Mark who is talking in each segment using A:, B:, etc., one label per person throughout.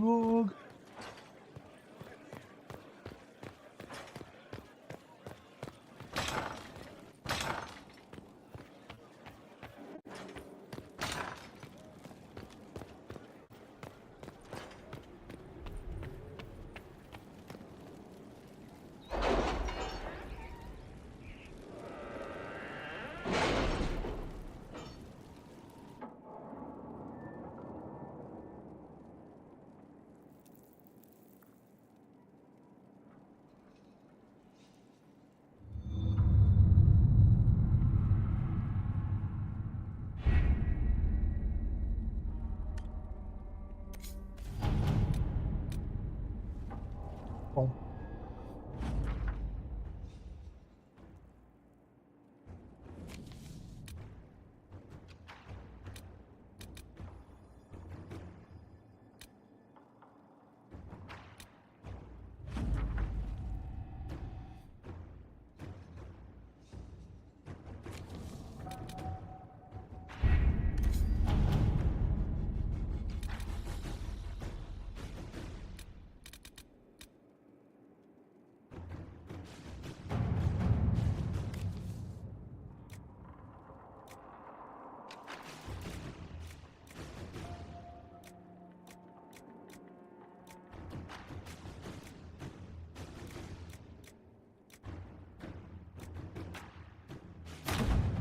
A: Log. Bom.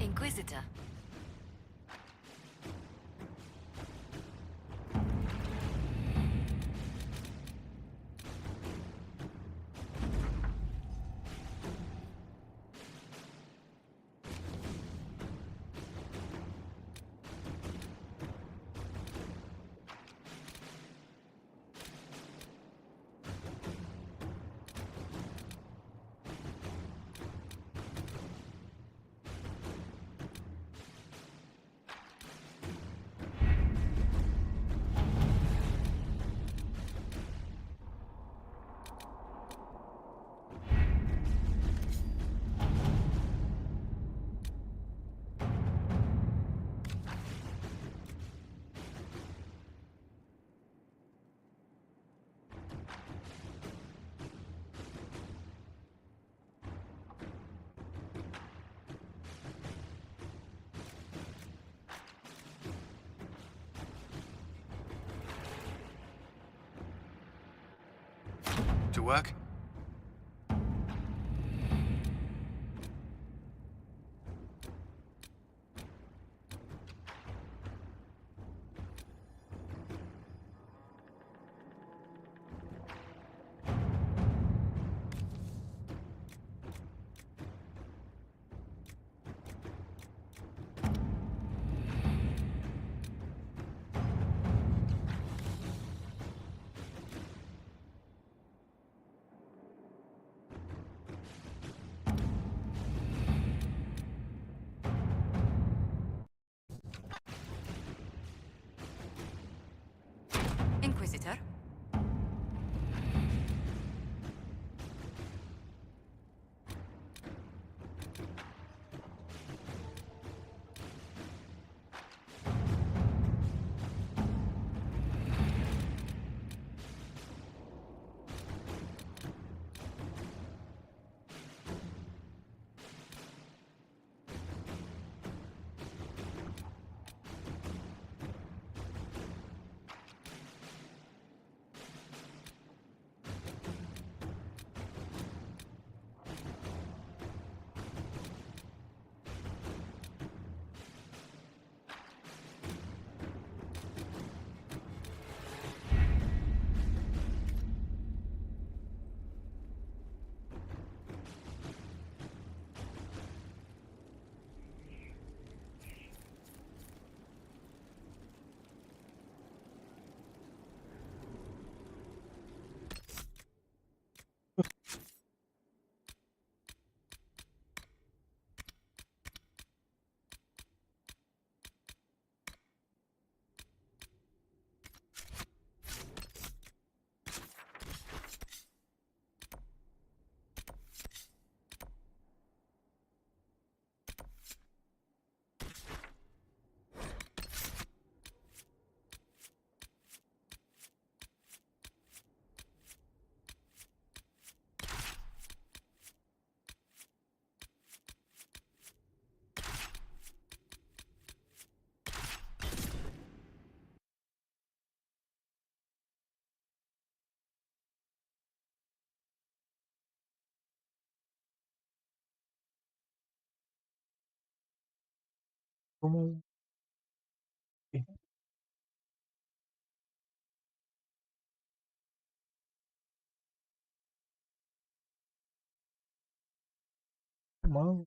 B: Inquisitor.
C: To work?
A: Como... Mano,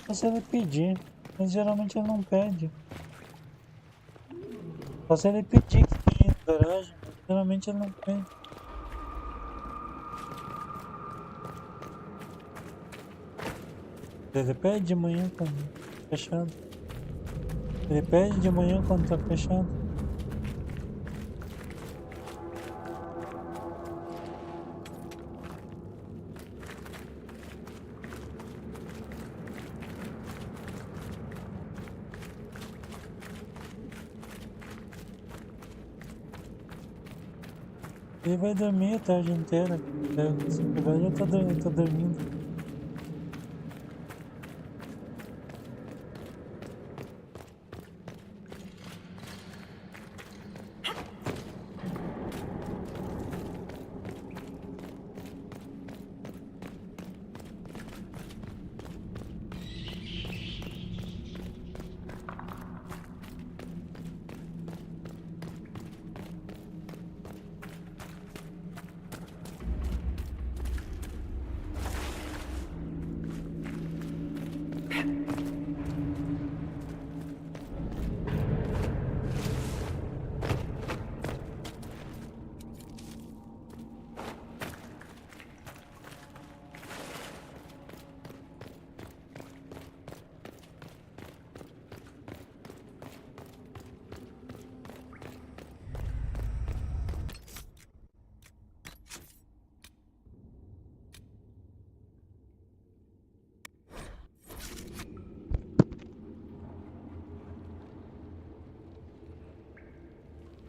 A: Só se ele pedir, mas geralmente ele não pede. Só se ele pedir que tem garagem, mas geralmente ele não pede. Ele pede de manhã quando tá fechado. Ele pede de manhã quando tá fechado. Ele vai dormir a tarde inteira. Se pegar, já tá dormindo.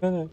A: Pera aí.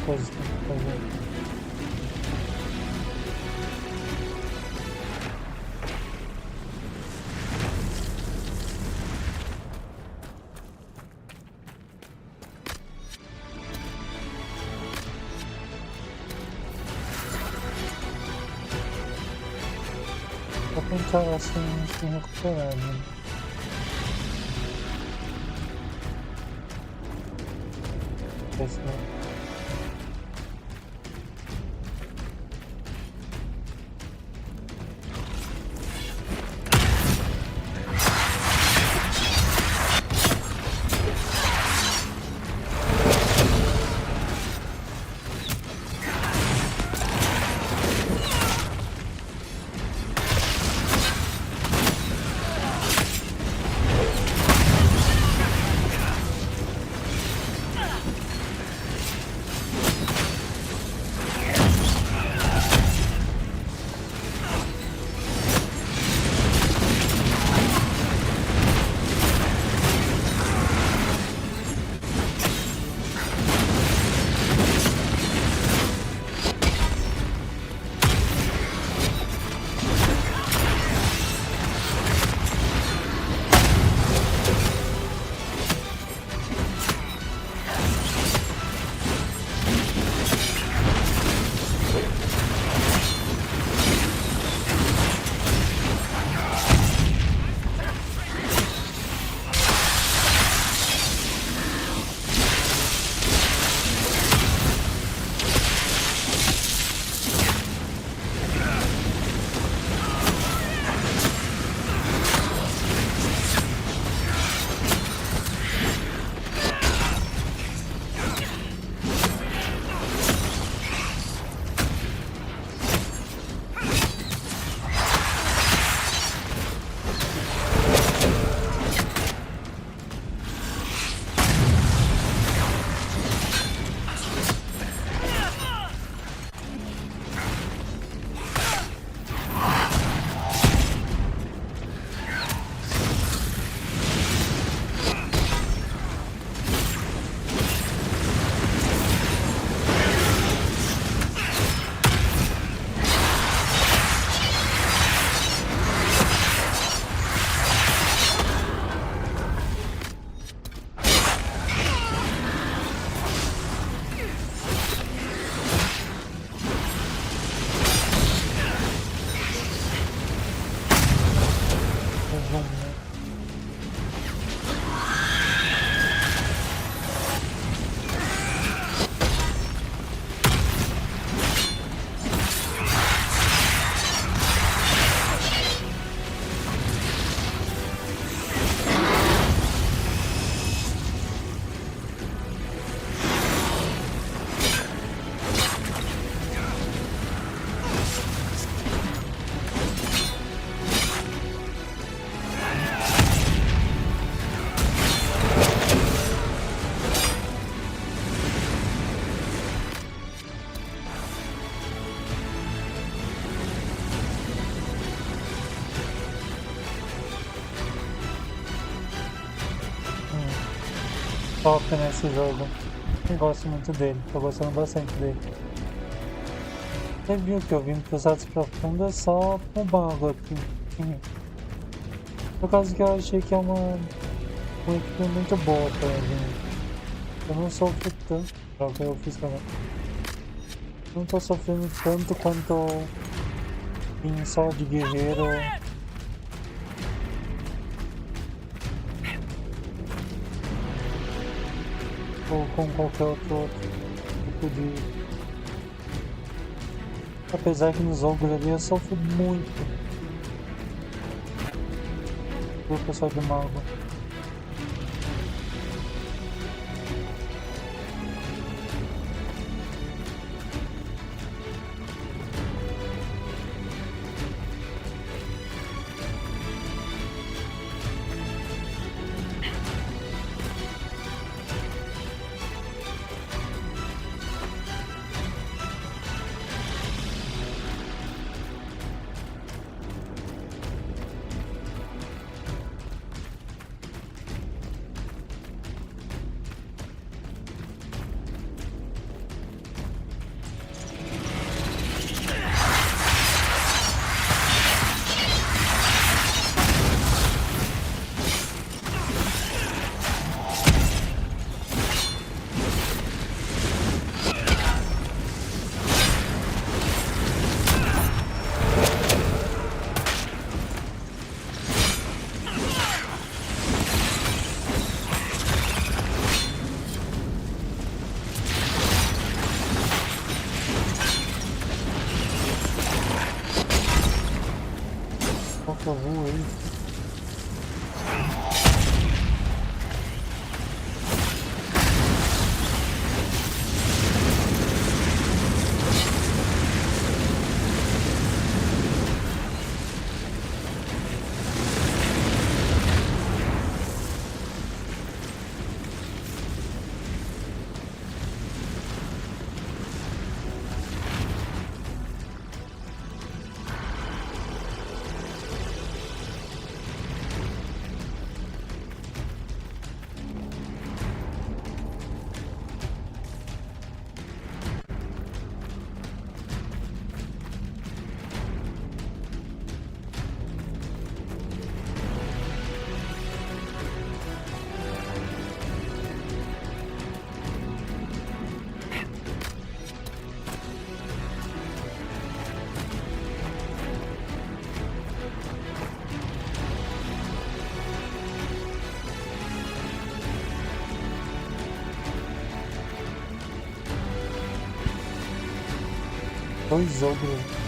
A: coisas pra fazer. Vou tentar assim se recuperar, né? Pessoal. Top nesse jogo. Eu gosto muito dele, tô gostando bastante dele. Você viu que eu vim para os atos profundos só com bago aqui. Por causa que eu achei que é uma equipe muito boa pra mim. Eu não sofro tanto. Droga, eu fiz também. Não tô sofrendo tanto quanto em só de guerreiro. Ou com qualquer outro tipo de... Apesar que nos ogros ali eu sofro muito por pessoal de mago. voei. Dois ogros.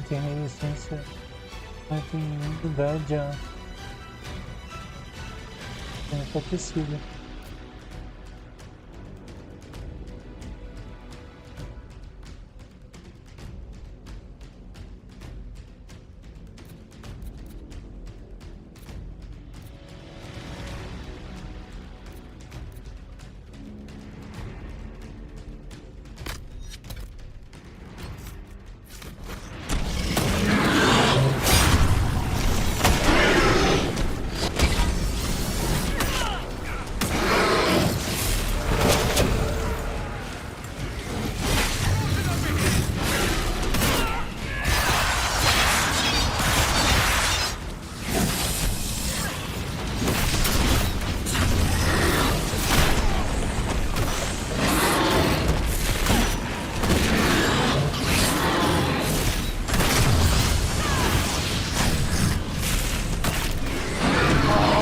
A: Tem resistência, mas tem imunidade a enfraquecida.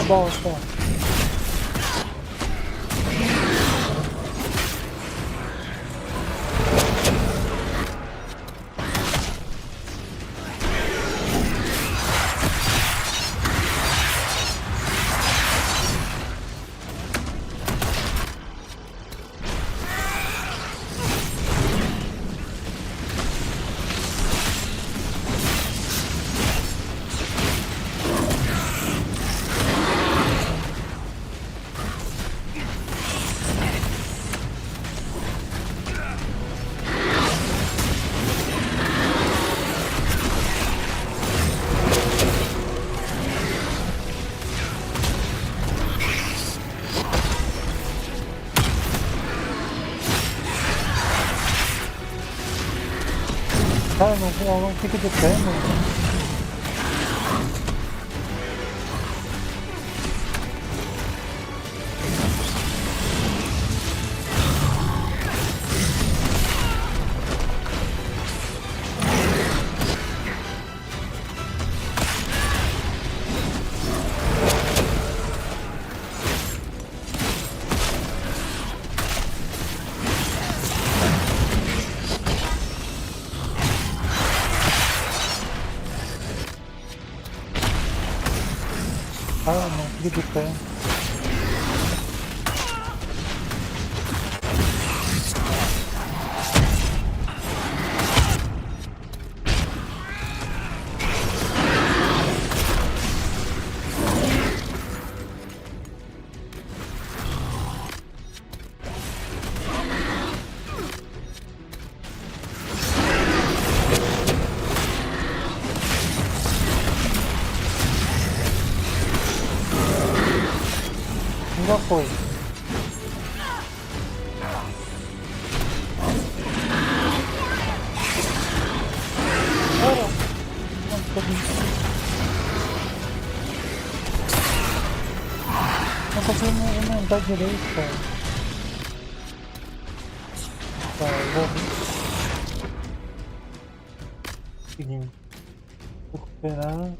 A: Bosta. Cara, não fica de pé, mano. Ah, não fica de pé. foi. Não consigo movimentar direito, cara. Tá, eu vou... Seguinte. Vou recuperar...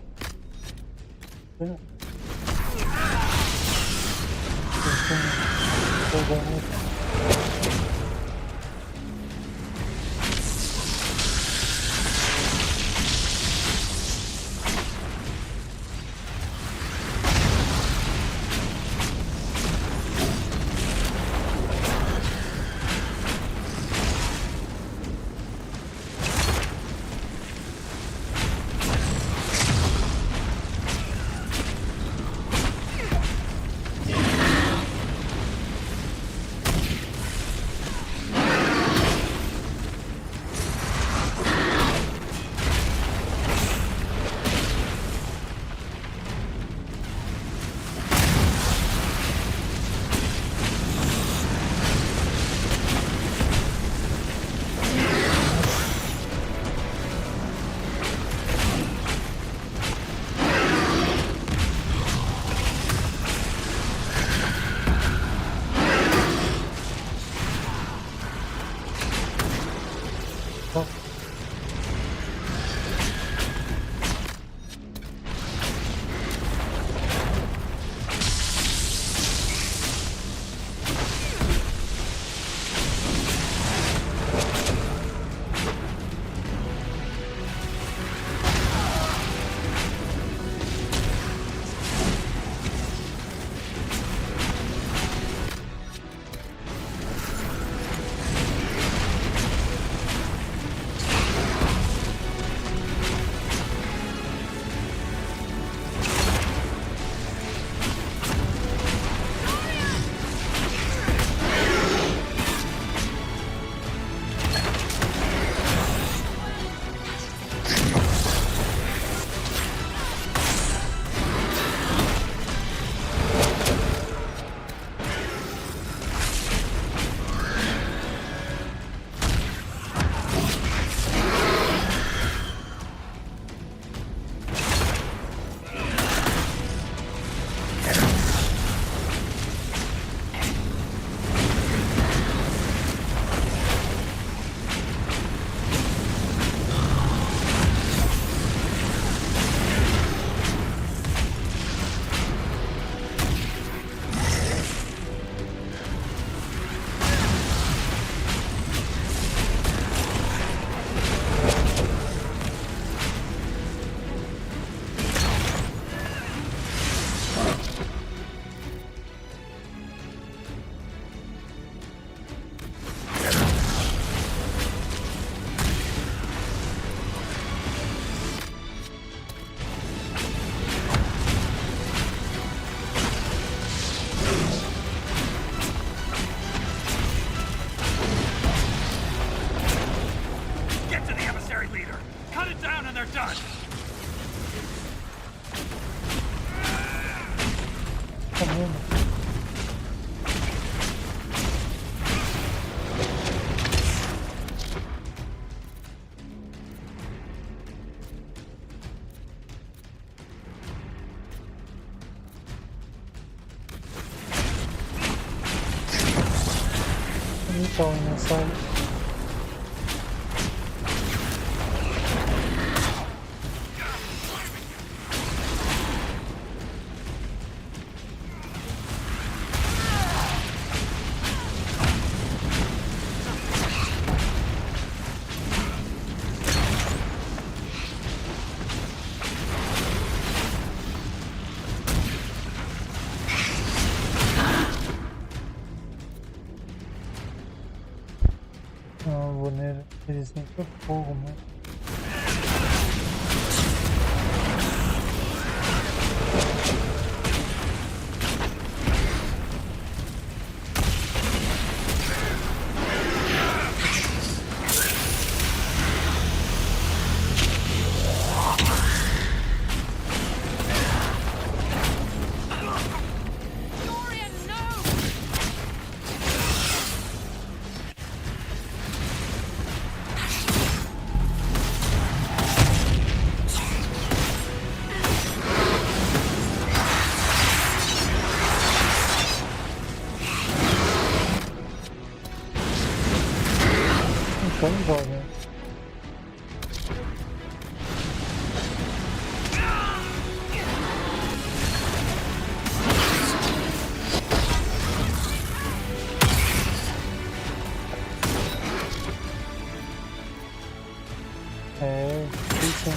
A: Então, nessa... Eles têm que ter fogo, né?
B: Dorian, no!
A: É, isso.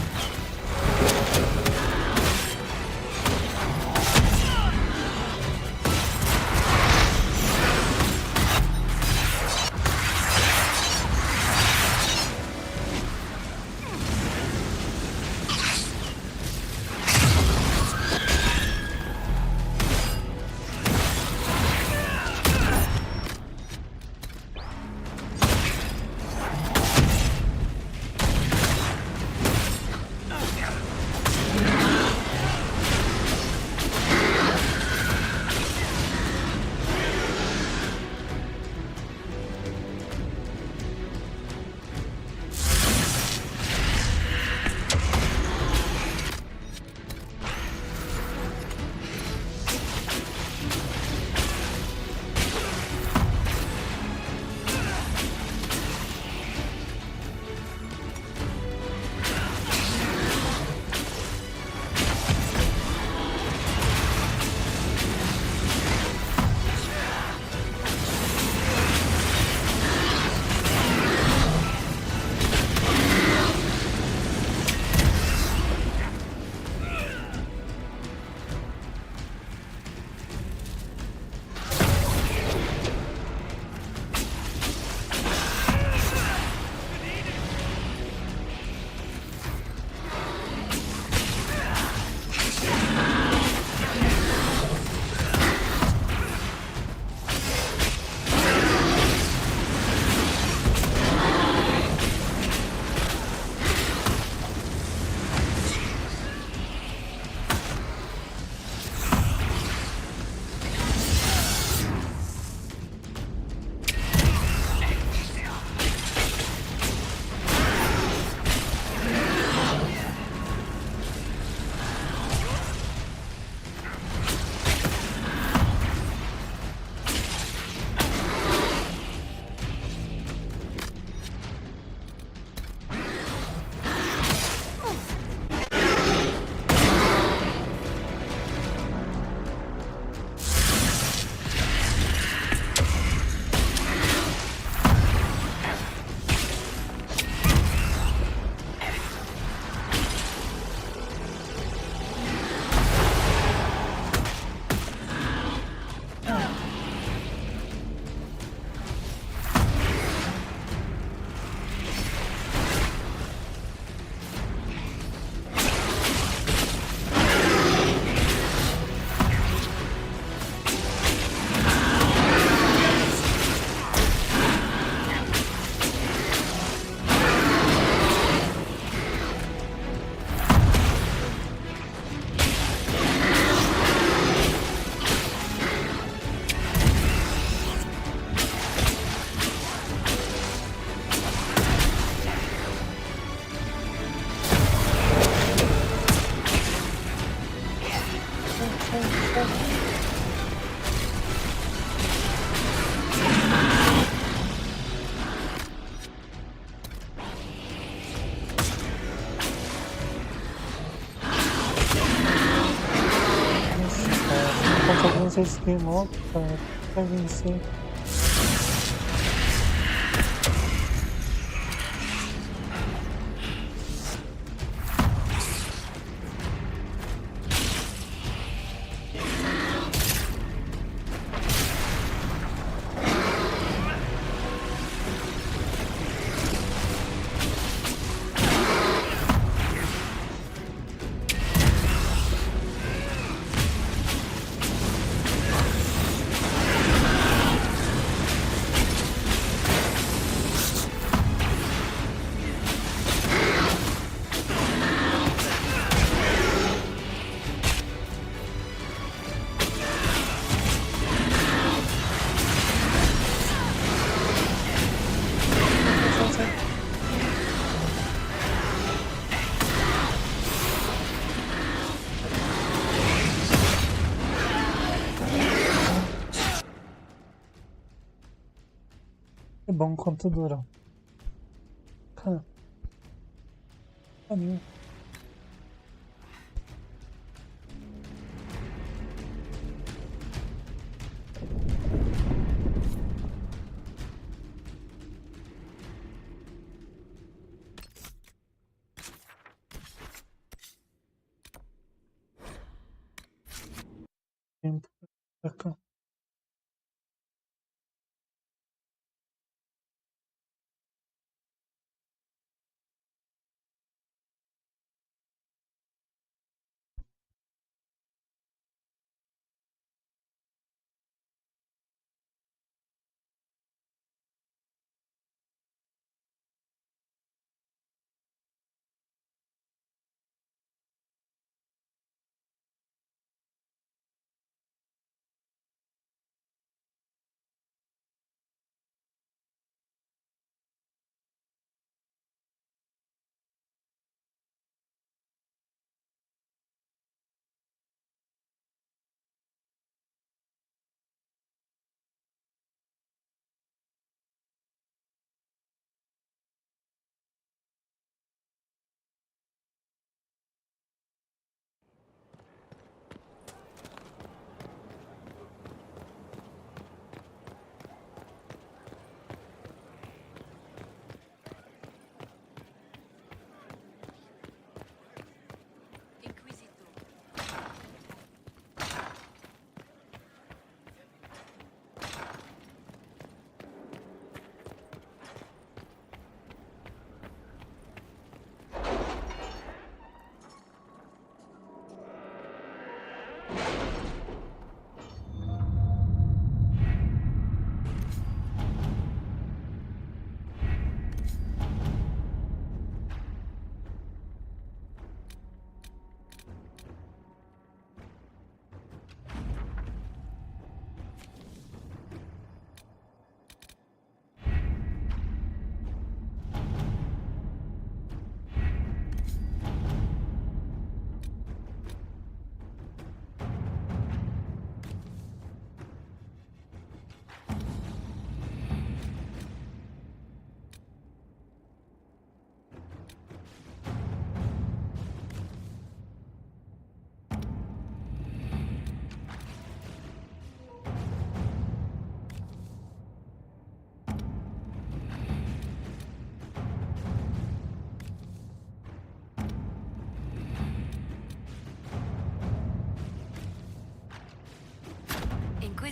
A: Vocês queimou pra vencer. É bom quanto dura. Cara. Caminho.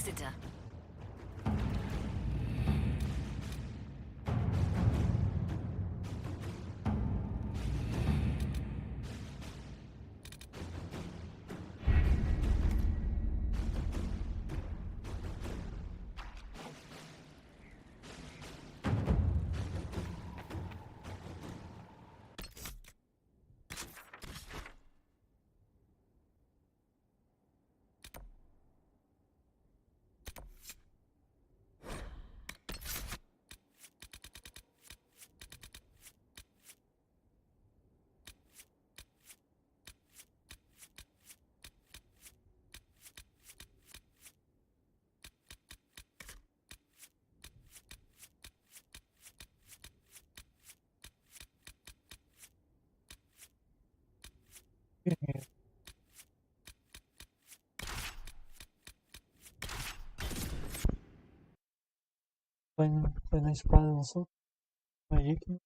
B: visitor.
A: Foi na espada, não sou? Aí que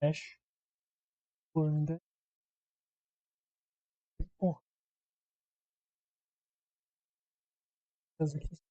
A: mexe. Por ainda. Porra, faz aqui.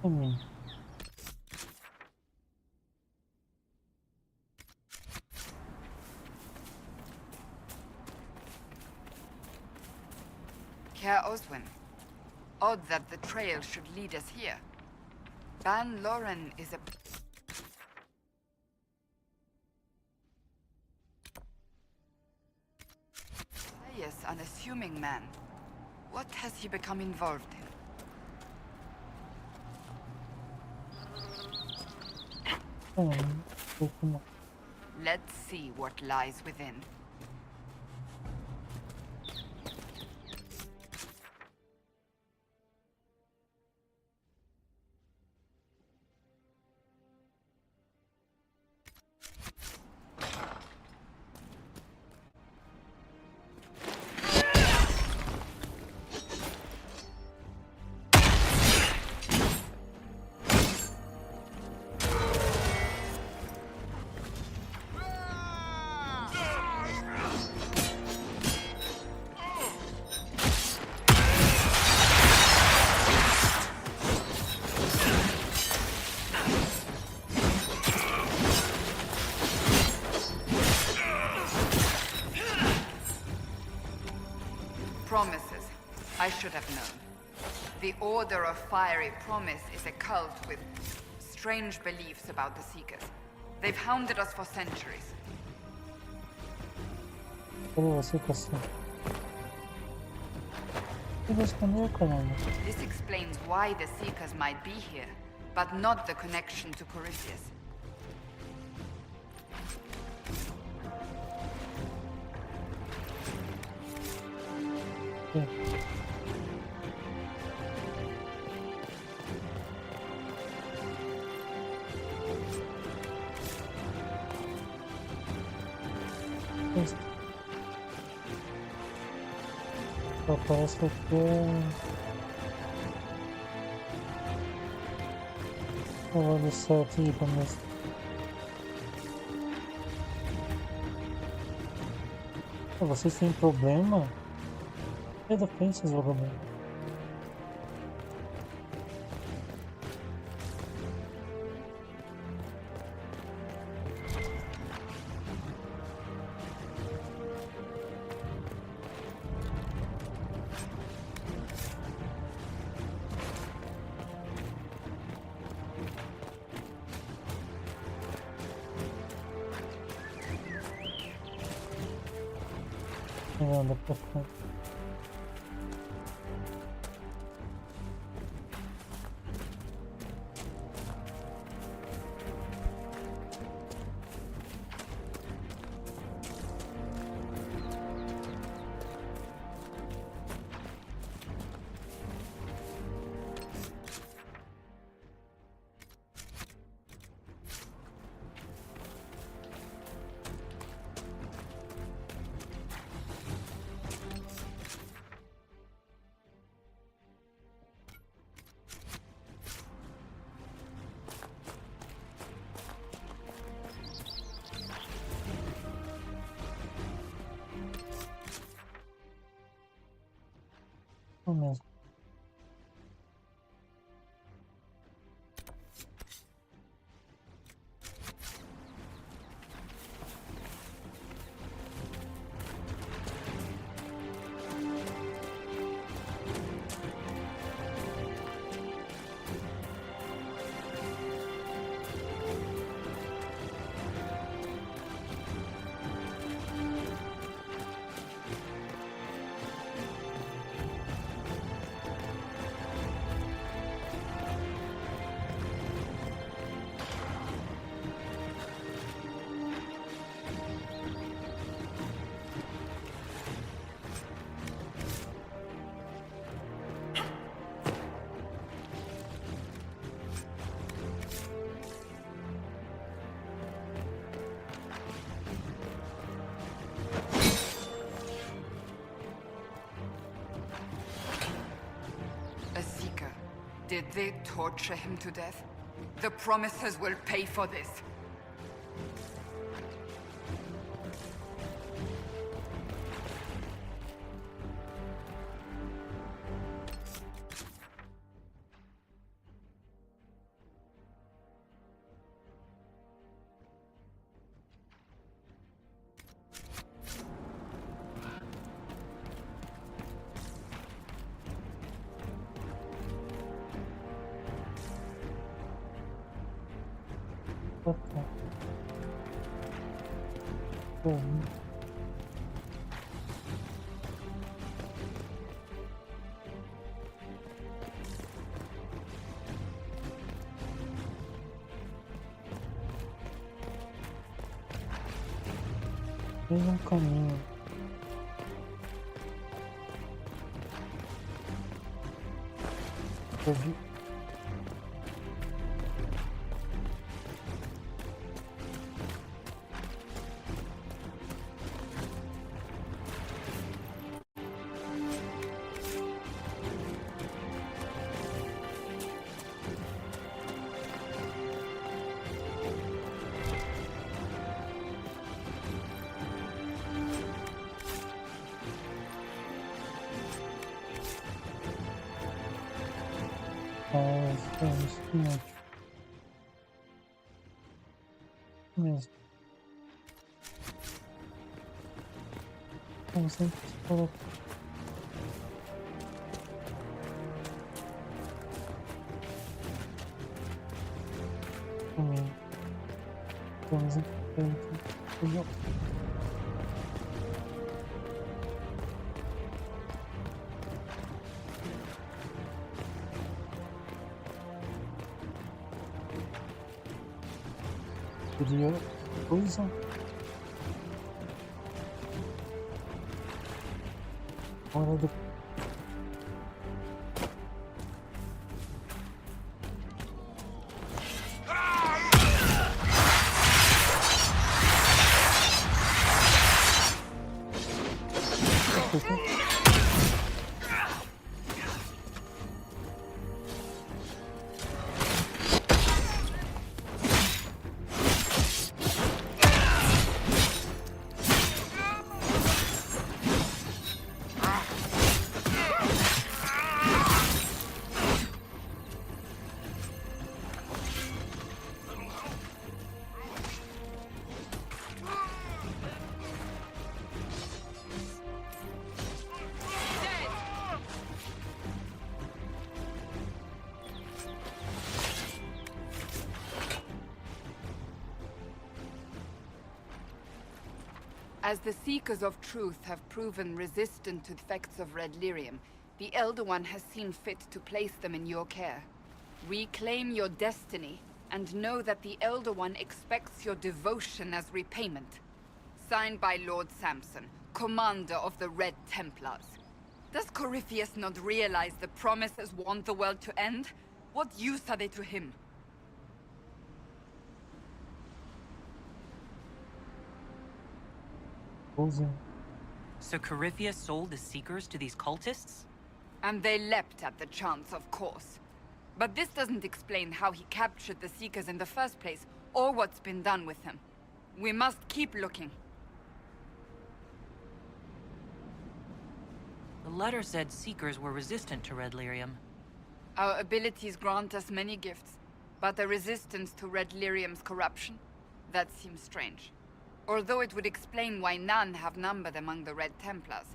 A: Caminho.
C: Care Oswin. Odd that the trail should lead us here. Ban Loren is a... Pious, unassuming man. What has he become involved in? Let's see what lies within. Promises. I should have known. The Order of Fiery Promise is a cult with strange beliefs about the Seekers. They've hounded us for centuries. This explains why the Seekers might be here, but not the connection to Corypheus.
A: Parece que aqui eu vou deixar aqui para mostrar. Vocês têm problema? É da frente esse jogamento. Ele anda pra frente. O mesmo.
C: Did they torture him to death? The Promises will pay for this.
A: Ok. Tem um caminho. Eu vi. Isso mesmo. Mesmo. Como sempre se coloca. Vamos em frente. Seria coisa. Hora do.
C: As the Seekers of Truth have proven resistant to the effects of red lyrium, the Elder One has seen fit to place them in your care. Reclaim your destiny, and know that the Elder One expects your devotion as repayment. Signed by Lord Samson, Commander of the Red Templars. Does Corypheus not realize the promises want the world to end? What use are they to him?
B: So Corypheus sold the Seekers to these cultists?
C: And they leapt at the chance, of course. But this doesn't explain how he captured the Seekers in the first place, or what's been done with them. We must keep looking.
B: The letter said Seekers were resistant to red lyrium.
C: Our abilities grant us many gifts, but a resistance to red lyrium's corruption? That seems strange. Although it would explain why none have numbered among the Red Templars.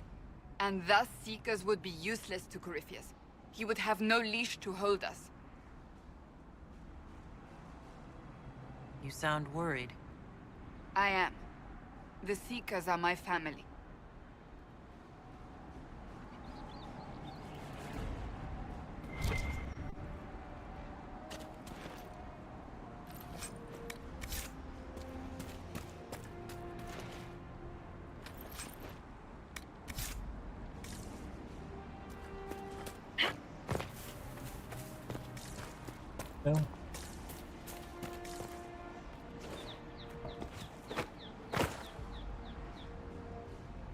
C: And thus Seekers would be useless to Corypheus. He would have no leash to hold us.
B: You sound worried.
C: I am. The Seekers are my family.
A: Yeah.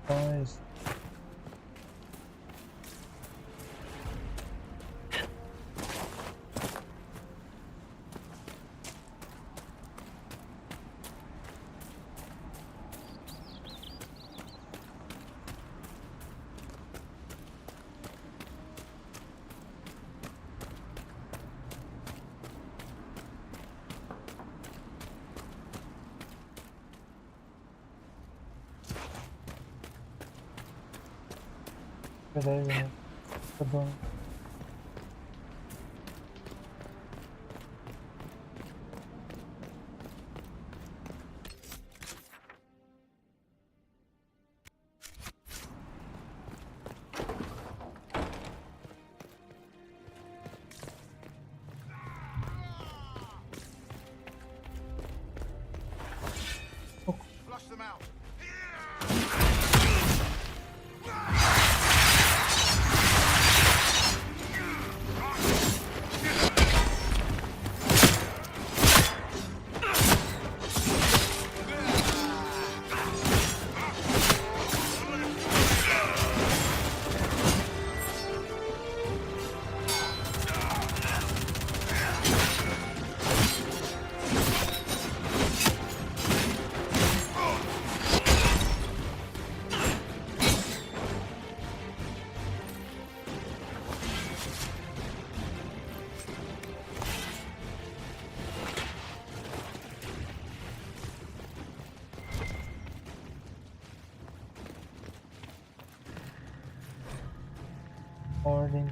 A: Nice. Beleza, tá bom.
D: Flush them out.
A: Ordem.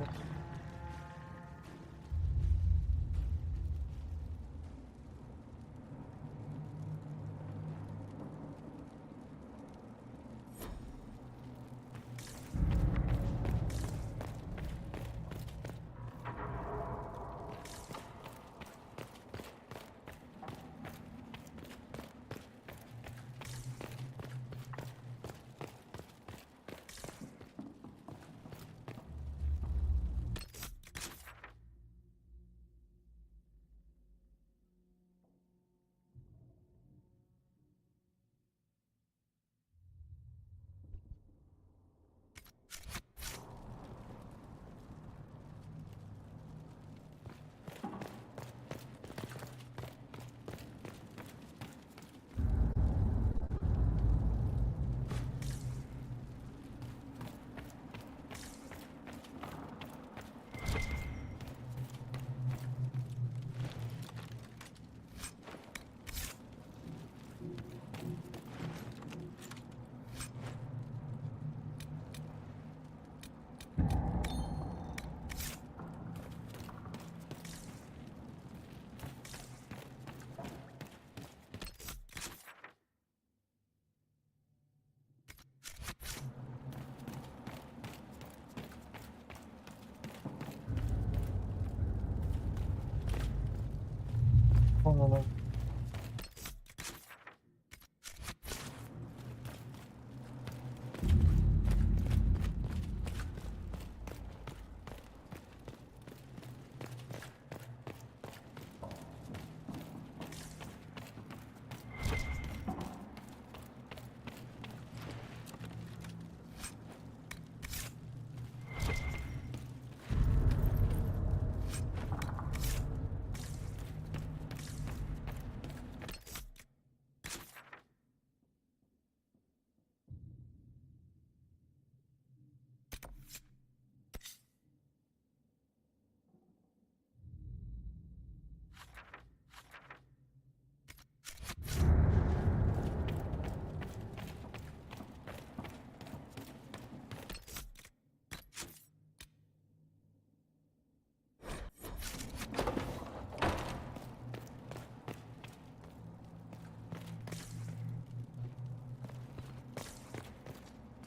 A: fundo, né?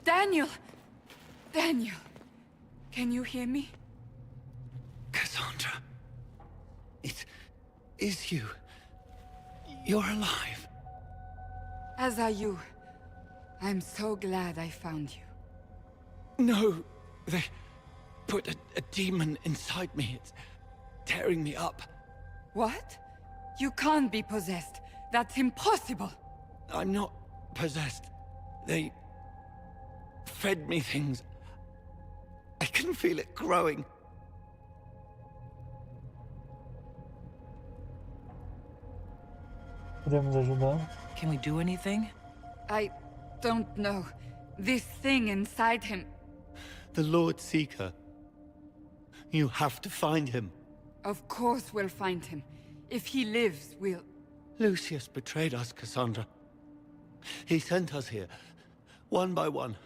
C: Daniel! Daniel! Can you hear me?
E: Cassandra, it is you. You're alive.
C: As are you. I'm so glad I found you.
E: No, they put a demon inside me. It's tearing me up.
C: What? You can't be possessed. That's impossible.
E: I'm not possessed. They fed me things. I can feel it growing.
A: Podemos ajudar?
B: Can we do anything?
C: I don't know. This thing inside him.
E: The Lord Seeker. You have to find him.
C: Of course we'll find him. If he lives, we'll...
E: Lucius betrayed us, Cassandra. He sent us here, one by one.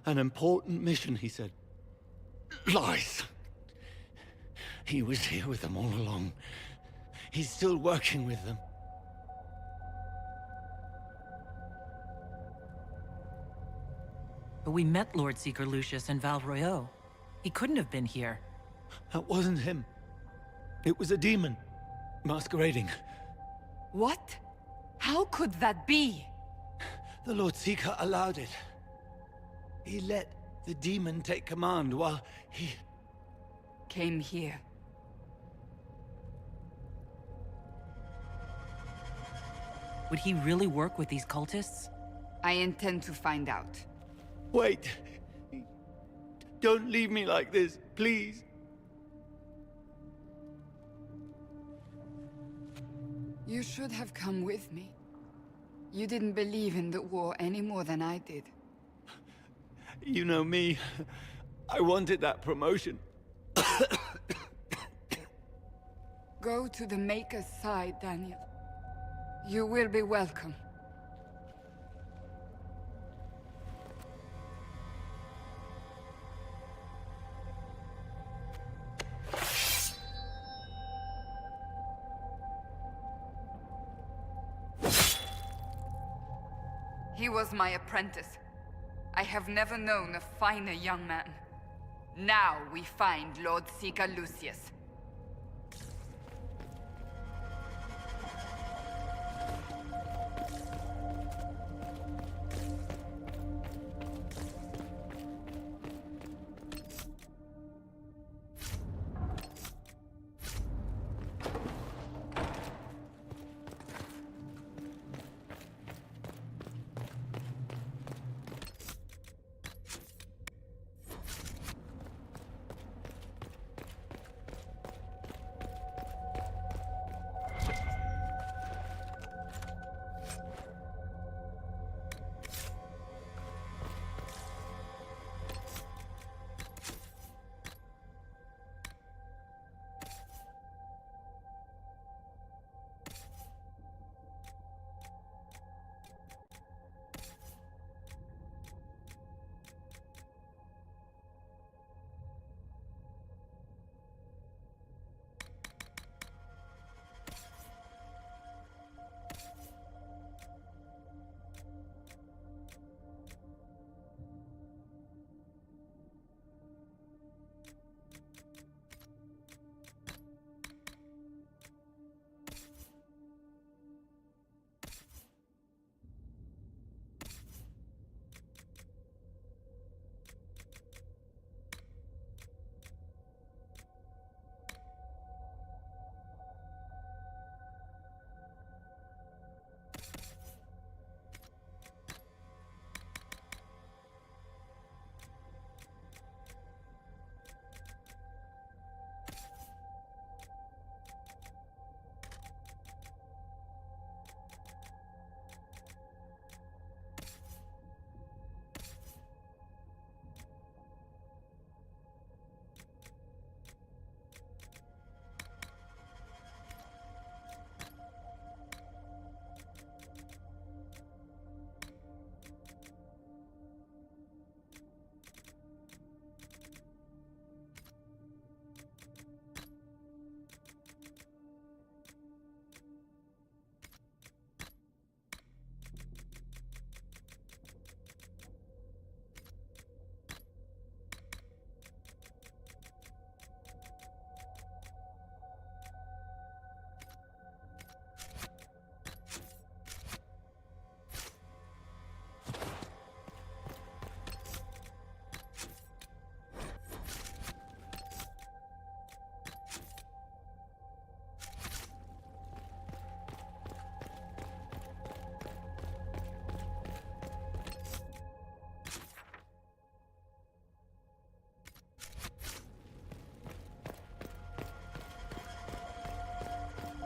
E: An important mission, he said. Lies. He was here with them all along. He's still working with them.
B: But we met Lord Seeker Lucius in Val Royeaux. He couldn't have been here.
E: That wasn't him. It was a demon, masquerading.
C: What? How could that be?
E: The Lord Seeker allowed it. He let the demon take command while he...
C: Came here.
B: Would he really work with these cultists?
C: I intend to find out.
E: Wait! Don't leave me like this, please.
C: You should have come with me. You didn't believe in the war any more than I did.
E: You know me. I wanted that promotion.
C: Go to the Maker's side, Daniel. You will be welcome. He was my apprentice. I have never known a finer young man. Now we find Lord Seeker Lucius.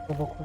A: Eu vou...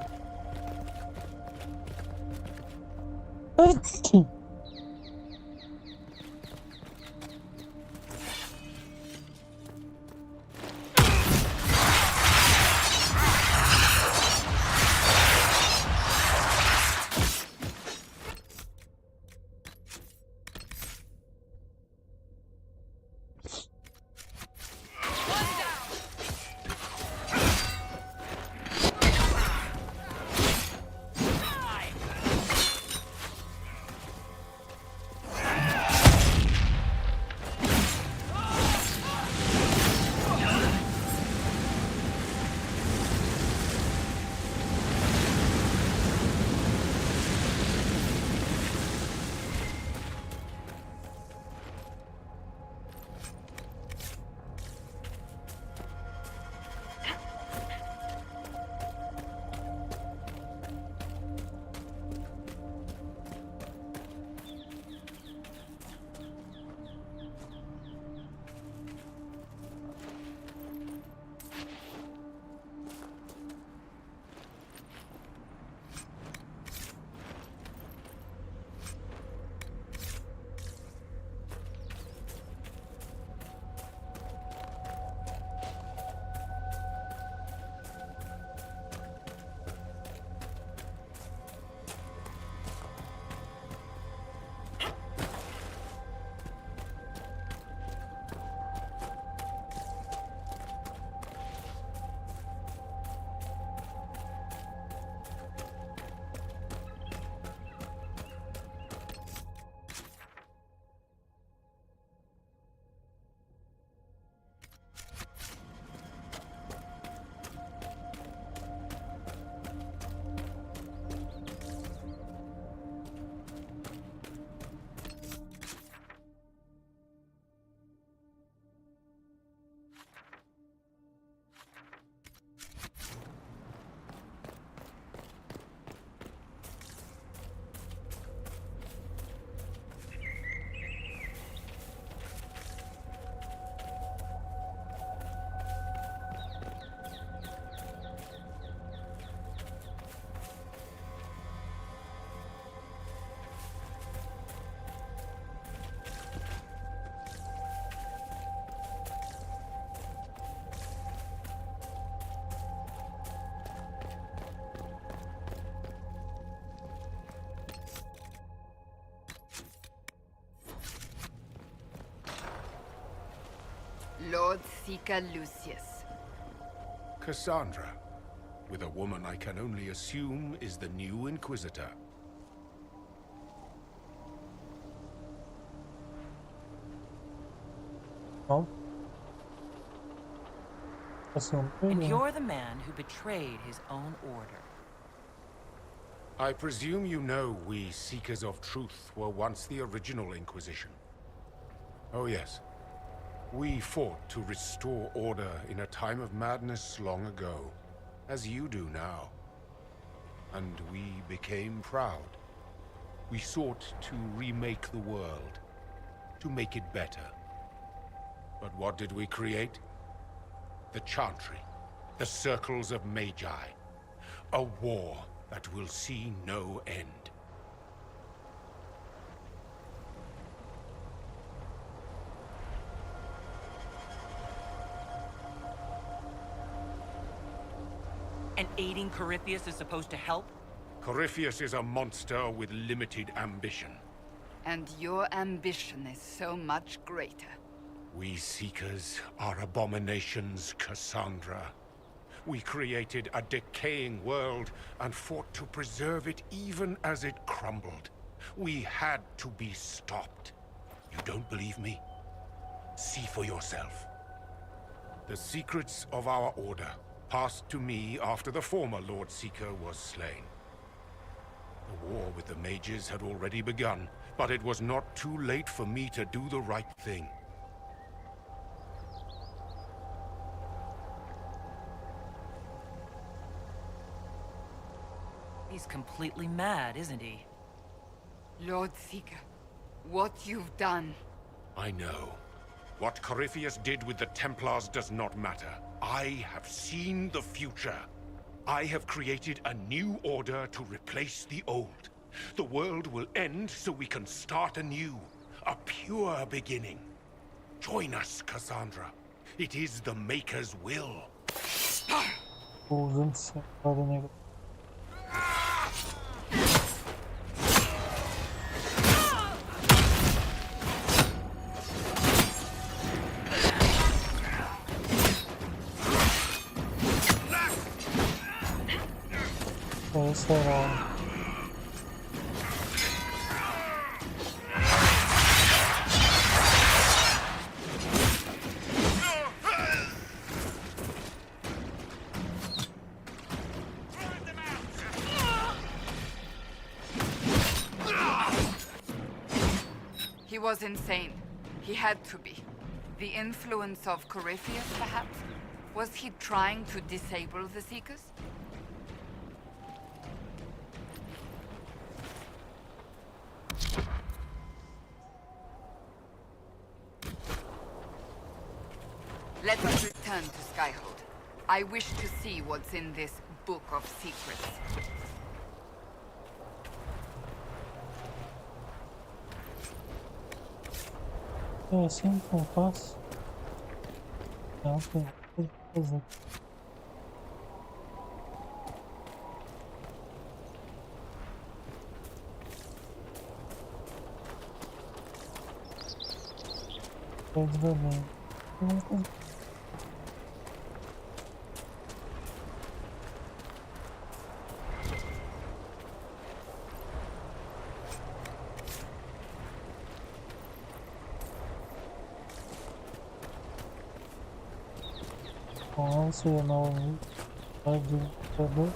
C: Lord Seeker Lucius.
D: Cassandra, with a woman I can only assume is the new Inquisitor.
A: Não. Assim,
B: And you're the man who betrayed his own order.
D: I presume you know we Seekers of Truth were once the original Inquisition. Oh yes. We fought to restore order in a time of madness long ago, as you do now. And we became proud. We sought to remake the world, to make it better. But what did we create? The Chantry, the Circles of Magi. A war that will see no end.
B: And aiding Corypheus is supposed to help?
D: Corypheus is a monster with limited ambition.
C: And your ambition is so much greater.
D: We Seekers are abominations, Cassandra. We created a decaying world and fought to preserve it even as it crumbled. We had to be stopped. You don't believe me? See for yourself. The secrets of our order passed to me after the former Lord Seeker was slain. The war with the mages had already begun, but it was not too late for me to do the right thing.
B: He's completely mad, isn't he?
C: Lord Seeker, what you've done.
D: I know. What Corypheus did with the Templars does not matter. I have seen the future. I have created a new order to replace the old. The world will end so we can start anew. A pure beginning. Join us, Cassandra. It is the Maker's will.
A: O vento separa negro. Esse era.
C: He was insane. He had to be. The influence of Corypheus, perhaps? Was he trying to disable the Seekers? Let us return to Skyhold. I wish to see what's in this book of secrets.
A: É assim que eu faço. Não, tem que fazer. Pode ver bem. Nossa, eu não adiantador.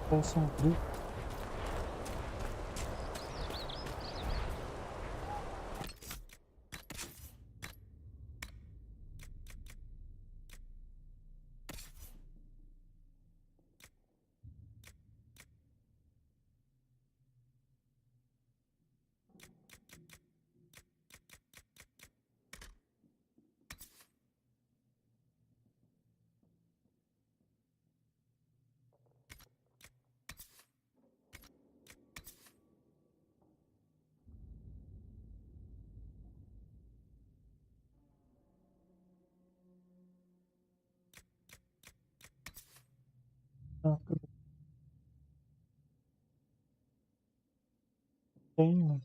A: Parece um grito. Tem.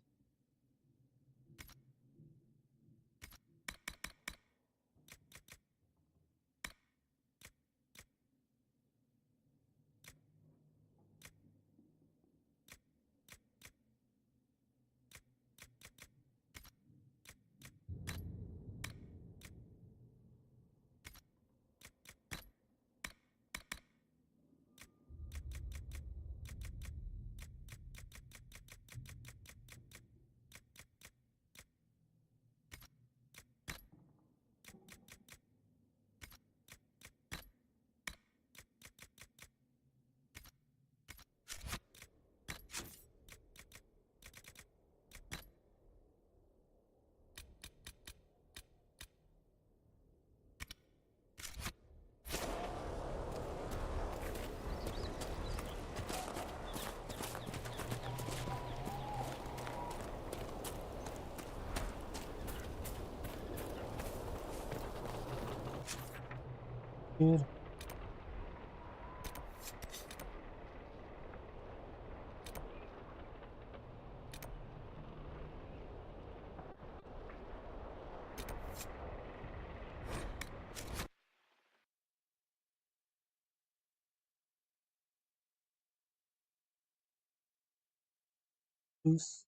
A: Isso.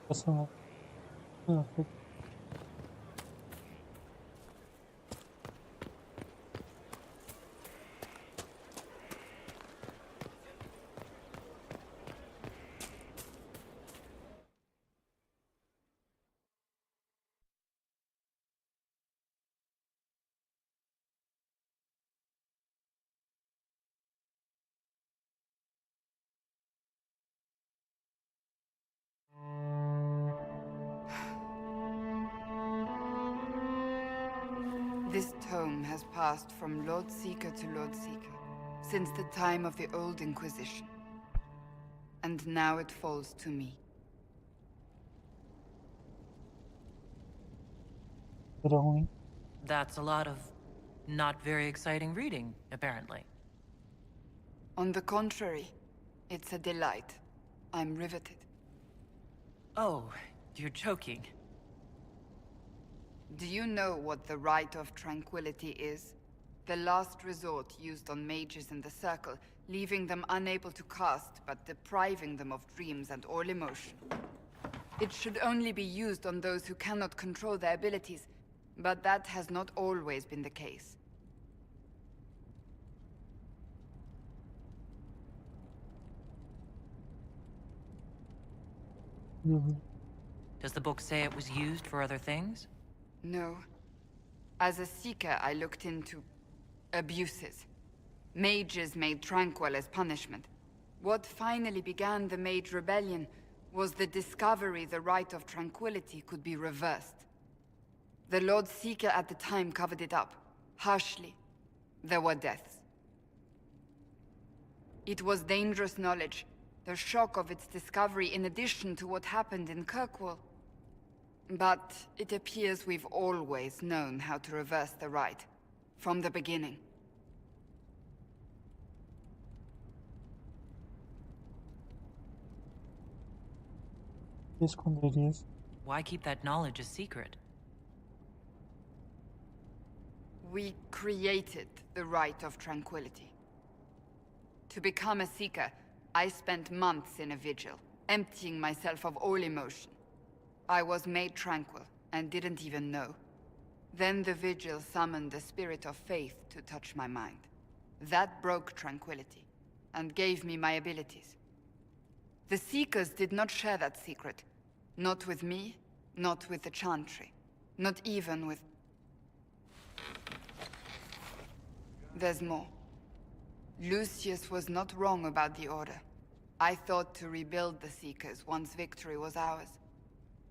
A: Passando. Ah,
C: This tome has passed from Lord Seeker to Lord Seeker since the time of the old Inquisition. And now it falls to me.
A: era ruim.
B: That's a lot of not very exciting reading, apparently.
C: On the contrary, it's a delight. I'm riveted.
B: Oh, you're joking.
C: Do you know what the Rite of Tranquility is? The last resort used on mages in the Circle, leaving them unable to cast, but depriving them of dreams and all emotion. It should only be used on those who cannot control their abilities, but that has not always been the case.
A: Uhum.
B: Does the book say it was used for other things?
C: No. As a Seeker, I looked into abuses. Mages made tranquil as punishment. What finally began the Mage Rebellion was the discovery the Rite of Tranquility could be reversed. The Lord Seeker at the time covered it up, harshly. There were deaths. It was dangerous knowledge, the shock of its discovery in addition to what happened in Kirkwall. But it appears we've always known how to reverse the rite, from the beginning.
A: Esconder isso.
B: Why keep that knowledge a secret?
C: We created the Rite of Tranquility. To become a Seeker, I spent months in a vigil, emptying myself of all emotion. I was made tranquil, and didn't even know. Then the vigil summoned a spirit of faith to touch my mind. That broke tranquility, and gave me my abilities. The Seekers did not share that secret. Not with me, not with the Chantry. Not even with... There's more. Lucius was not wrong about the Order. I thought to rebuild the Seekers once victory was ours.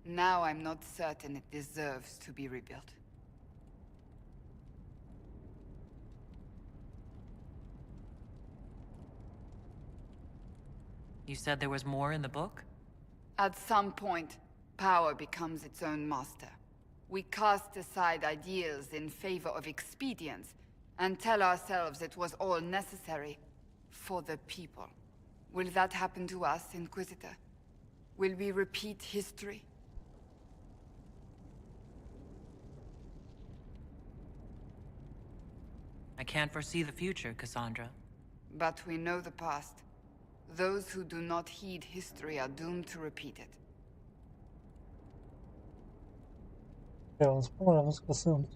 C: Now I'm not certain it deserves to be rebuilt.
B: You said there was more in the book?
C: At some point, power becomes its own master. We cast aside ideals in favor of expedience, and tell ourselves it was all necessary for the people. Will that happen to us, Inquisitor? Will we repeat history?
B: I can't foresee the future, Cassandra.
C: But we know the past. Those who do not heed history are doomed to repeat it.
A: Belas palavras, Cassandra.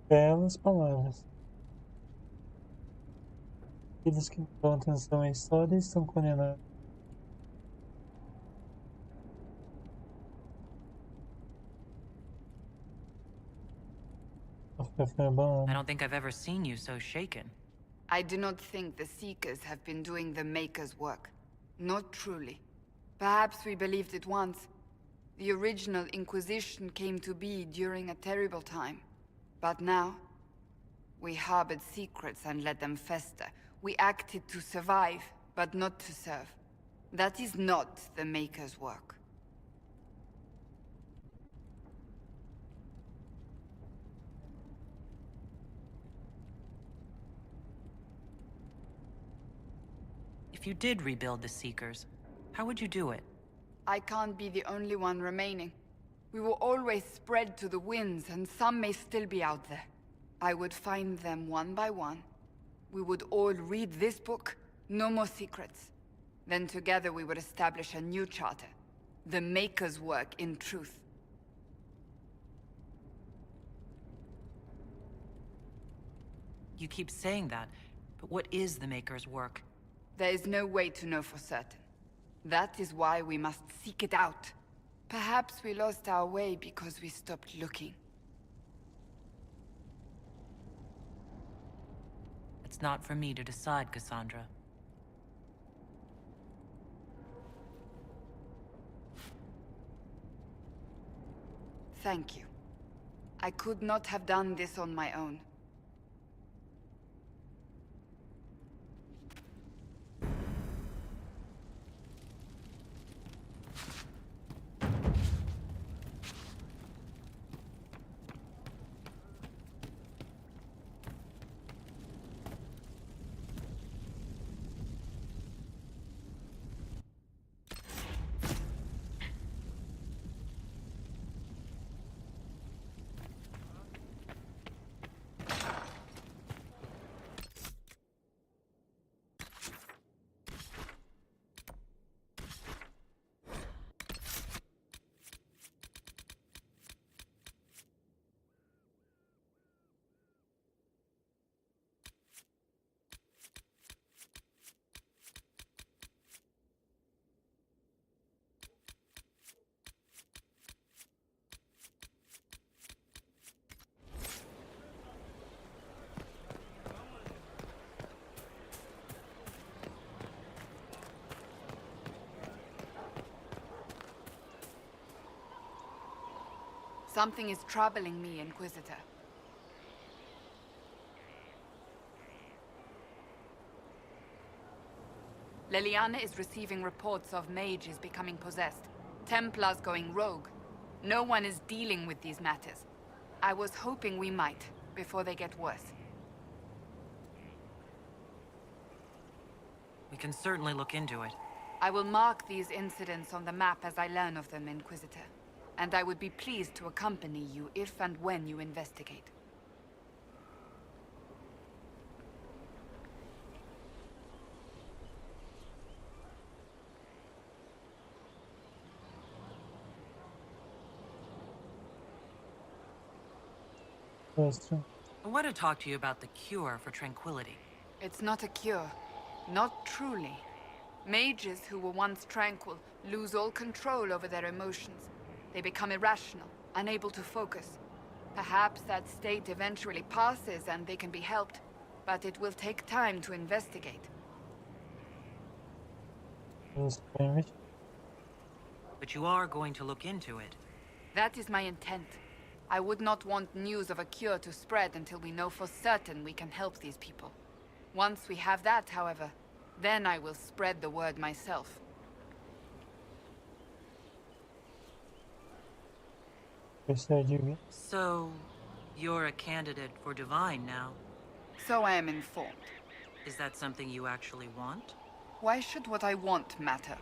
A: Belas palavras. Aqueles que não dão atenção à história estão condenados.
B: I don't think I've ever seen you so shaken.
C: I do not think the Seekers have been doing the Maker's work. Not truly. Perhaps we believed it once. The original Inquisition came to be during a terrible time. But now, we harbored secrets and let them fester. We acted to survive, but not to serve. That is not the Maker's work.
B: If you did rebuild the Seekers, how would you do it?
C: I can't be the only one remaining. We will always spread to the winds, and some may still be out there. I would find them one by one. We would all read this book, no more secrets. Then together we would establish a new charter. The Maker's work, in truth.
B: You keep saying that, but what is the Maker's work?
C: There is no way to know for certain. That is why we must seek it out. Perhaps we lost our way because we stopped looking.
B: It's not for me to decide, Cassandra.
C: Thank you. I could not have done this on my own. Something is troubling me, Inquisitor. Leliana is receiving reports of mages becoming possessed, Templars going rogue. No one is dealing with these matters. I was hoping we might, before they get worse.
B: We can certainly look into it.
C: I will mark these incidents on the map as I learn of them, Inquisitor. And I would be pleased to accompany you if and when you investigate.
A: Question.
B: I want to talk to you about the cure for tranquility.
C: It's not a cure. Not truly. Mages who were once tranquil lose all control over their emotions. They become irrational, unable to focus. Perhaps that state eventually passes and they can be helped, but it will take time to investigate.
B: But you are going to look into it.
C: That is my intent. I would not want news of a cure to spread until we know for certain we can help these people. Once we have that, however, then I will spread the word myself.
B: So, you're a candidate for Divine now.
C: So I am informed.
B: Is that something you actually want?
C: Why should what I want matter?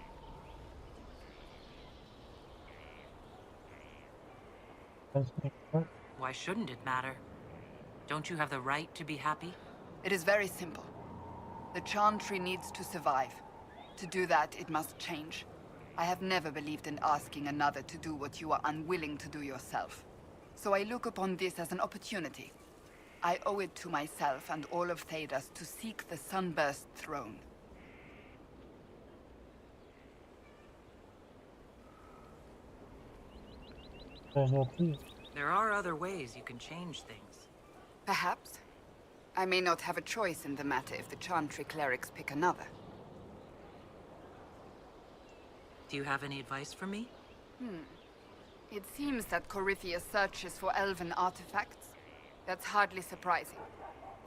B: Why shouldn't it matter? Don't you have the right to be happy?
C: It is very simple. The Chantry needs to survive. To do that, it must change. I have never believed in asking another to do what you are unwilling to do yourself. So I look upon this as an opportunity. I owe it to myself and all of Thedas to seek the Sunburst throne.
B: There are other ways you can change things.
C: Perhaps. I may not have a choice in the matter if the Chantry clerics pick another.
B: Do you have any advice for me?
C: It seems that Corypheus searches for elven artifacts. That's hardly surprising.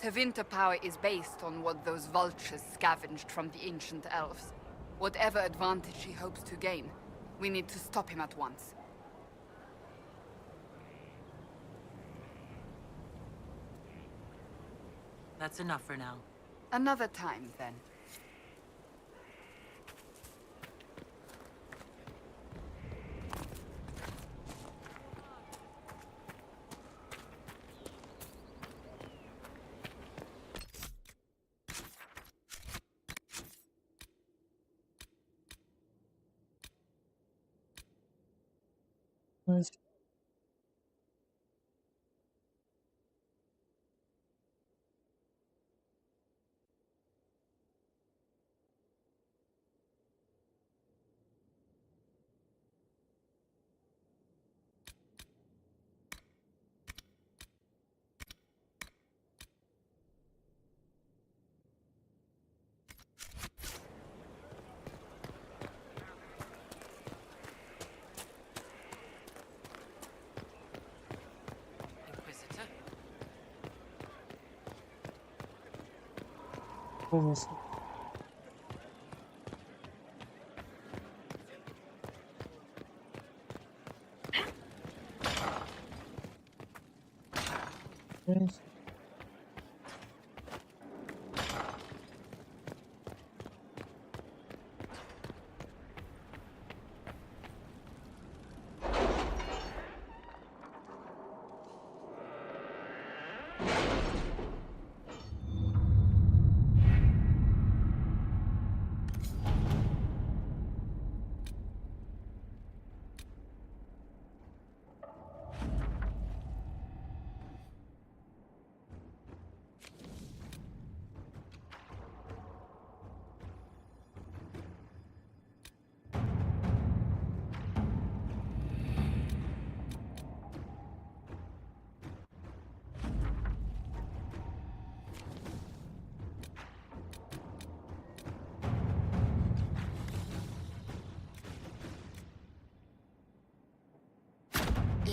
C: Tevinter power is based on what those vultures scavenged from the ancient elves. Whatever advantage he hopes to gain, we need to stop him at once.
B: That's enough for now.
C: Another time, then.
A: Mas
B: Inquisitor?
A: foi isso. Isso.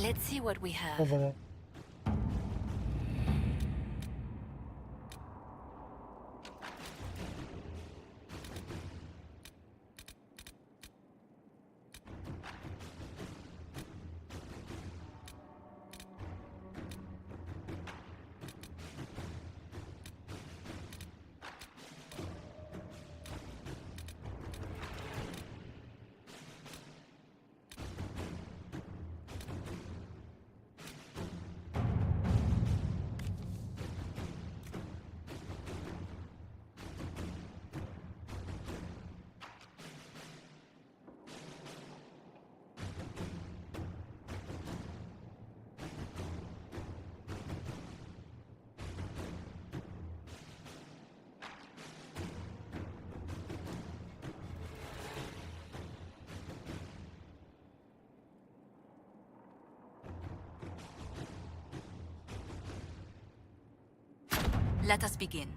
F: Let's see what we have.
A: Trabalhar.
F: Let us begin.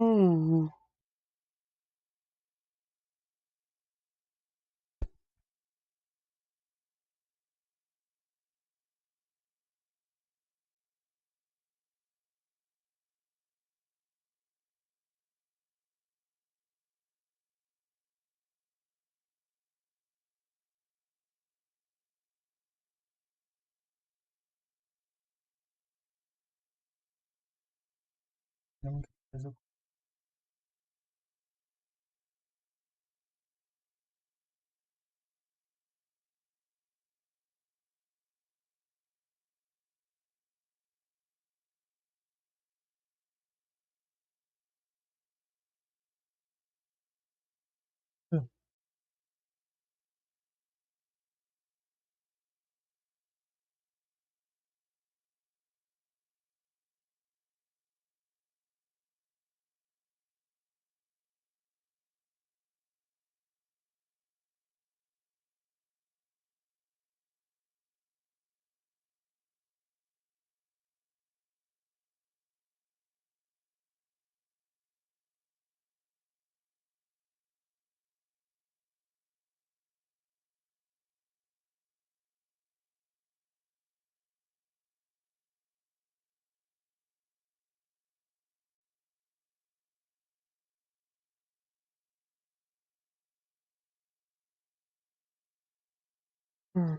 A: Hum. Não faz o- Hum. Hum.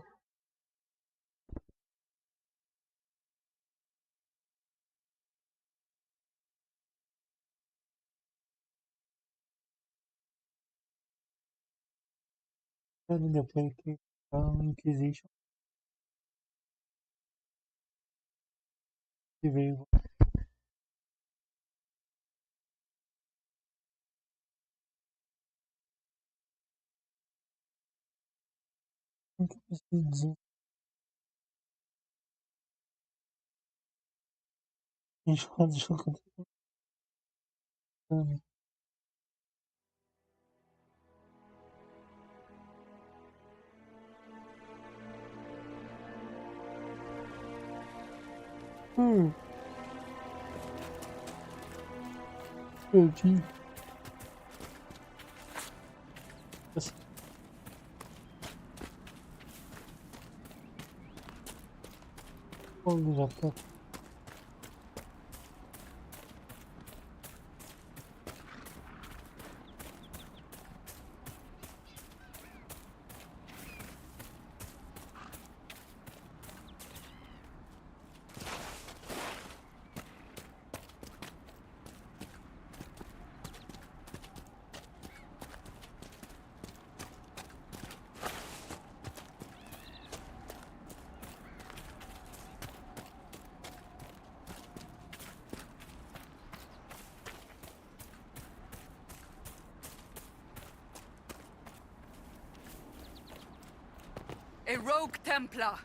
A: Ele depois que a Inquisition que veio. Como que eu posso dizer? Enxugar, enxugar. Hum. Perdi. Essa- Olha, já tá.
C: A rogue Templar!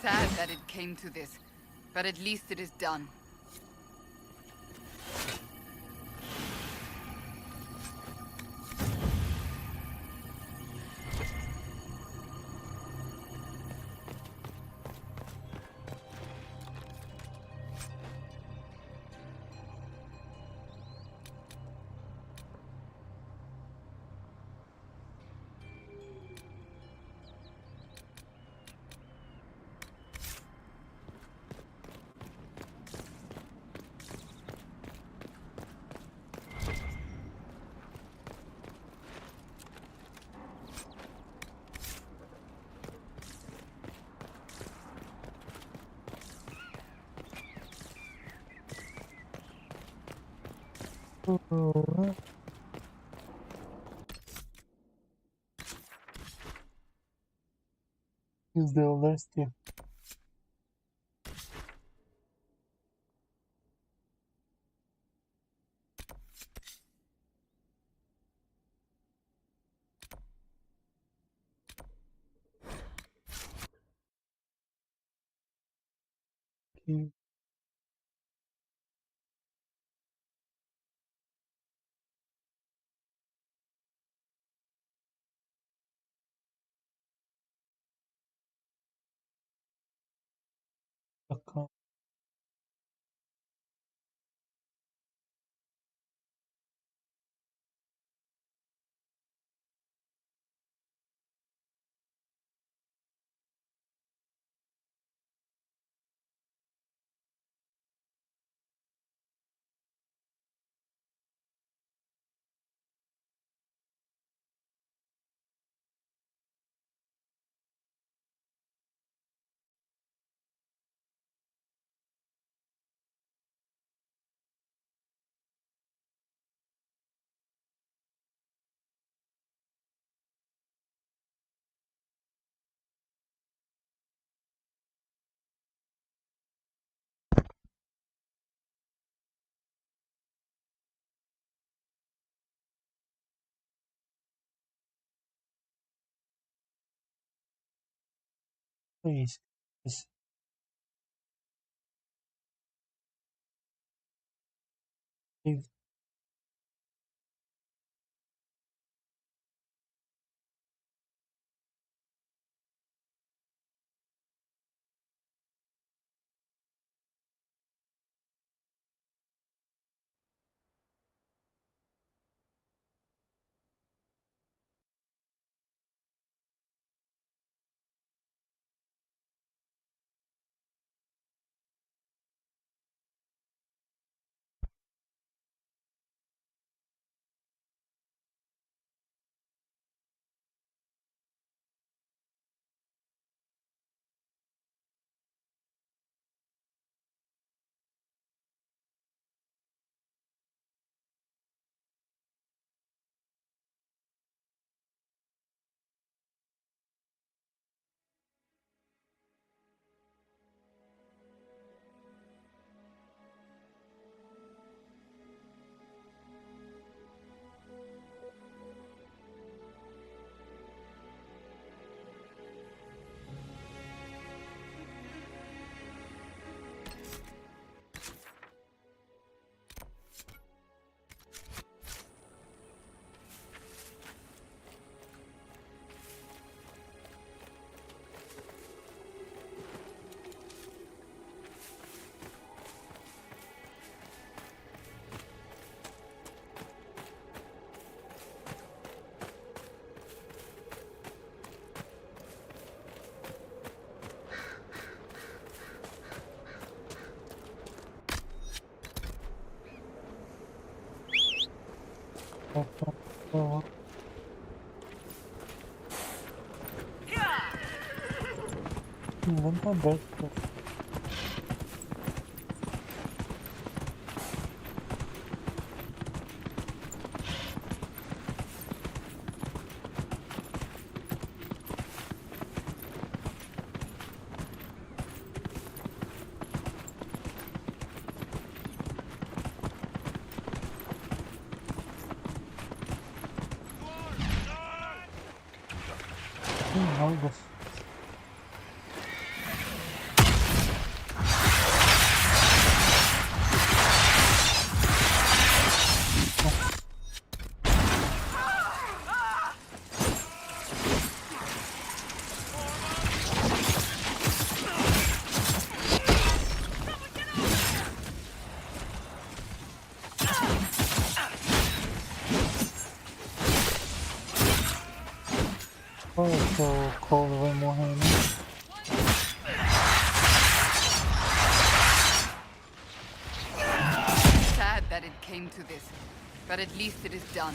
C: Sad that it came to this, but at least it is done. Is the last year. Que
A: Bacana. É isso. Isso. E muito aberto. Algo. Olha que o Cole vai morrer, né?
C: Sad that it came to this, but at least it is done.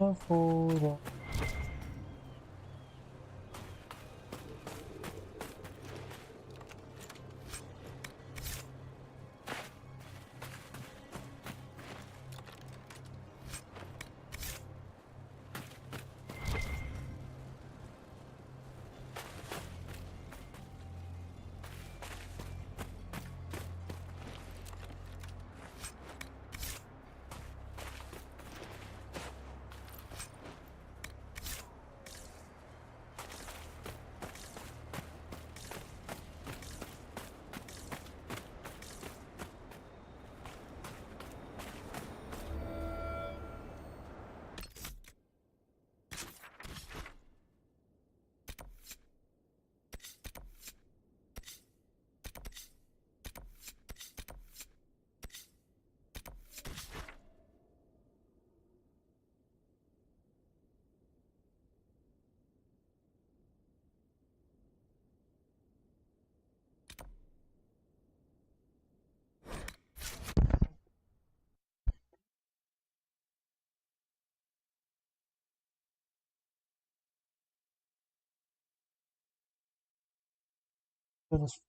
A: Lá fora. Menos.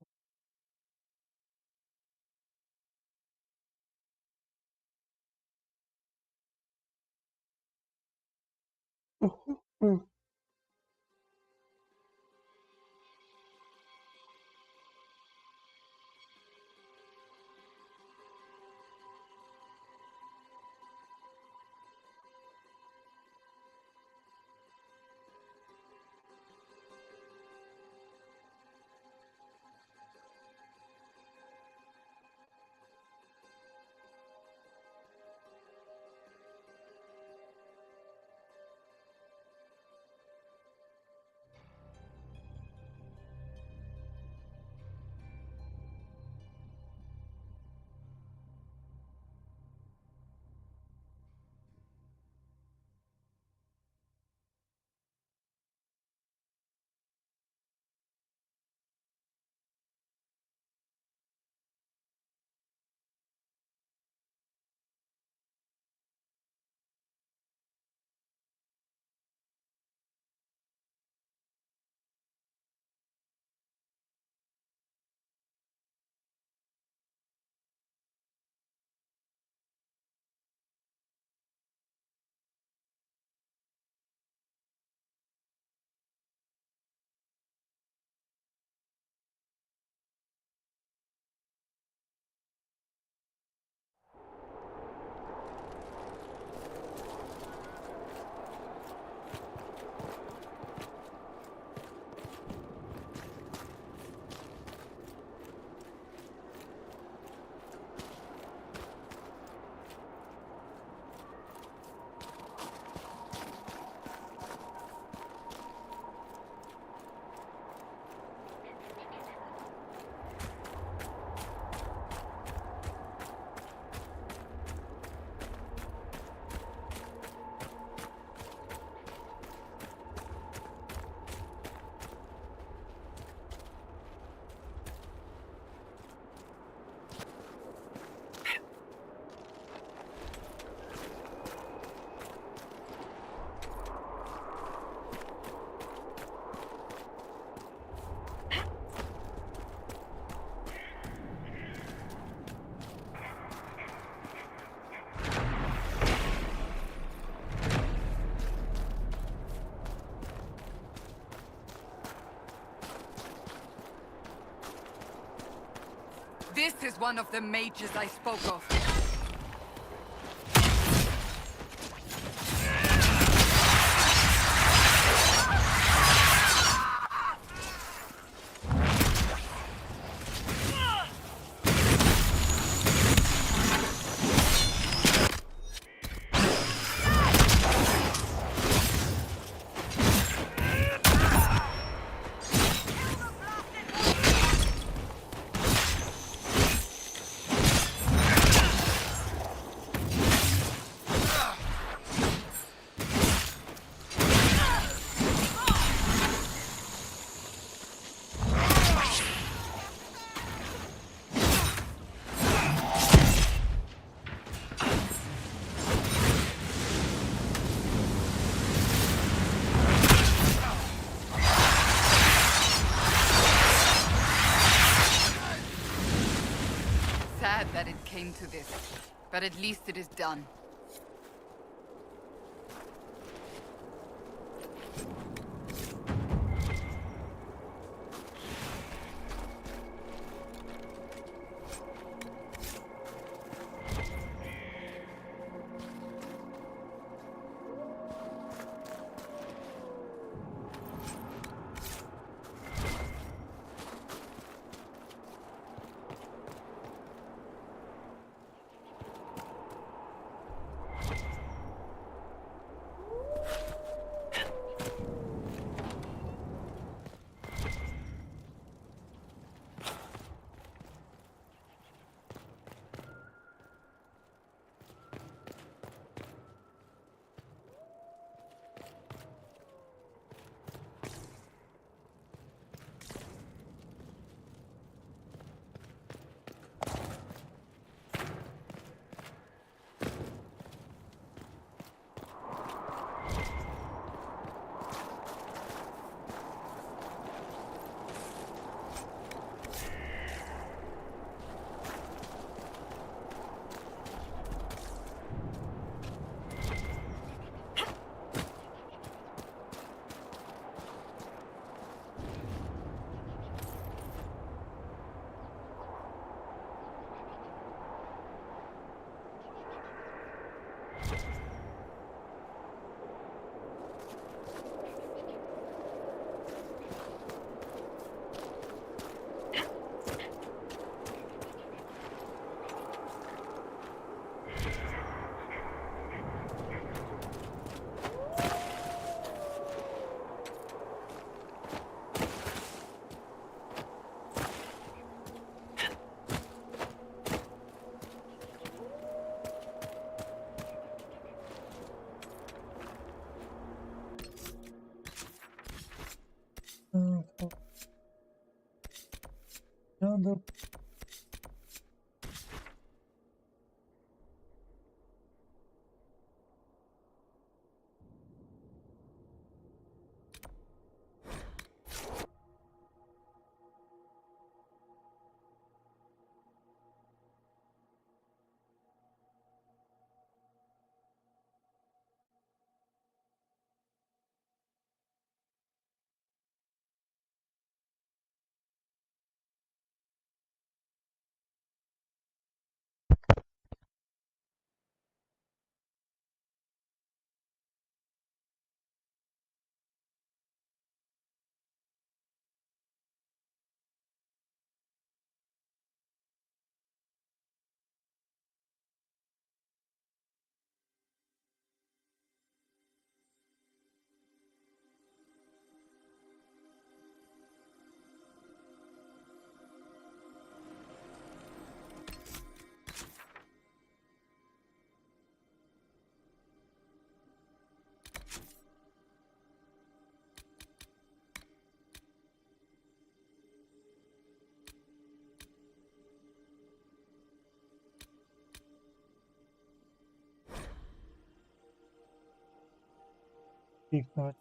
C: This is one of the mages I spoke of. Sad that it came to this, but at least it is done.
A: chegando. Fica.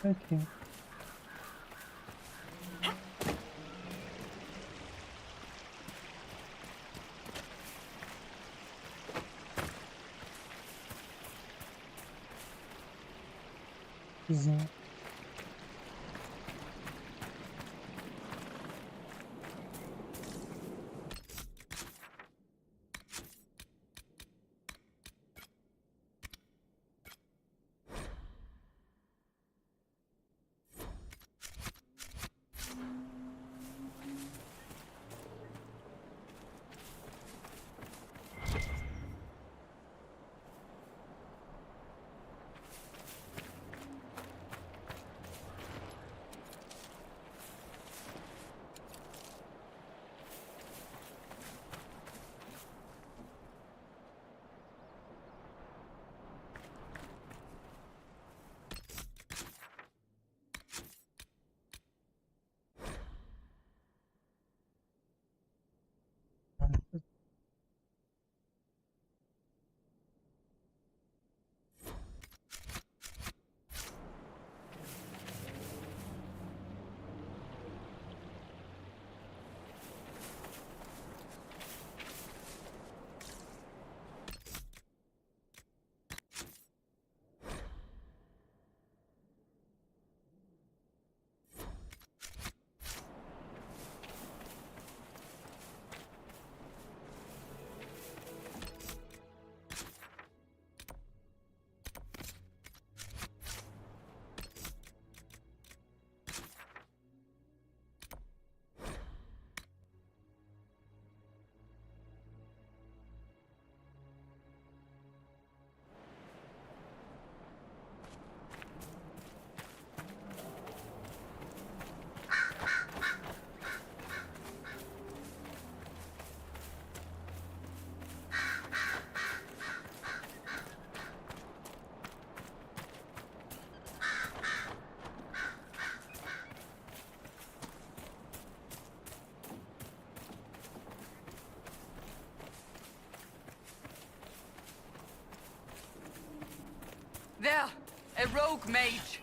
A: Aqui. Vizinho.
C: There! A rogue mage!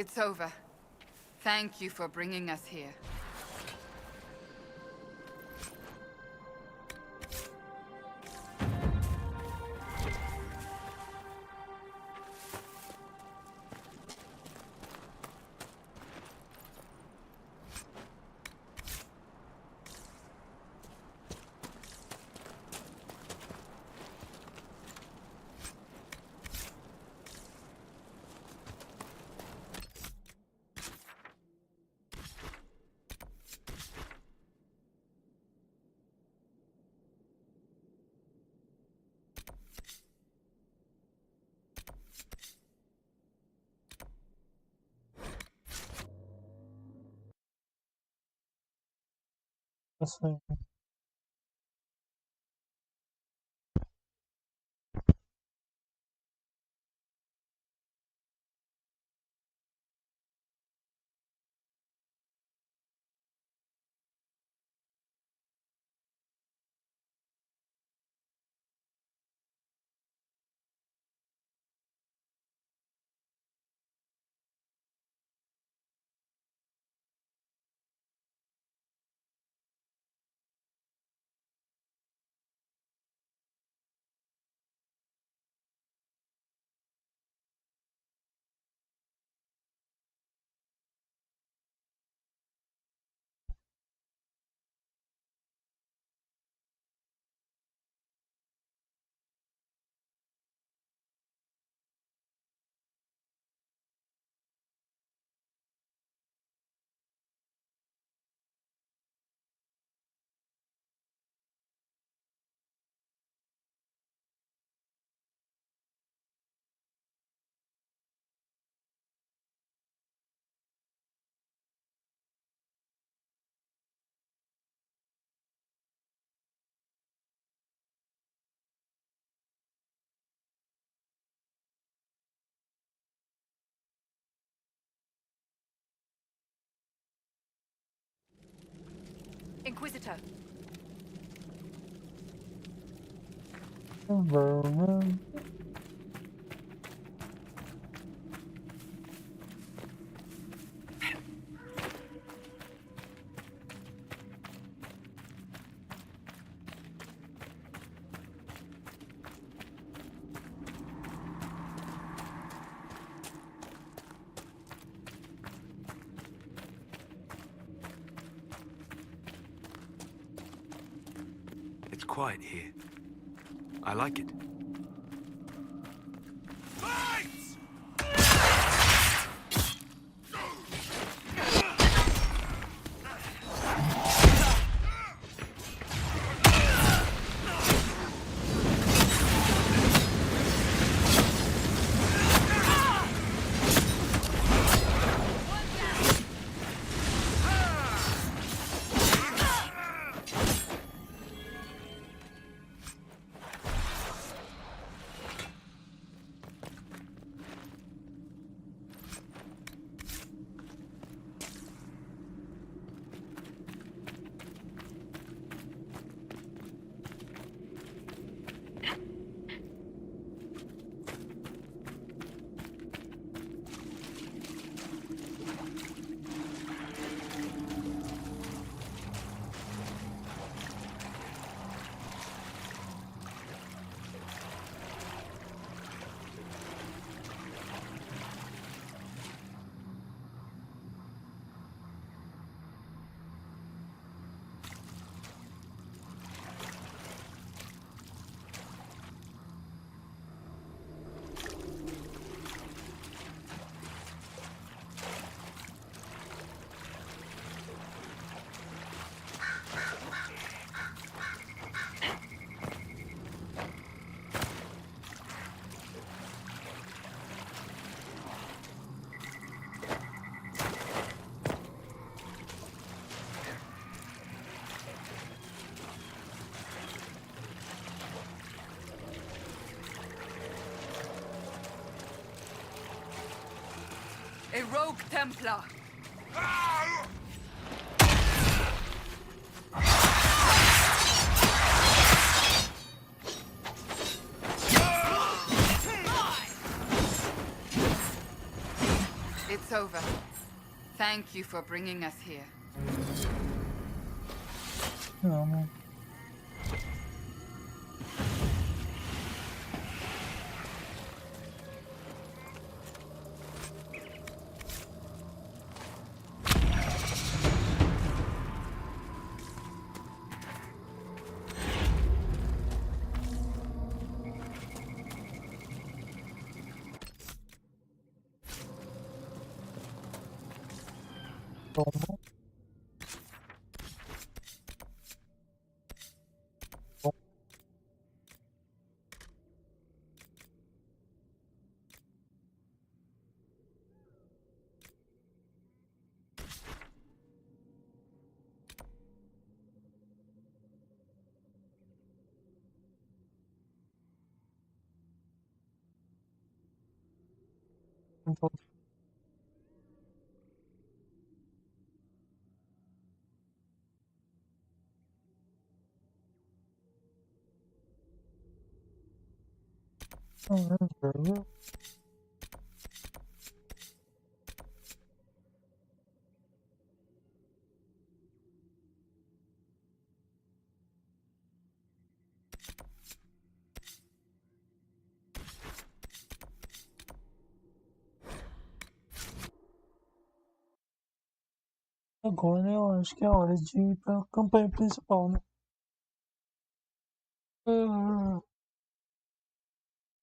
C: It's over. Thank you for bringing us here.
A: Assim,
F: Inquisitor.
A: Vermin.
G: It's quiet here. I like it.
C: A rogue Templar. It's over. Thank you for bringing us here.
A: Não. Toma. Então, velho. Agora eu acho que é hora de ir pra campanha principal, né? Ah,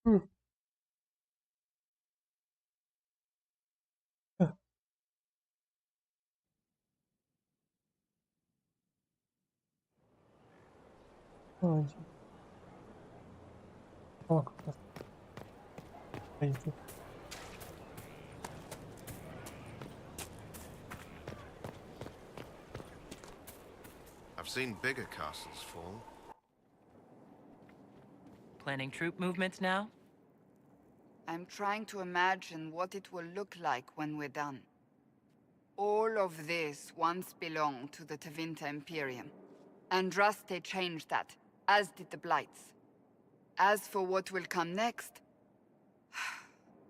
A: hum, é, pode. Ó, feito.
H: I've seen bigger castles fall.
B: Planning troop movements now?
C: I'm trying to imagine what it will look like when we're done. All of this once belonged to the Tevinter Imperium. Andraste changed that, as did the Blights. As for what will come next,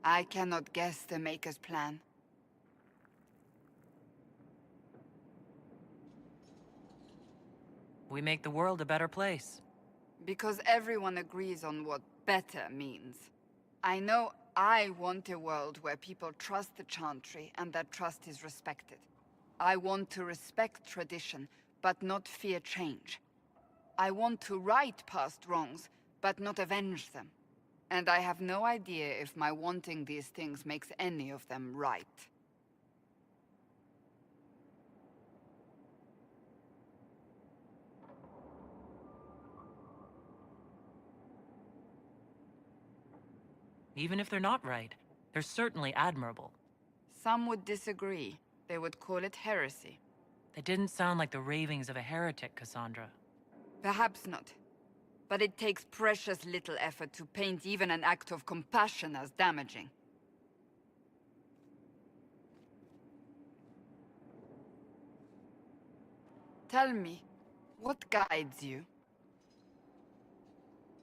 C: I cannot guess the Maker's plan.
B: We make the world a better place.
C: Because everyone agrees on what better means. I know I want a world where people trust the Chantry and that trust is respected. I want to respect tradition, but not fear change. I want to right past wrongs, but not avenge them. And I have no idea if my wanting these things makes any of them right.
B: Even if they're not right, they're certainly admirable.
C: Some would disagree. They would call it heresy.
B: They didn't sound like the ravings of a heretic, Cassandra.
C: Perhaps not. But it takes precious little effort to paint even an act of compassion as damaging. Tell me, what guides you?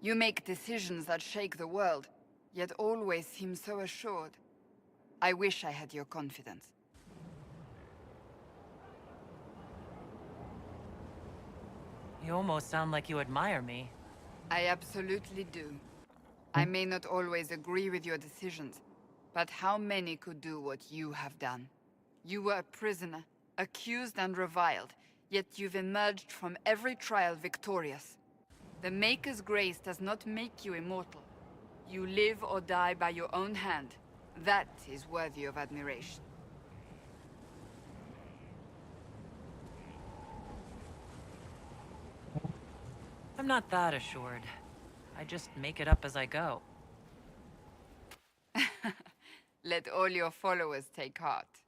C: You make decisions that shake the world, yet always seem so assured. I wish I had your confidence.
B: You almost sound like you admire me.
C: I absolutely do. I may not always agree with your decisions, but how many could do what you have done? You were a prisoner, accused and reviled, yet you've emerged from every trial victorious. The Maker's grace does not make you immortal. You live or die by your own hand. That is worthy of admiration.
B: I'm not that assured. I just make it up as I go.
C: Let all your followers take heart.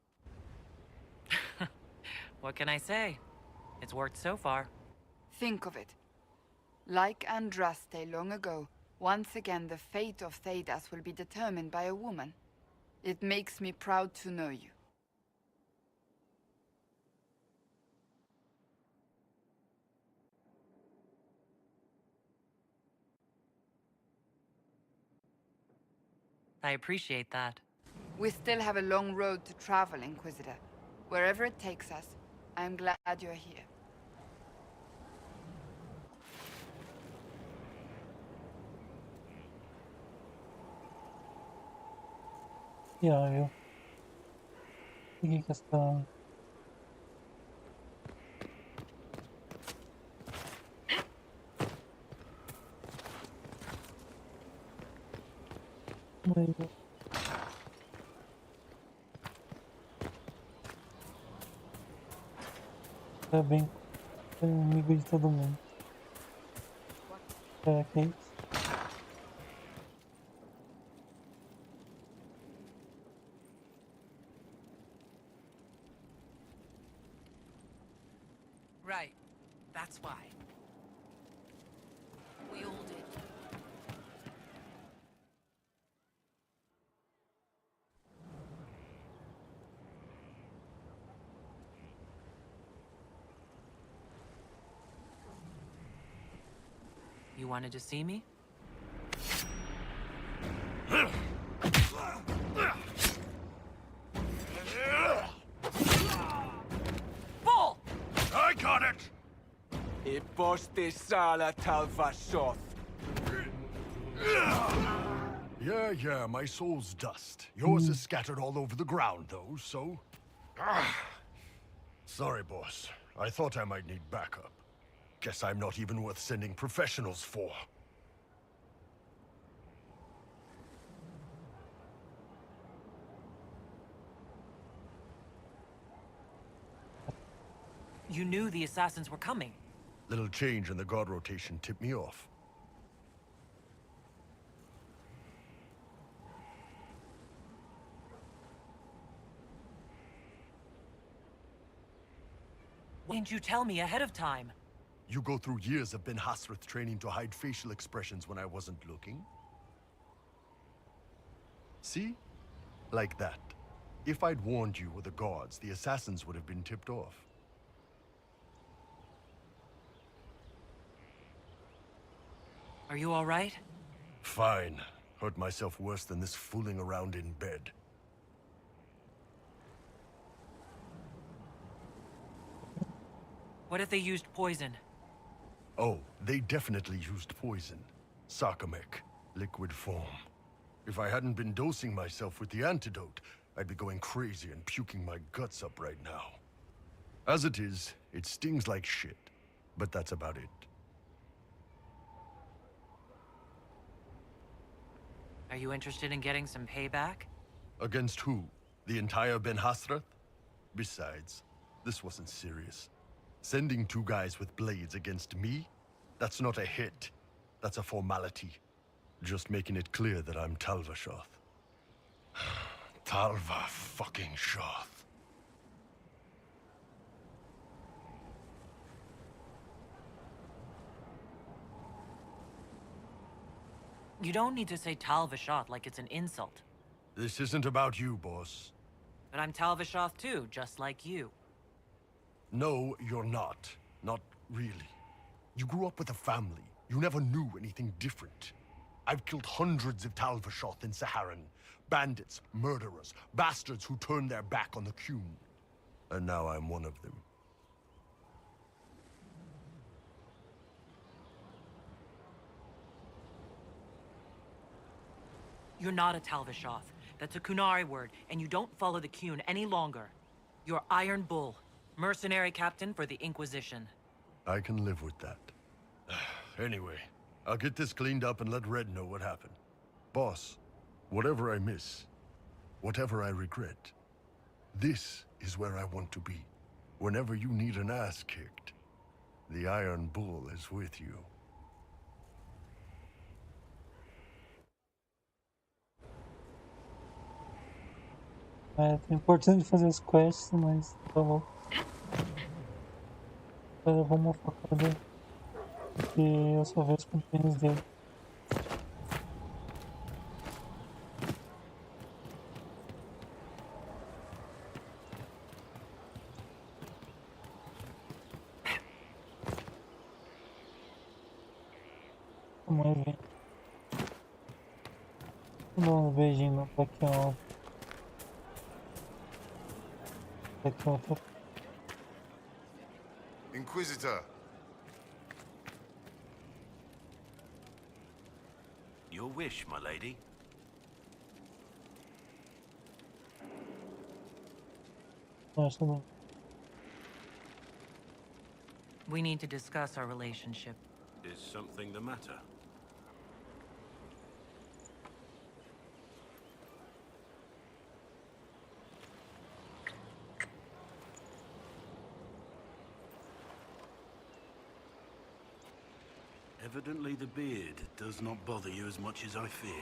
B: What can I say? It's worked so far.
C: Think of it. Like Andraste long ago, once again the fate of Thedas will be determined by a woman. It makes me proud to know you.
B: I appreciate that.
C: We still have a long road to travel, Inquisitor. Wherever it takes us, I'm glad you're here.
A: Viável. Peguei questão. Tá bem, é amigo de todo mundo. Aqueles.
B: Right. That's why. We all did. You wanted to see me? Bull!
D: I got it!
I: Yeah, my soul's dust. Yours is scattered all over the ground, though, so... Sorry, boss. I thought I might need backup. Guess I'm not even worth sending professionals for.
B: You knew the assassins were coming.
I: Little change in the guard rotation tipped me off.
B: Why didn't you tell me ahead of time?
I: You go through years of Ben Hasrith training to hide facial expressions when I wasn't looking? See? Like that. If I'd warned you or the guards, the assassins would have been tipped off.
B: Are you all right?
I: Fine. Hurt myself worse than this fooling around in bed.
B: What if they used poison?
I: Oh, they definitely used poison. Sarcomech, liquid form. If I hadn't been dosing myself with the antidote, I'd be going crazy and puking my guts up right now. As it is, it stings like shit. But that's about it.
B: Are you interested in getting some payback?
I: Against who? The entire Ben Hasrith? Besides, this wasn't serious. Sending two guys with blades against me? That's not a hit. That's a formality. Just making it clear that I'm Talvashoth. Talva fucking Shoth.
B: You don't need to say Talvashoth like it's an insult.
I: This isn't about you, boss.
B: But I'm Talvashoth too, just like you.
I: No, you're not. Not really. You grew up with a family. You never knew anything different. I've killed hundreds of Talvashoth in Saharan. Bandits, murderers, bastards who turned their back on the Qun. And now I'm one of them.
B: You're not a Talvashoth. That's a Kunari word, and you don't follow the Qun any longer. You're Iron Bull, mercenary captain for the Inquisition.
I: I can live with that. Anyway, I'll get this cleaned up and let Red know what happened. Boss, whatever I miss, whatever I regret, this is where I want to be. Whenever you need an ass kicked, the Iron Bull is with you.
A: É importante fazer as quests, mas tá bom. Eu vou uma facada porque eu só vejo os companheiros dele. Vamos ver. Vou dar um beijinho no Pokémon.
H: Inquisitor.
G: Your wish, my lady.
A: Acho não.
B: We need to discuss our relationship.
G: Is something the matter? Evidently the beard does not bother you as much as I feared.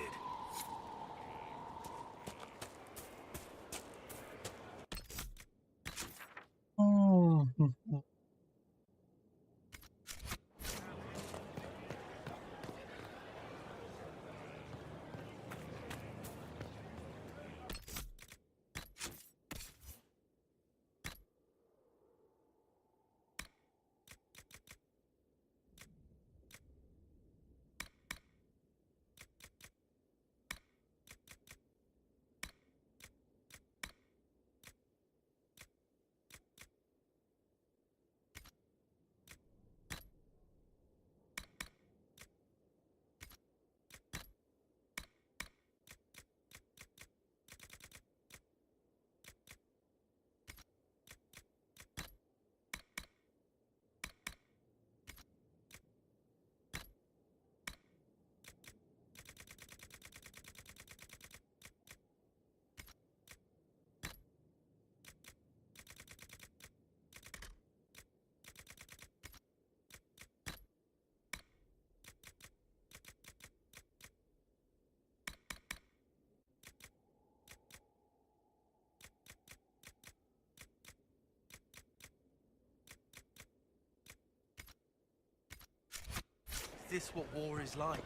J: Is this what war is like?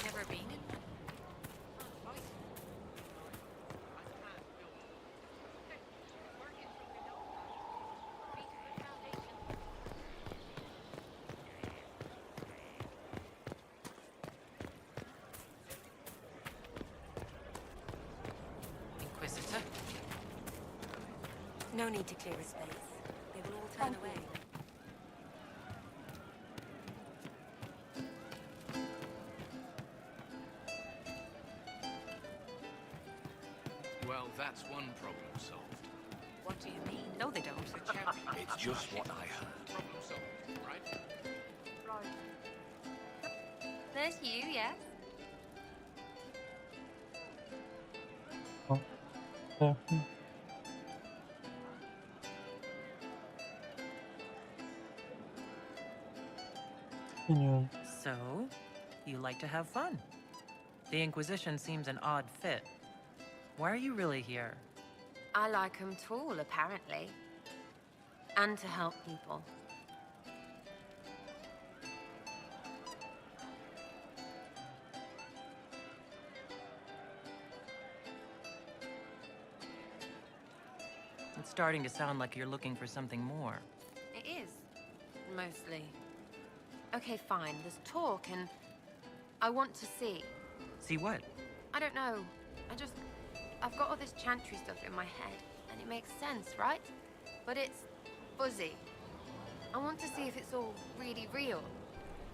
F: Never been in one.
B: Inquisitor?
F: No need to clear a space. They will all turn away.
J: Well, that's one problem solved.
F: What do you mean? No, they don't.
J: It's just what I heard. Problem solved, right?
F: There's you, yes?
B: So, you like to have fun. The Inquisition seems an odd fit. Why are you really here?
F: I like 'em tall, apparently. And to help people.
B: It's starting to sound like you're looking for something more.
F: It is. Mostly. Okay, fine. There's talk and I want to see.
B: See what?
F: I don't know. I've got all this chantry stuff in my head, and it makes sense, right? But it's fuzzy. I want to see if it's all really real.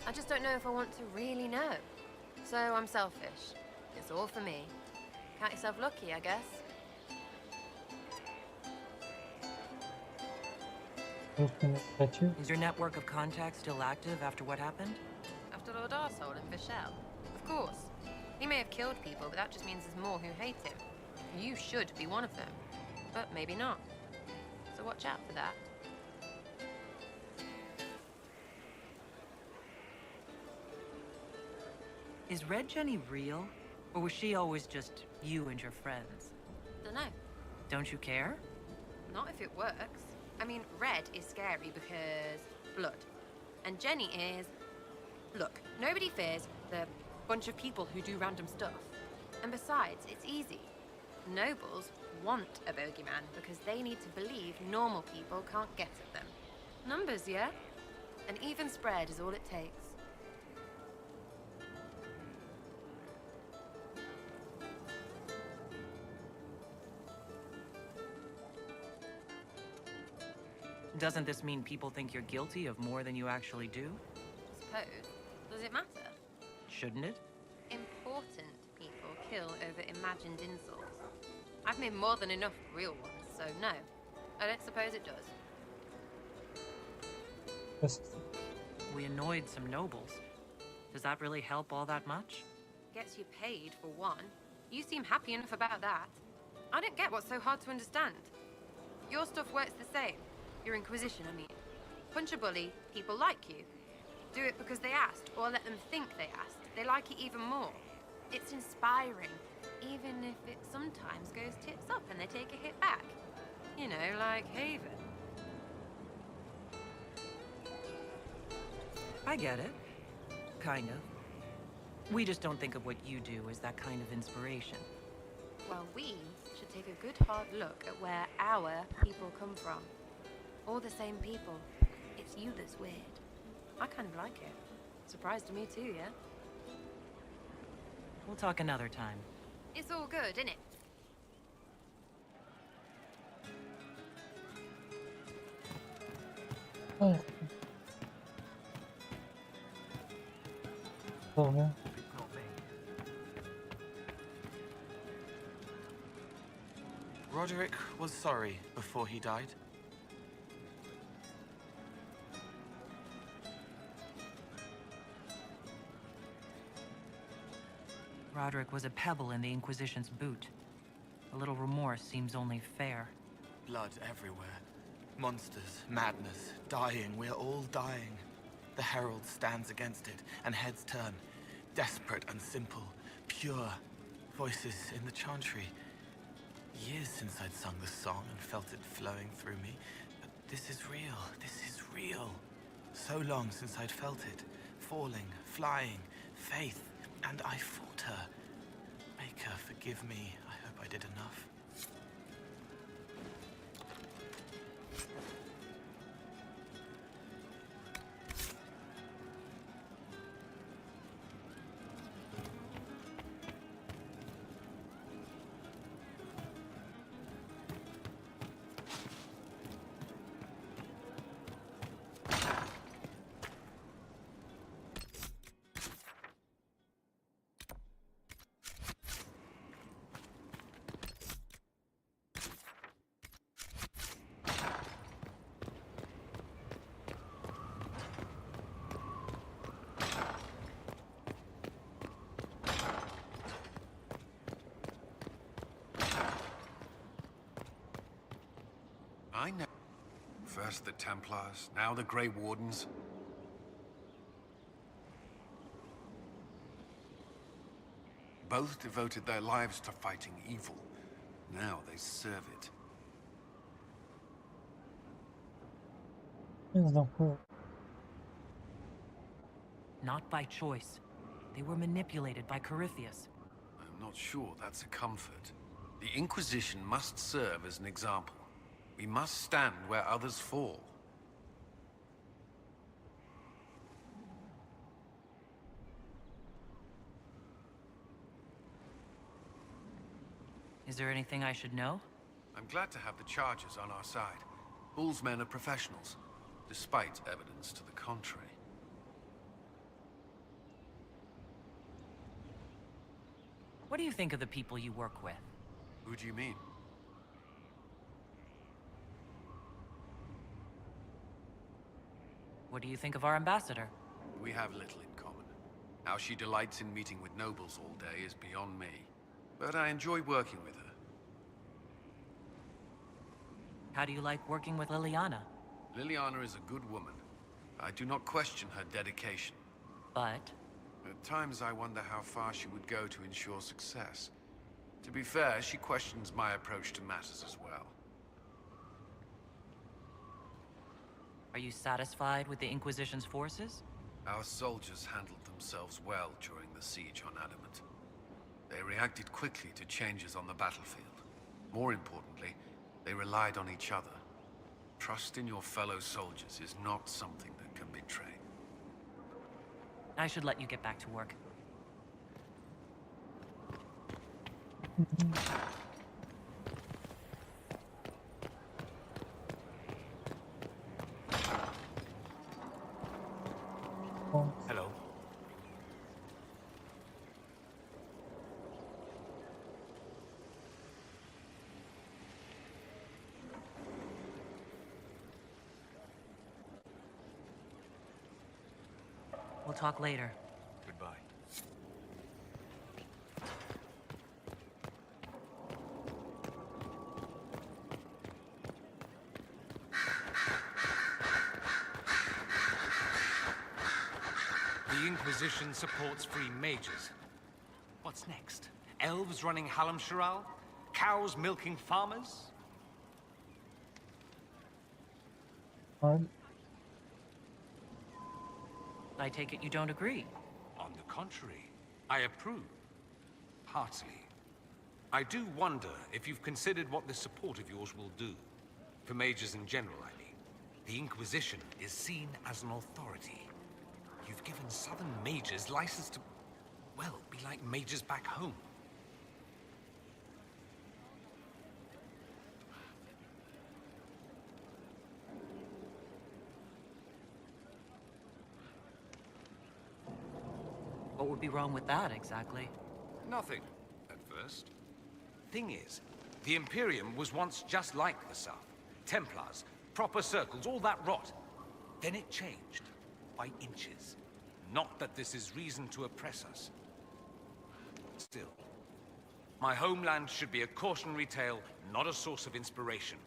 F: I just don't know if I want to really know. So I'm selfish. It's all for me. Count yourself lucky, I guess.
B: Is your network of contacts still active after what happened?
F: After Lord Arsehole and Vishal? Of course. He may have killed people, but that just means there's more who hate him. You should be one of them. But maybe not. So watch out for that.
B: Is Red Jenny real? Or was she always just you and your friends?
F: Dunno.
B: Don't you care?
F: Not if it works. I mean, Red is scary because blood. And Jenny is... Look, nobody fears the bunch of people who do random stuff. And besides, it's easy. Nobles want a bogeyman because they need to believe normal people can't get at them. Numbers, yeah? An even spread is all it takes.
B: Doesn't this mean people think you're guilty of more than you actually do?
F: Suppose. Does it matter?
B: Shouldn't it?
F: Important people kill over imagined insults. I've made more than enough real ones, so no. I don't suppose it does.
A: Yes.
B: We annoyed some nobles. Does that really help all that much?
F: Gets you paid, for one. You seem happy enough about that. I don't get what's so hard to understand. Your stuff works the same. Your Inquisition, I mean. Punch a bully, people like you. Do it because they asked, or let them think they asked. They like it even more. It's inspiring, even if it sometimes goes tits up and they take a hit back. You know, like Haven.
B: I get it. Kind of. We just don't think of what you do as that kind of inspiration.
F: Well, we should take a good hard look at where our people come from. All the same people. It's you that's weird. I kind of like it. Surprised to me too, yeah?
B: We'll talk another time.
F: It's all good, isn't it?
A: Oh. Oh, yeah.
J: Roderick was sorry before he died.
B: Roderick was a pebble in the Inquisition's boot. A little remorse seems only fair.
J: Blood everywhere. Monsters, madness, dying. We're all dying. The Herald stands against it, and heads turn. Desperate and simple. Pure. Voices in the chantry. Years since I'd sung the song and felt it flowing through me. But this is real. This is real. So long since I'd felt it. Falling, flying, faith. And I fought her. Make her forgive me. I hope I did enough.
D: I know. First the Templars, now the Grey Wardens. Both devoted their lives to fighting evil. Now they serve it.
A: It's not cool.
B: Not by choice. They were manipulated by Corypheus.
D: I'm not sure that's a comfort. The Inquisition must serve as an example. We must stand where others fall.
B: Is there anything I should know?
D: I'm glad to have the Chargers on our side. Bull's men are professionals, despite evidence to the contrary.
B: What do you think of the people you work with?
D: Who do you mean?
B: What do you think of our ambassador?
D: We have little in common. How she delights in meeting with nobles all day is beyond me. But I enjoy working with her.
B: How do you like working with Liliana?
D: Liliana is a good woman. I do not question her dedication.
B: But?
D: At times I wonder how far she would go to ensure success. To be fair, she questions my approach to matters as well.
B: Are you satisfied with the Inquisition's forces?
D: Our soldiers handled themselves well during the siege on Adamant. They reacted quickly to changes on the battlefield. More importantly, they relied on each other. Trust in your fellow soldiers is not something that can betray.
B: I should let you get back to work. talk later.
G: Goodbye.
K: The Inquisition supports free mages. What's next? Elves running Halamsharal? Cows milking farmers?
B: I take it you don't agree.
K: On the contrary, I approve. Heartily. I do wonder if you've considered what this support of yours will do. For mages in general, I mean. The Inquisition is seen as an authority. You've given southern mages license to, well, be like mages back home.
B: What would be wrong with that, exactly?
K: Nothing, at first. Thing is, the Imperium was once just like the South. Templars, proper circles, all that rot. Then it changed, by inches. Not that this is reason to oppress us. Still, my homeland should be a cautionary tale, not a source of inspiration.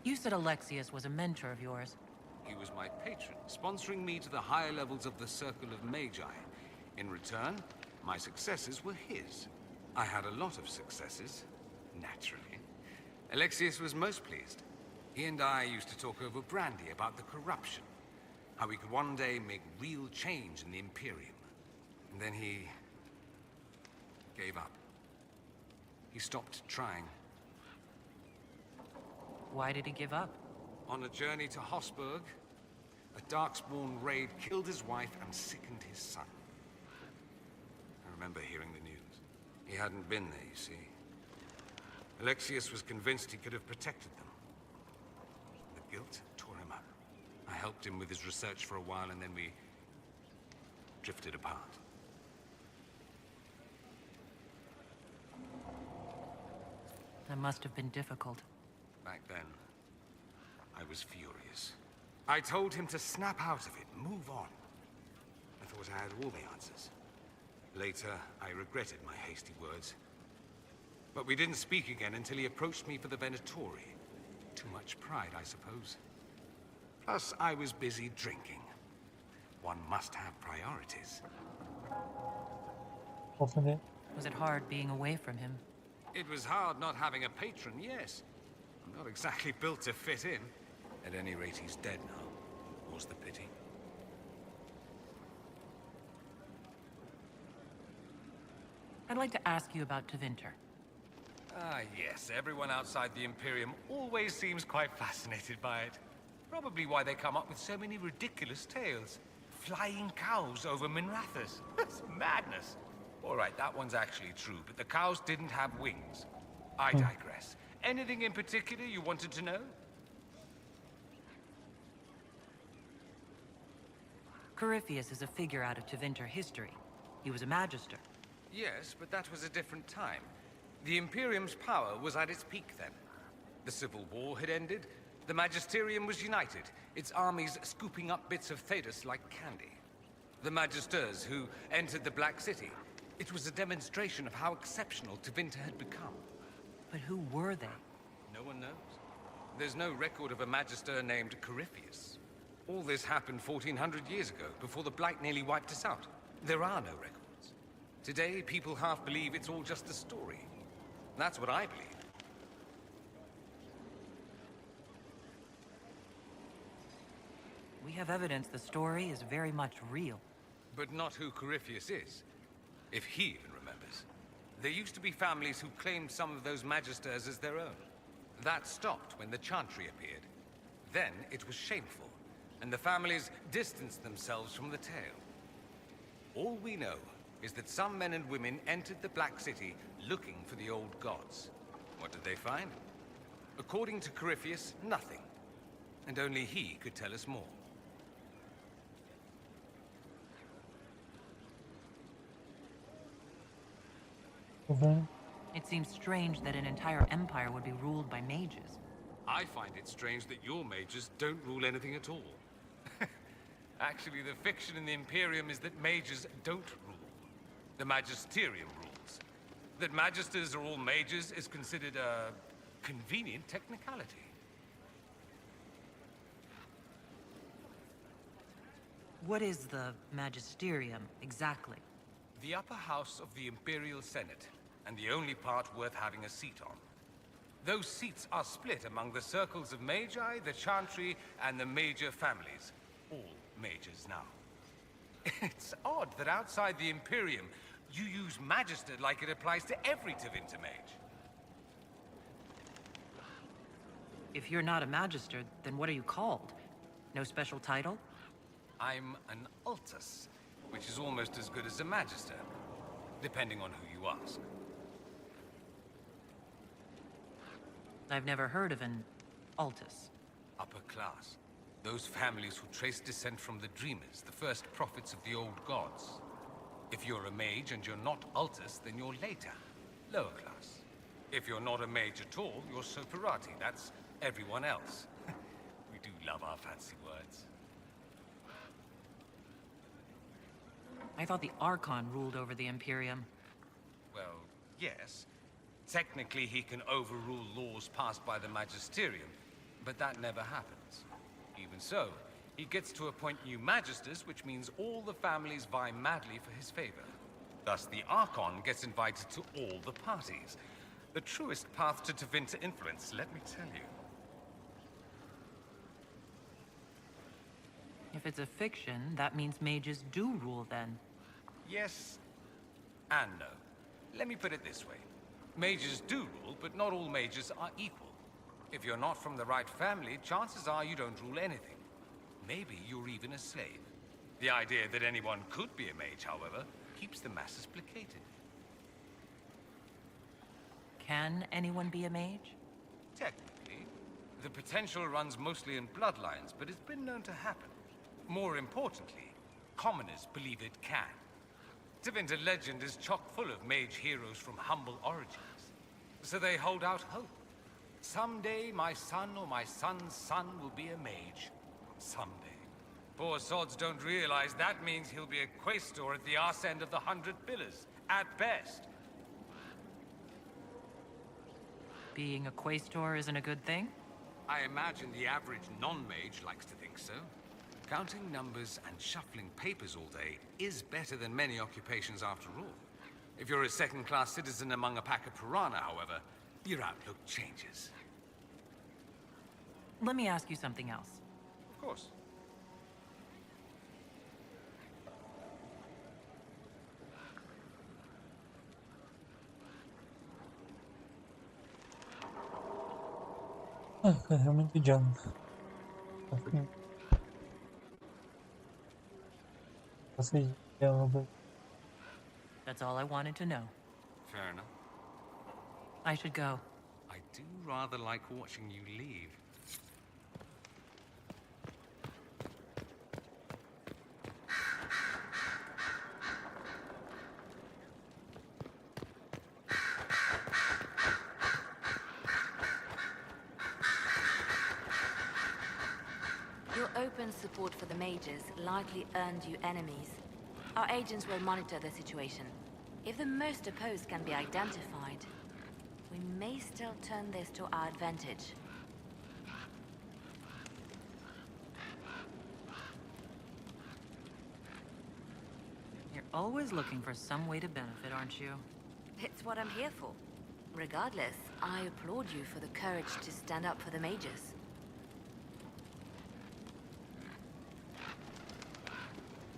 B: You said Alexius was a mentor of yours.
K: He was my patron, sponsoring me to the higher levels of the Circle of Magi. In return, my successes were his. I had a lot of successes, naturally. Alexius was most pleased. He and I used to talk over brandy about the corruption. How we could one day make real change in the Imperium. And then he gave up. He stopped trying.
B: Why did he give up?
K: On a journey to Hossberg, a Darkspawn raid killed his wife and sickened his son. I remember hearing the news. He hadn't been there, you see. Alexius was convinced he could have protected them. The guilt tore him up. I helped him with his research for a while, and then we drifted apart.
B: That must have been difficult.
K: Back then, I was furious. I told him to snap out of it, move on. I thought I had all the answers. Later, I regretted my hasty words. But we didn't speak again until he approached me for the Venatori. Too much pride, I suppose. Plus, I was busy drinking. One must have priorities.
B: Was it hard being away from him?
K: It was hard not having a patron, yes. I'm not exactly built to fit in. At any rate, he's dead now. More's the pity.
B: I'd like to ask you about Tevinter.
K: Ah, yes. Everyone outside the Imperium always seems quite fascinated by it. Probably why they come up with so many ridiculous tales. Flying cows over Minrathous. That's madness. All right, that one's actually true, but the cows didn't have wings. I digress. Anything in particular you wanted to know?
B: Corypheus is a figure out of Tevinter history. He was a magister.
K: Yes, but that was a different time. The Imperium's power was at its peak then. The Civil War had ended. The Magisterium was united, its armies scooping up bits of Thedas like candy. The Magisters who entered the Black City. It was a demonstration of how exceptional Tevinter had become.
B: But who were they?
K: No one knows. There's no record of a Magister named Corypheus. All this happened 1400 years ago, before the Blight nearly wiped us out. There are no records. Today, people half believe it's all just a story. That's what I believe.
B: We have evidence the story is very much real.
K: But not who Corypheus is. If he even remembers. There used to be families who claimed some of those Magisters as their own. That stopped when the Chantry appeared. Then it was shameful, and the families distanced themselves from the tale. All we know is that some men and women entered the Black City looking for the old gods. What did they find? According to Corypheus, nothing. And only he could tell us more.
B: It seems strange that an entire empire would be ruled by mages.
K: I find it strange that your mages don't rule anything at all. Actually, the fiction in the Imperium is that mages don't rule. The Magisterium rules. That magisters are all mages is considered a convenient technicality.
B: What is the Magisterium, exactly?
K: The upper house of the Imperial Senate, and the only part worth having a seat on. Those seats are split among the circles of Magi, the Chantry, and the major families. All mages now. It's odd that outside the Imperium, you use Magister like it applies to every Tevinter mage.
B: If you're not a Magister, then what are you called? No special title?
K: I'm an Altus, which is almost as good as a Magister, depending on who you ask.
B: I've never heard of an Altus.
K: Upper class. Those families who trace descent from the Dreamers, the first prophets of the old gods. If you're a mage and you're not Altus, then you're later, lower class. If you're not a mage at all, you're Soperati. That's everyone else. We do love our fancy words.
B: I thought the Archon ruled over the Imperium.
K: Well, yes. Technically, he can overrule laws passed by the Magisterium, but that never happens. Even so, he gets to appoint new Magisters, which means all the families vie madly for his favor. Thus, the Archon gets invited to all the parties. The truest path to Tevinter influence, let me tell you.
B: If it's a fiction, that means mages do rule then.
K: Yes and no. Let me put it this way. Mages do rule, but not all mages are equal. If you're not from the right family, chances are you don't rule anything. Maybe you're even a slave. The idea that anyone could be a mage, however, keeps the masses placated.
B: Can anyone be a mage?
K: Technically. The potential runs mostly in bloodlines, but it's been known to happen. More importantly, commoners believe it can. Tevinter legend is chock full of mage heroes from humble origins. So they hold out hope. Someday my son or my son's son will be a mage. Someday. Poor sods don't realize that means he'll be a quaestor at the arse end of the 100 Pillars, at best.
B: Being a quaestor isn't a good thing?
K: I imagine the average non-mage likes to think so. Counting numbers and shuffling papers all day is better than many occupations after all. If you're a second-class citizen among a pack of piranha, however, your outlook changes.
B: Let me ask you something else.
K: Of course.
A: É realmente John.
B: That's all I wanted to know.
K: Fair enough.
B: I should go.
K: I do rather like watching you leave.
L: Your open support for the mages likely earned you enemies. Our agents will monitor the situation. If the most opposed can be identified, we may still turn this to our advantage.
B: You're always looking for some way to benefit, aren't you?
L: It's what I'm here for. Regardless, I applaud you for the courage to stand up for the mages.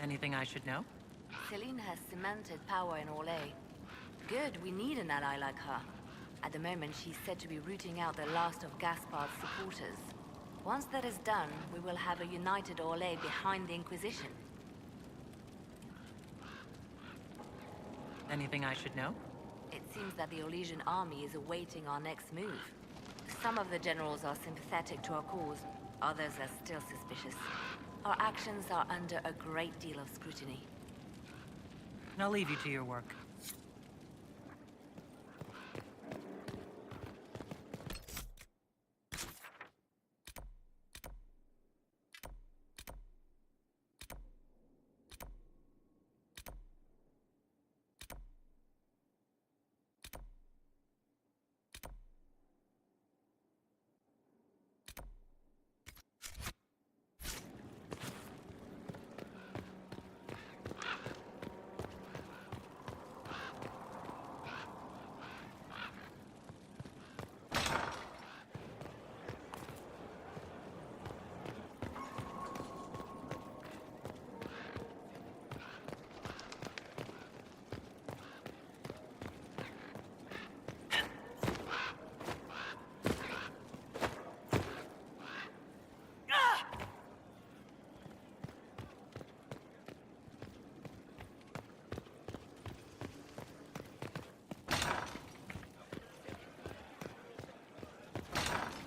B: Anything I should know?
L: Celine has cemented power in Orlais. Good, we need an ally like her. At the moment, she's said to be rooting out the last of Gaspard's supporters. Once that is done, we will have a united Orlais behind the Inquisition.
B: Anything I should know?
L: It seems that the Orlesian army is awaiting our next move. Some of the generals are sympathetic to our cause, others are still suspicious. Our actions are under a great deal of scrutiny.
B: I'll leave you to your work.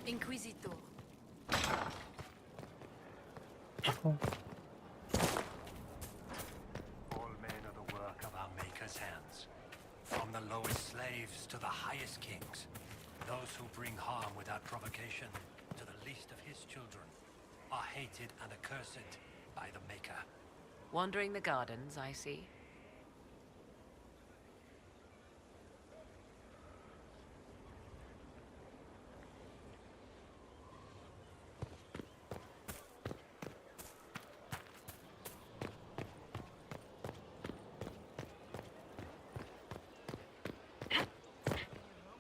L: Inquisitor.
M: All men are the work of our Maker's hands. From the lowest slaves to the highest kings. Those who bring harm without provocation to the least of his children are hated and accursed by the Maker.
B: Wandering the gardens, I see.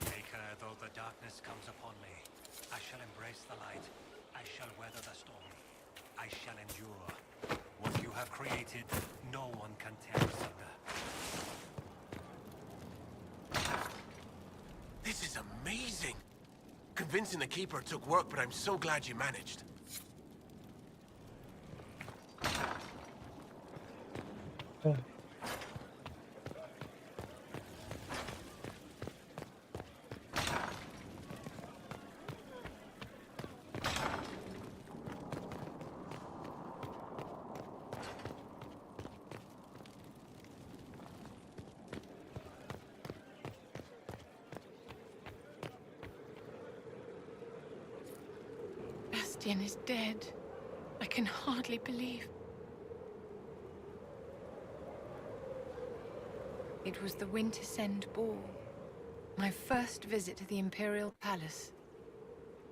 M: Maker, though the darkness comes upon me, I shall embrace the light. I shall weather the storm. I shall endure. What you have created, no one can tear asunder.
N: This is amazing! Convincing the Keeper took work, but I'm so glad you managed.
C: Bastian is dead. I can hardly believe. It was the Wintersend Ball. My first visit to the Imperial Palace.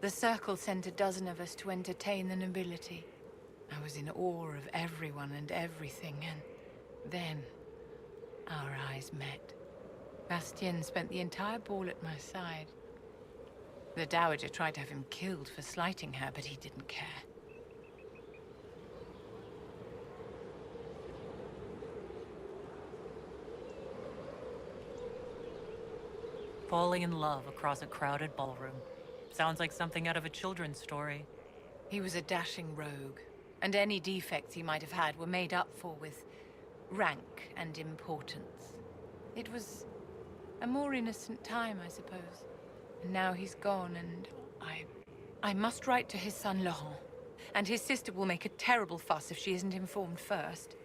C: The Circle sent a dozen of us to entertain the nobility. I was in awe of everyone and everything, and then our eyes met. Bastian spent the entire ball at my side. The Dowager tried to have him killed for slighting her, but he didn't care.
B: Falling in love across a crowded ballroom. Sounds like something out of a children's story.
C: He was a dashing rogue, and any defects he might have had were made up for with rank and importance. It was a more innocent time, I suppose. And now he's gone, and I must write to his son Laurent. And his sister will make a terrible fuss if she isn't informed first.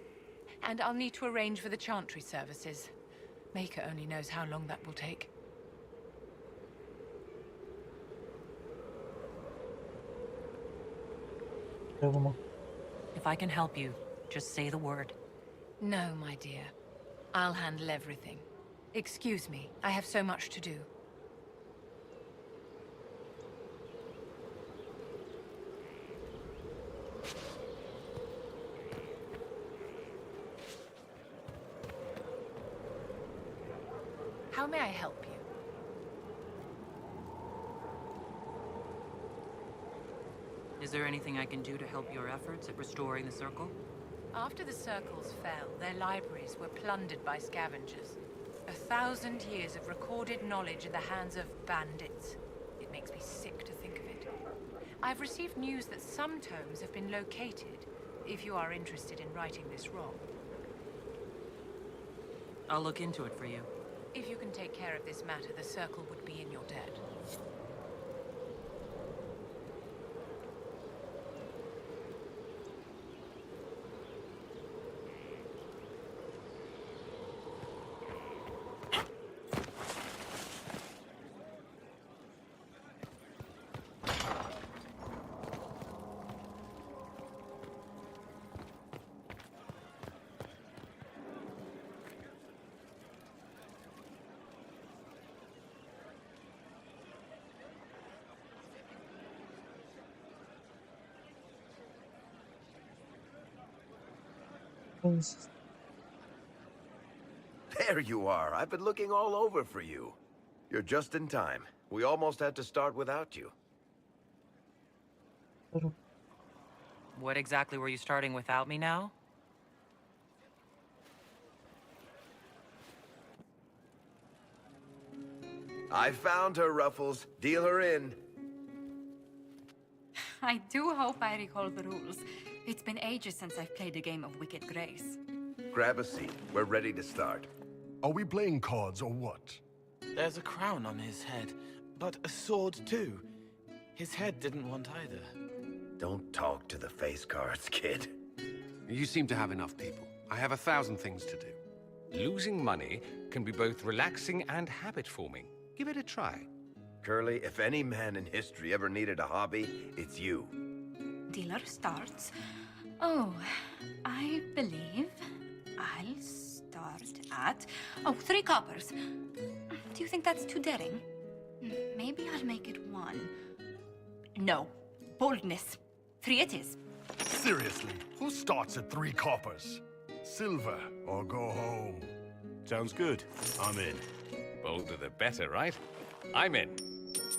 C: And I'll need to arrange for the chantry services. Maker only knows how long that will take.
B: If I can help you, just say the word.
C: No, my dear. I'll handle everything. Excuse me, I have so much to do. How may I help you?
B: Is there anything I can do to help your efforts at restoring the Circle?
C: After the Circles fell, their libraries were plundered by scavengers. 1,000 years of recorded knowledge in the hands of bandits. It makes me sick to think of it. I've received news that some tomes have been located, if you are interested in righting this wrong.
B: I'll look into it for you.
C: If you can take care of this matter, the Circle would be in your debt.
O: There you are. I've been looking all over for you. You're just in time. We almost had to start without you.
B: What exactly were you starting without me now?
O: I found her, Ruffles. Deal her in.
P: I do hope I recall the rules. It's been ages since I've played a game of Wicked Grace.
O: Grab a seat. We're ready to start.
I: Are we playing cards or what?
J: There's a crown on his head, but a sword too. His head didn't want either.
O: Don't talk to the face cards, kid.
K: You seem to have enough people. I have 1,000 things to do. Losing money can be both relaxing and habit-forming. Give it a try.
O: Curly, if any man in history ever needed a hobby, it's you.
P: Dealer starts. Oh, I believe I'll start at... Oh, 3 coppers. Do you think that's too daring? Maybe I'll make it 1. No. Boldness. 3 it is.
I: Seriously, who starts at 3 coppers? Silver or go home.
Q: Sounds good. I'm in.
K: Bolder the better, right? I'm in.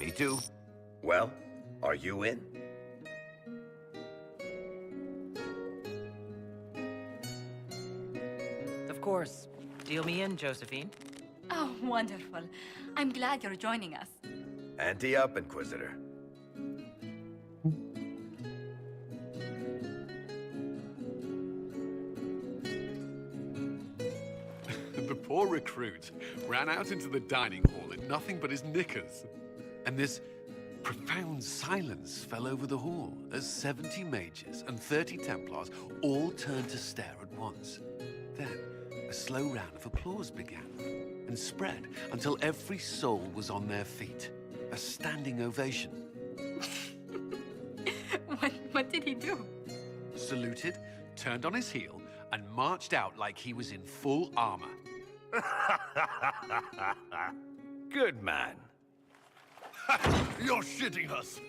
O: Me too. Well, are you in?
B: Of course. Deal me in, Josephine.
P: Oh, wonderful. I'm glad you're joining us.
O: Ante up, Inquisitor.
R: The poor recruit ran out into the dining hall in nothing but his knickers. And this profound silence fell over the hall as 70 mages and 30 Templars all turned to stare at once. Then, a slow round of applause began and spread until every soul was on their feet. A standing ovation.
P: What did he do?
R: Saluted, turned on his heel, and marched out like he was in full armor.
K: Good man.
I: You're shitting us.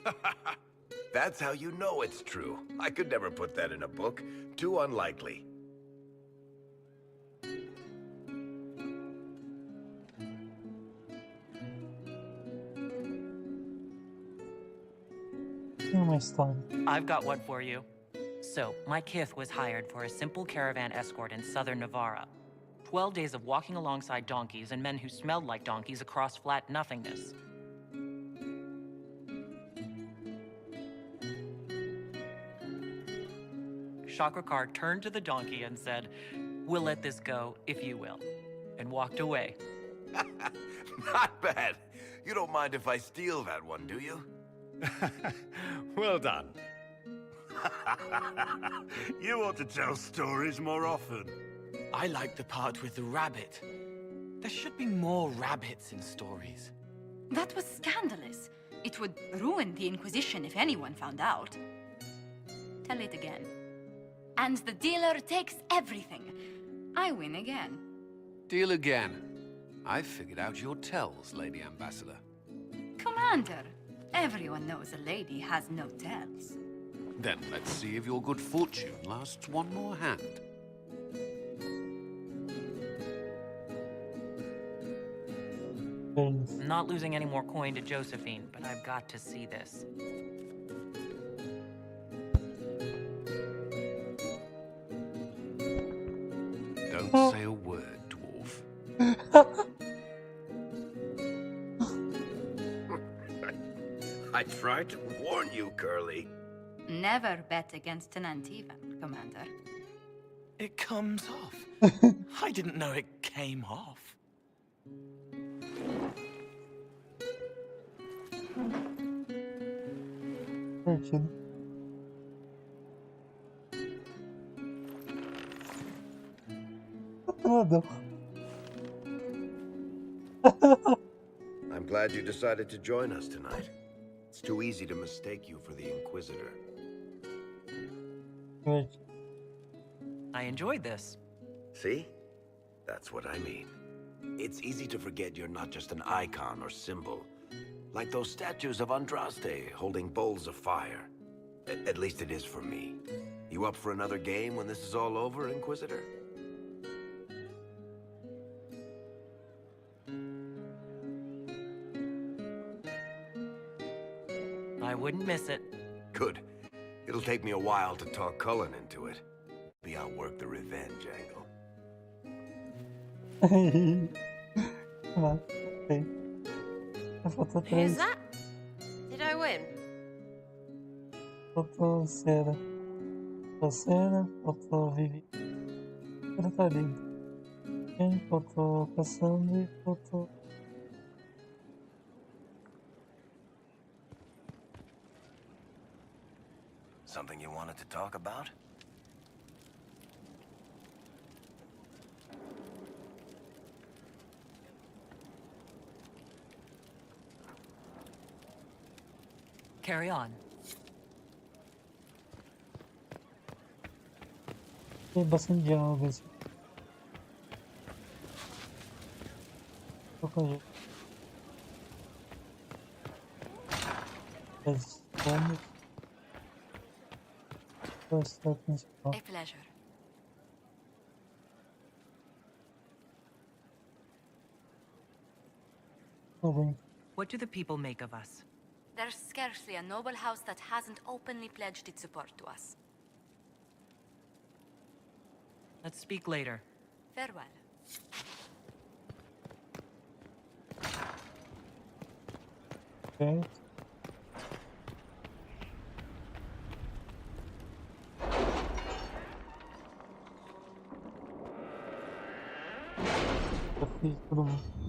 O: That's how you know it's true. I could never put that in a book. Too unlikely.
B: I've got one for you. So, my kith was hired for a simple caravan escort in southern Navarra. 12 days of walking alongside donkeys and men who smelled like donkeys across flat nothingness. Chakrakar turned to the donkey and said, "We'll let this go, if you will," and walked away.
O: Not bad. You don't mind if I steal that one, do you?
K: Well done.
Q: You ought to tell stories more often.
J: I like the part with the rabbit. There should be more rabbits in stories.
P: That was scandalous. It would ruin the Inquisition if anyone found out. Tell it again. And the dealer takes everything. I win again.
R: Deal again. I've figured out your tells, Lady Ambassador.
P: Commander, everyone knows a lady has no tells.
R: Then let's see if your good fortune lasts one more hand.
B: I'm not losing any more coin to Josephine, but I've got to see this.
R: Don't say a word, dwarf.
O: I tried to warn you, Curly.
P: Never bet against an Antivan, Commander.
J: It comes off. I didn't know it came off.
O: I'm glad you decided to join us tonight. It's too easy to mistake you for the Inquisitor.
B: I enjoyed this.
O: See? That's what I mean. It's easy to forget you're not just an icon or symbol. Like those statues of Andraste holding bowls of fire. At least it is for me. You up for another game when this is all over, Inquisitor?
B: I wouldn't miss it.
O: Good. It'll take me a while to talk Cullen into it. Maybe I'll work the revenge angle.
F: Who's that? Did I win?
A: Foto cera. Foto cera, foto Vivi. Tá lindo. Quem? Foto Cassandra e foto...
O: Something you wanted to talk about?
B: Carry on.
A: Tem bastante diálogo assim. Vamos. Missão Principal.
L: A pleasure.
B: What do the people make of us?
L: There's scarcely a noble house that hasn't openly pledged its support to us.
B: Let's speak later.
L: Farewell.
A: Okay. Eu fiz todo mundo.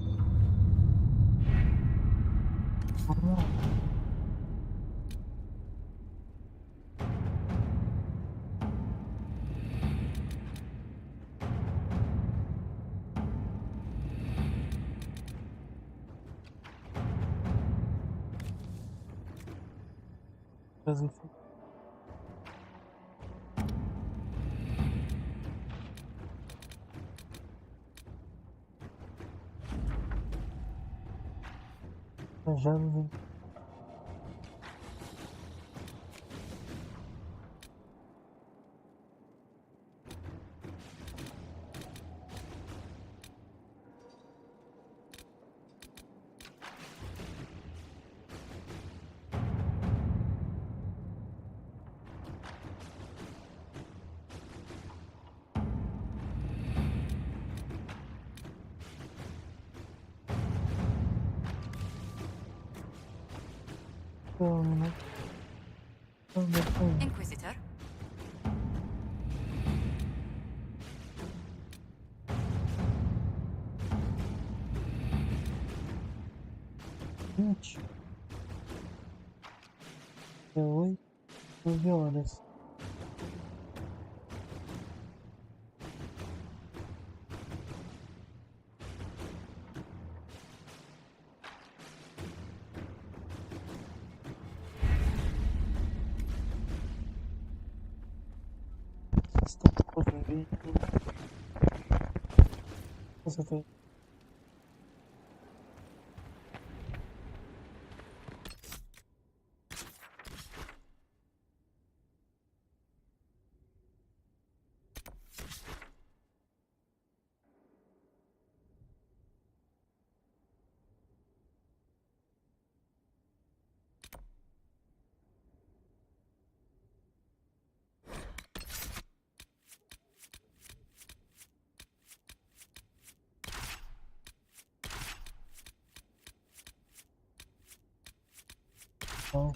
A: Fazer já não.
L: Inquisitor?
A: Gente. É 8, 9 horas. Está correndo. Você tem. Oh.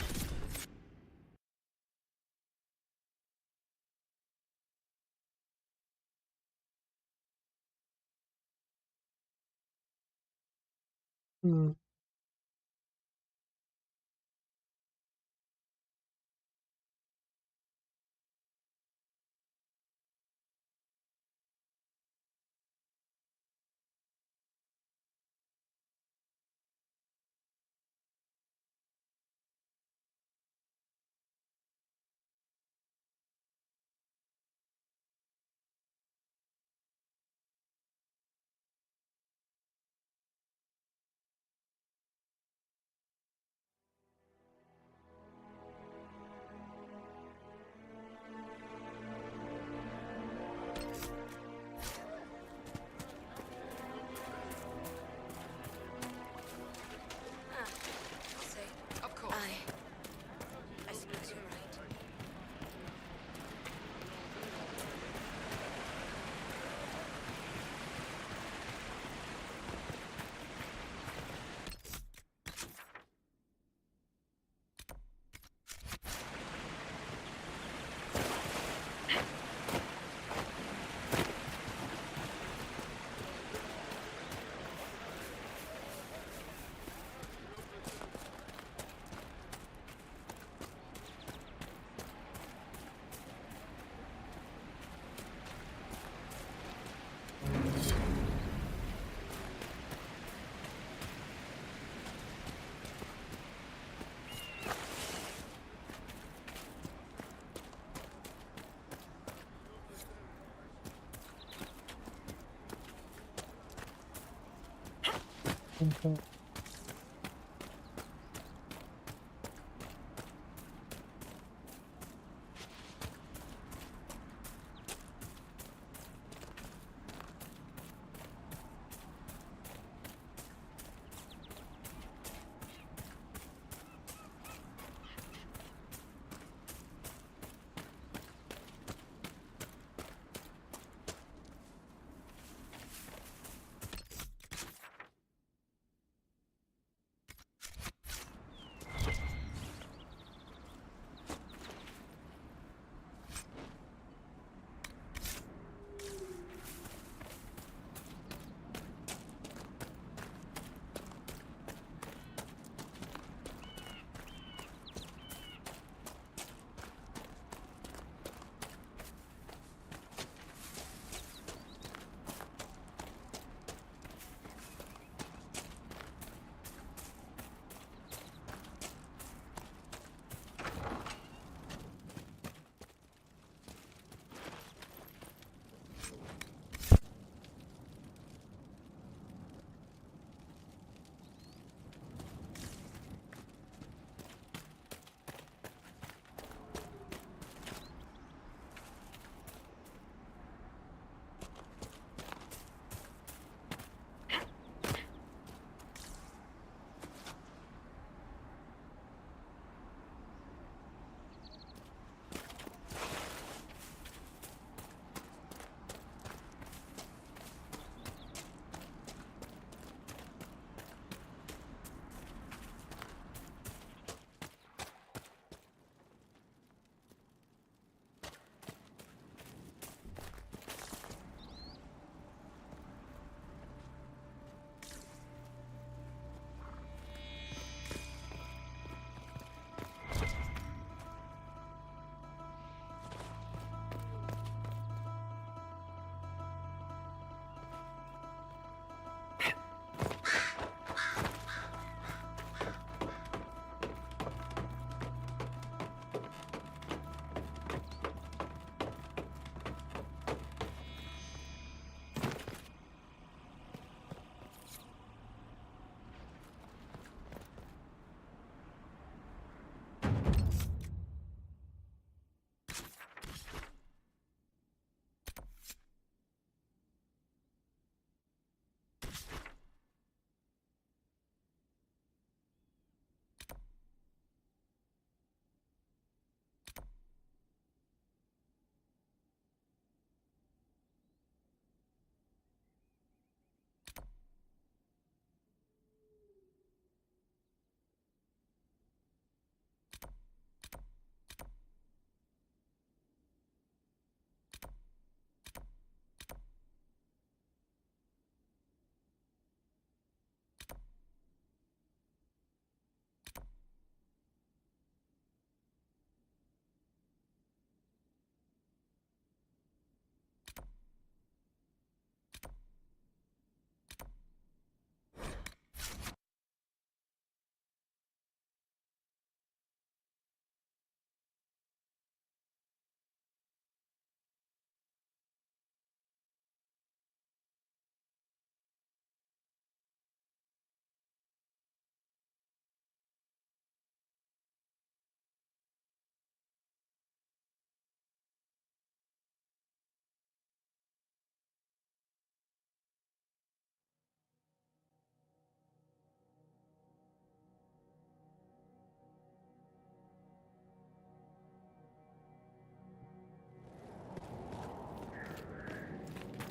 A: então.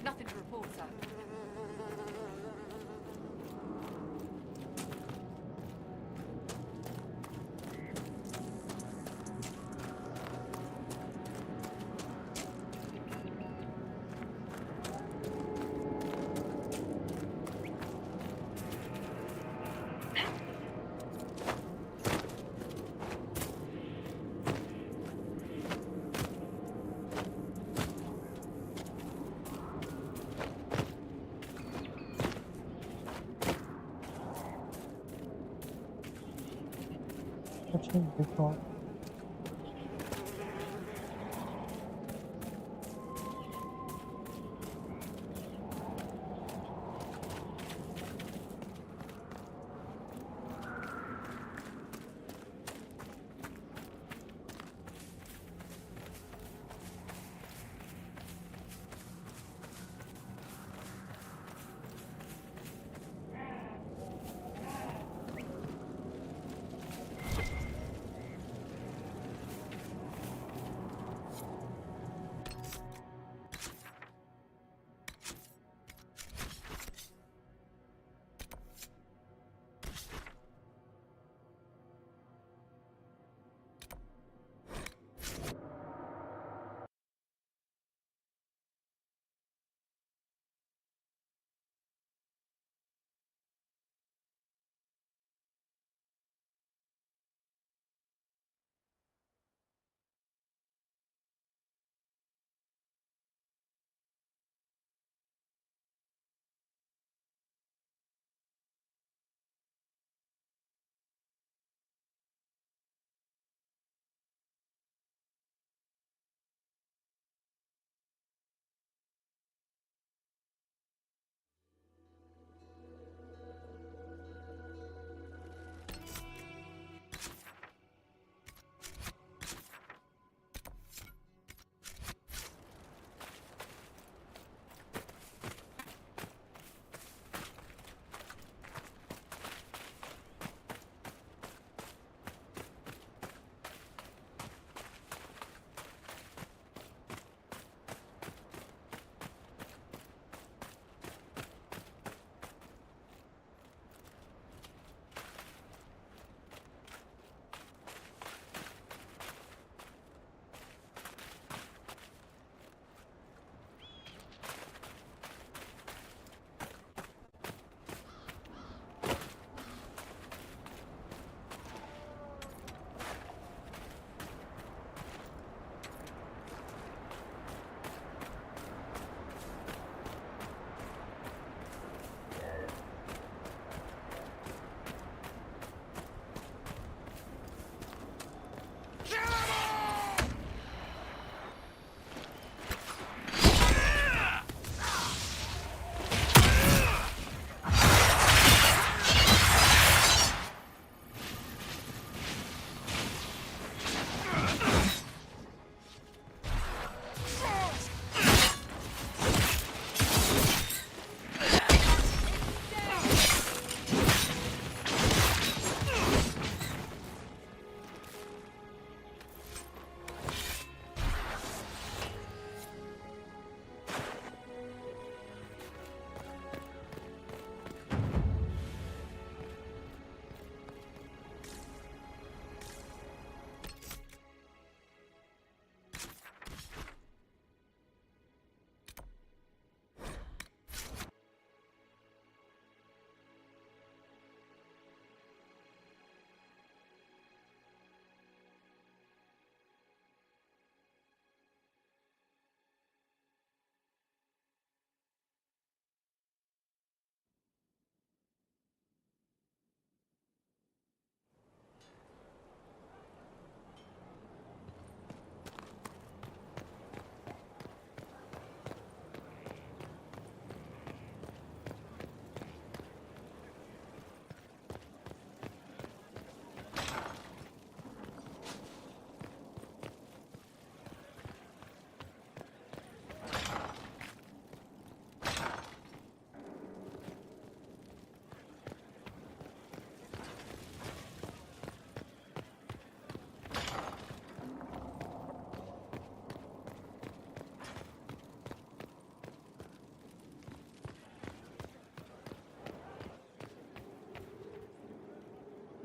C: Nothing to report, sir.
A: Before.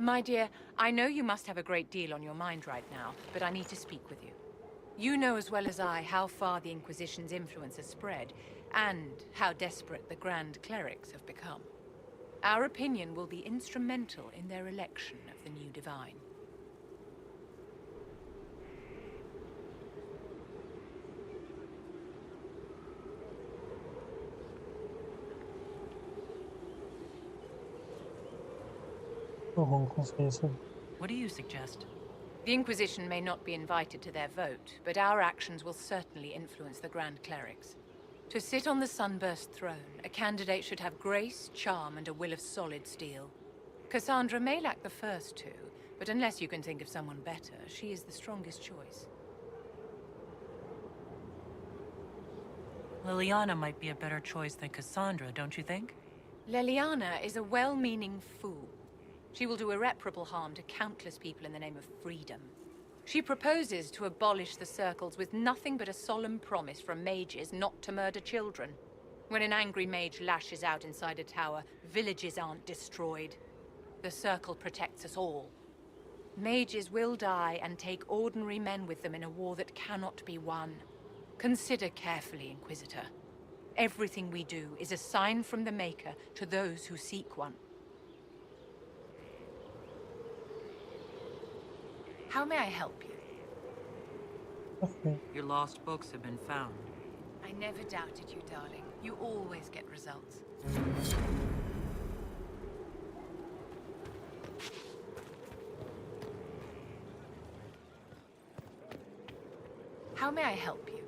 S: My dear, I know you must have a great deal on your mind right now, but I need to speak with you. You know as well as I how far the Inquisition's influence has spread, and how desperate the Grand Clerics have become. Our opinion will be instrumental in their election of the new Divine.
B: What do you suggest?
S: The Inquisition may not be invited to their vote, but our actions will certainly influence the Grand Clerics. To sit on the Sunburst throne, a candidate should have grace, charm, and a will of solid steel. Cassandra may lack the first two, but unless you can think of someone better, she is the strongest choice.
B: Liliana might be a better choice than Cassandra, don't you think?
S: Liliana is a well-meaning fool. She will do irreparable harm to countless people in the name of freedom. She proposes to abolish the circles with nothing but a solemn promise from mages not to murder children. When an angry mage lashes out inside a tower, villages aren't destroyed. The circle protects us all. Mages will die and take ordinary men with them in a war that cannot be won. Consider carefully, Inquisitor. Everything we do is a sign from the Maker to those who seek one. How may I help you?
B: Your lost books have been found.
S: I never doubted you, darling. You always get results. How may I help you?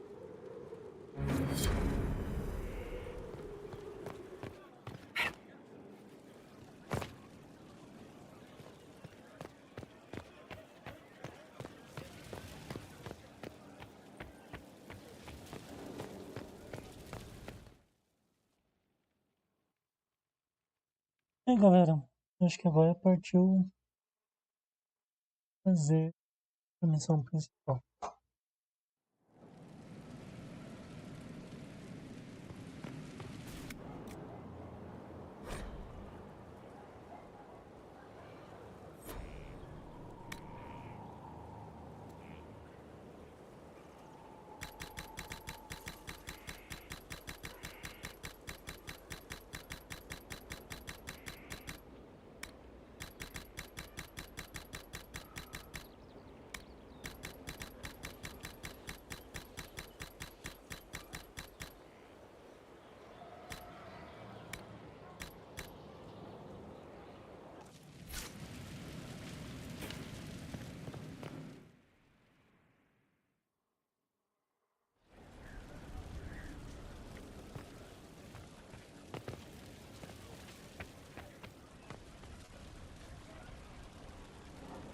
A: E aí, galera, acho que agora partiu fazer a missão principal.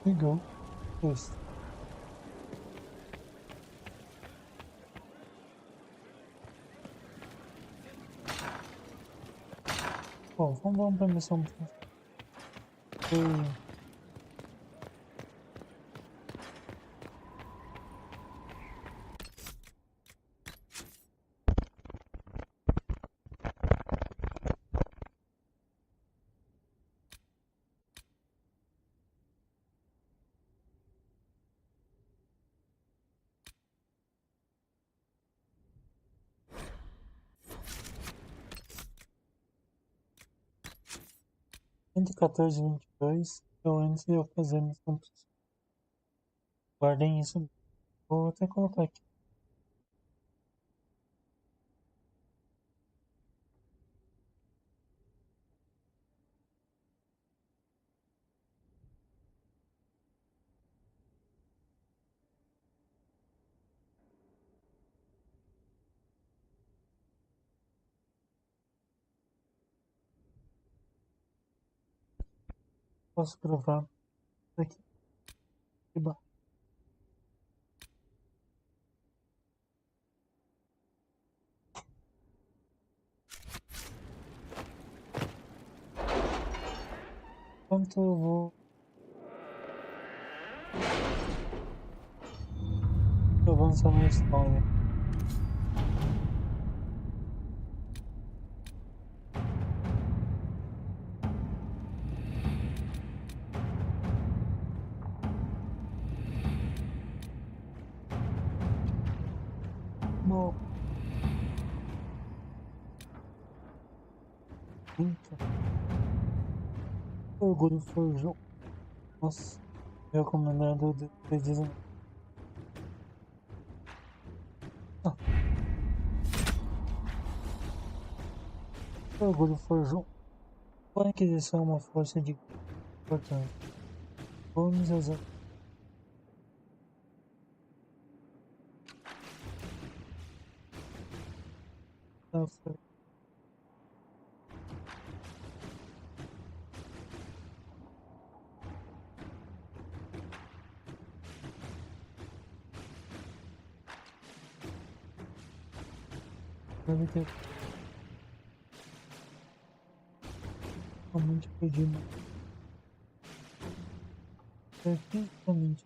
A: Legal. Isso. Bom, vamos para a missão principal. Entre 14 e 22, eu antes de eu fazer a missão principal. Guardem isso. Vou até colocar aqui. Posso gravar aqui embaixo. Enquanto eu vou avançar na história. no. Muito. Orgulho forjou. Nossa, recomendado de Disney. Orgulho forjou. A Inquisição é uma força de importante. Vamos usar. Deve ter realmente perdido. Perfeitamente.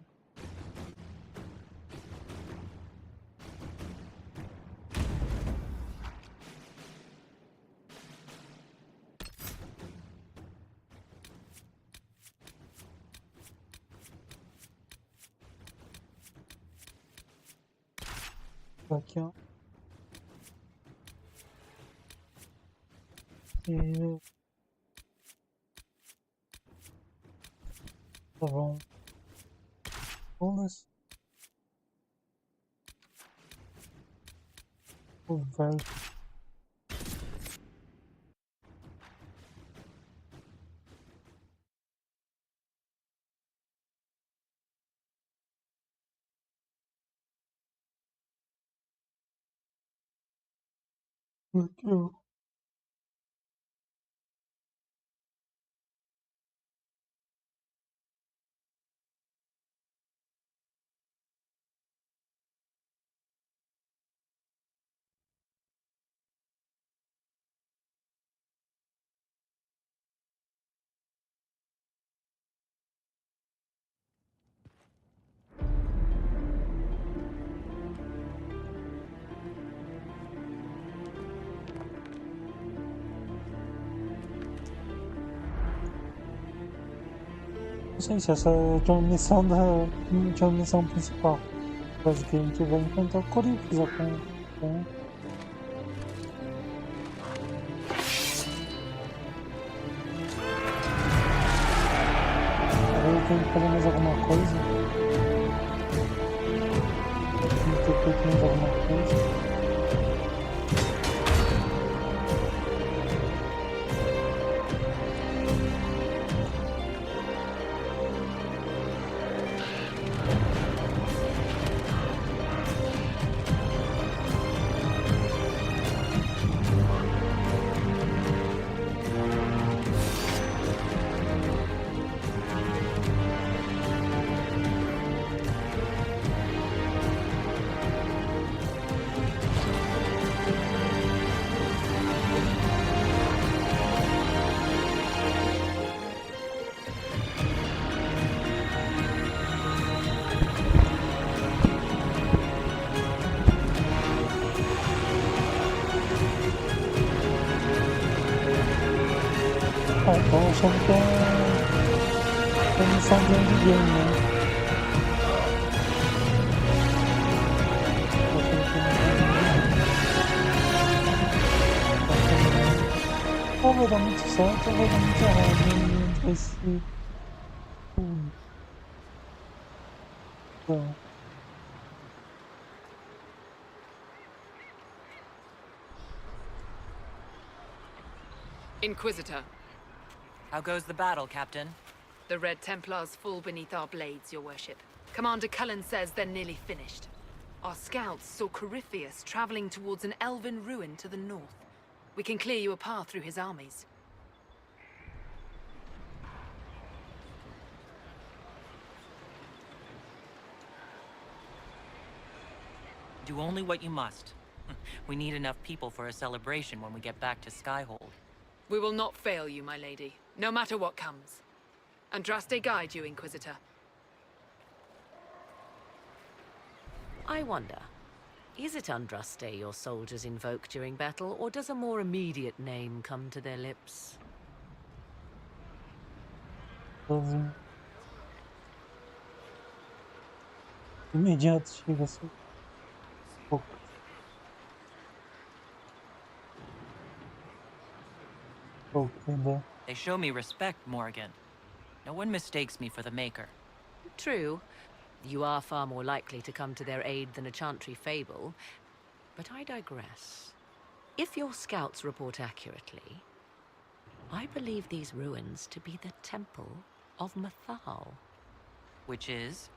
A: Aqui, ó. E tá bom. Vamos o velho. Aqui, ó. Não sei se essa é uma missão de uma missão principal. Mas que a gente vai enfrentar Corinthians com eu tenho que fazer mais alguma coisa. Tem que ter feito mais alguma coisa. Tô achando que é uma missão de endgame, né? Ou vai dar muito certo ou vai dar muito errado. Vai ser... Então...
C: Inquisitor.
B: How goes the battle, Captain?
C: The Red Templars fall beneath our blades, your worship. Commander Cullen says they're nearly finished. Our scouts saw Corypheus traveling towards an elven ruin to the north. We can clear you a path through his armies.
B: Do only what you must. We need enough people for a celebration when we get back to Skyhold.
C: We will not fail you, my lady, no matter what comes. Andraste guide you, Inquisitor.
T: I wonder, is it Andraste your soldiers invoke during battle, or does a more immediate name come to their lips?
A: Imediato chega assim. Okay,
B: They show me respect, Morgan. No one mistakes me for the Maker.
T: True. You are far more likely to come to their aid than a chantry fable. But I digress. If your scouts report accurately, I believe these ruins to be the Temple of Mathal.
B: Which is?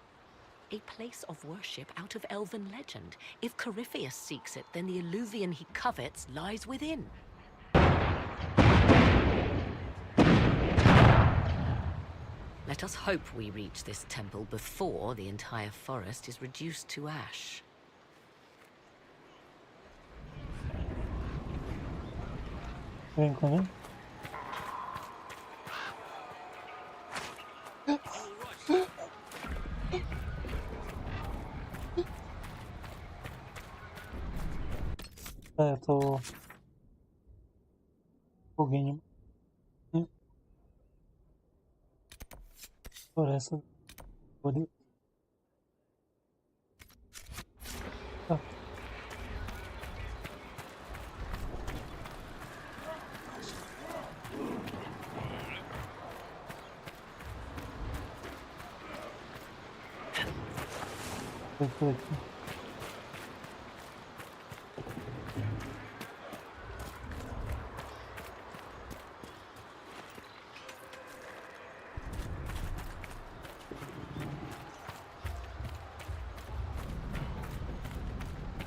T: A place of worship out of elven legend. If Corypheus seeks it, then the alluvion he covets lies within. Let us hope we reach this temple before the entire forest is reduced to ash.
A: Vem comigo. É, tô... Foguinho. Floresta. Pode... Ah. Perfeito.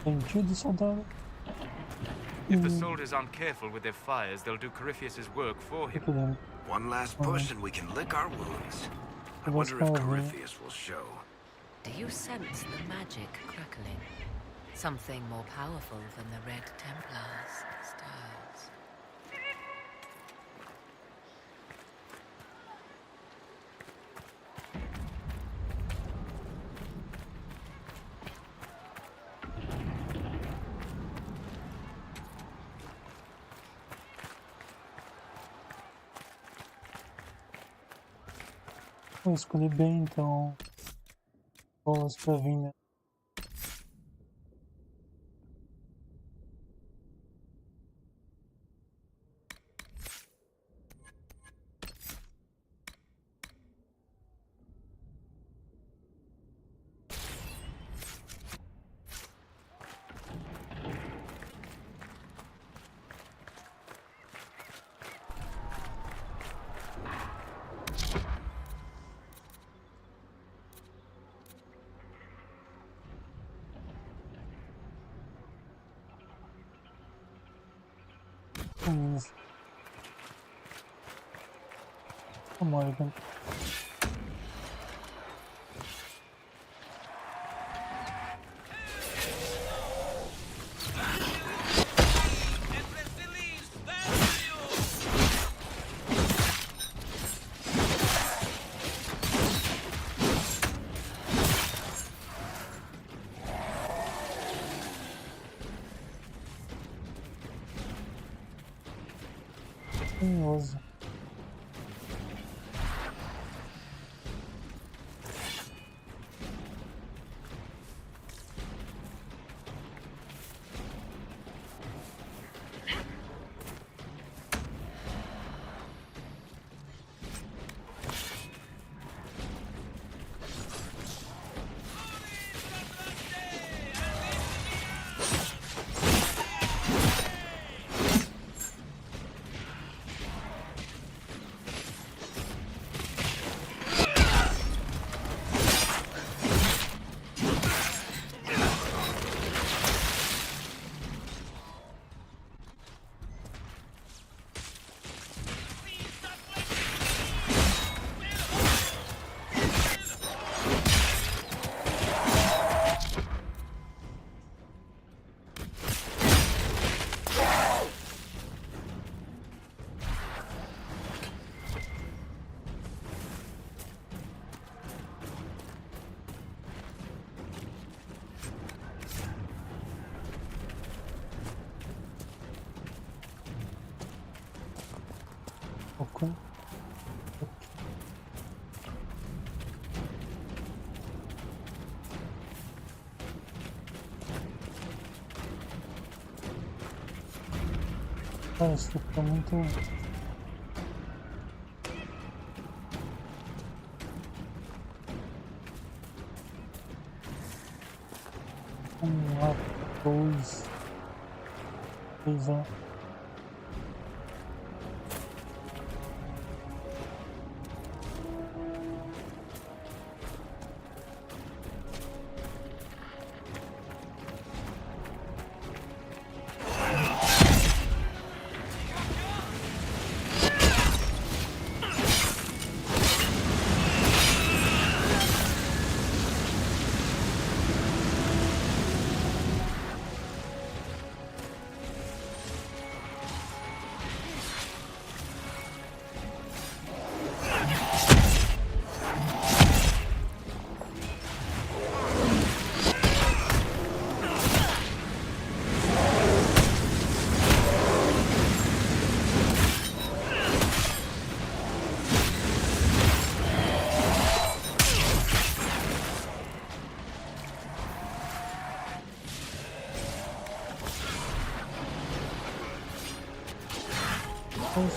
A: Sentido, soldado.
U: If the soldiers aren't careful with their fires, they'll do Corypheus's work for him.
O: One last push and we can lick our wounds. I wonder if Corypheus will show.
T: Do you sense the magic crackling? Something more powerful than the Red Templars stirs.
A: Eu escolhi bem, então bolas pra vir, né? Morgan. Curioso. Okay. Cara, isso fica muito dois. Pois é.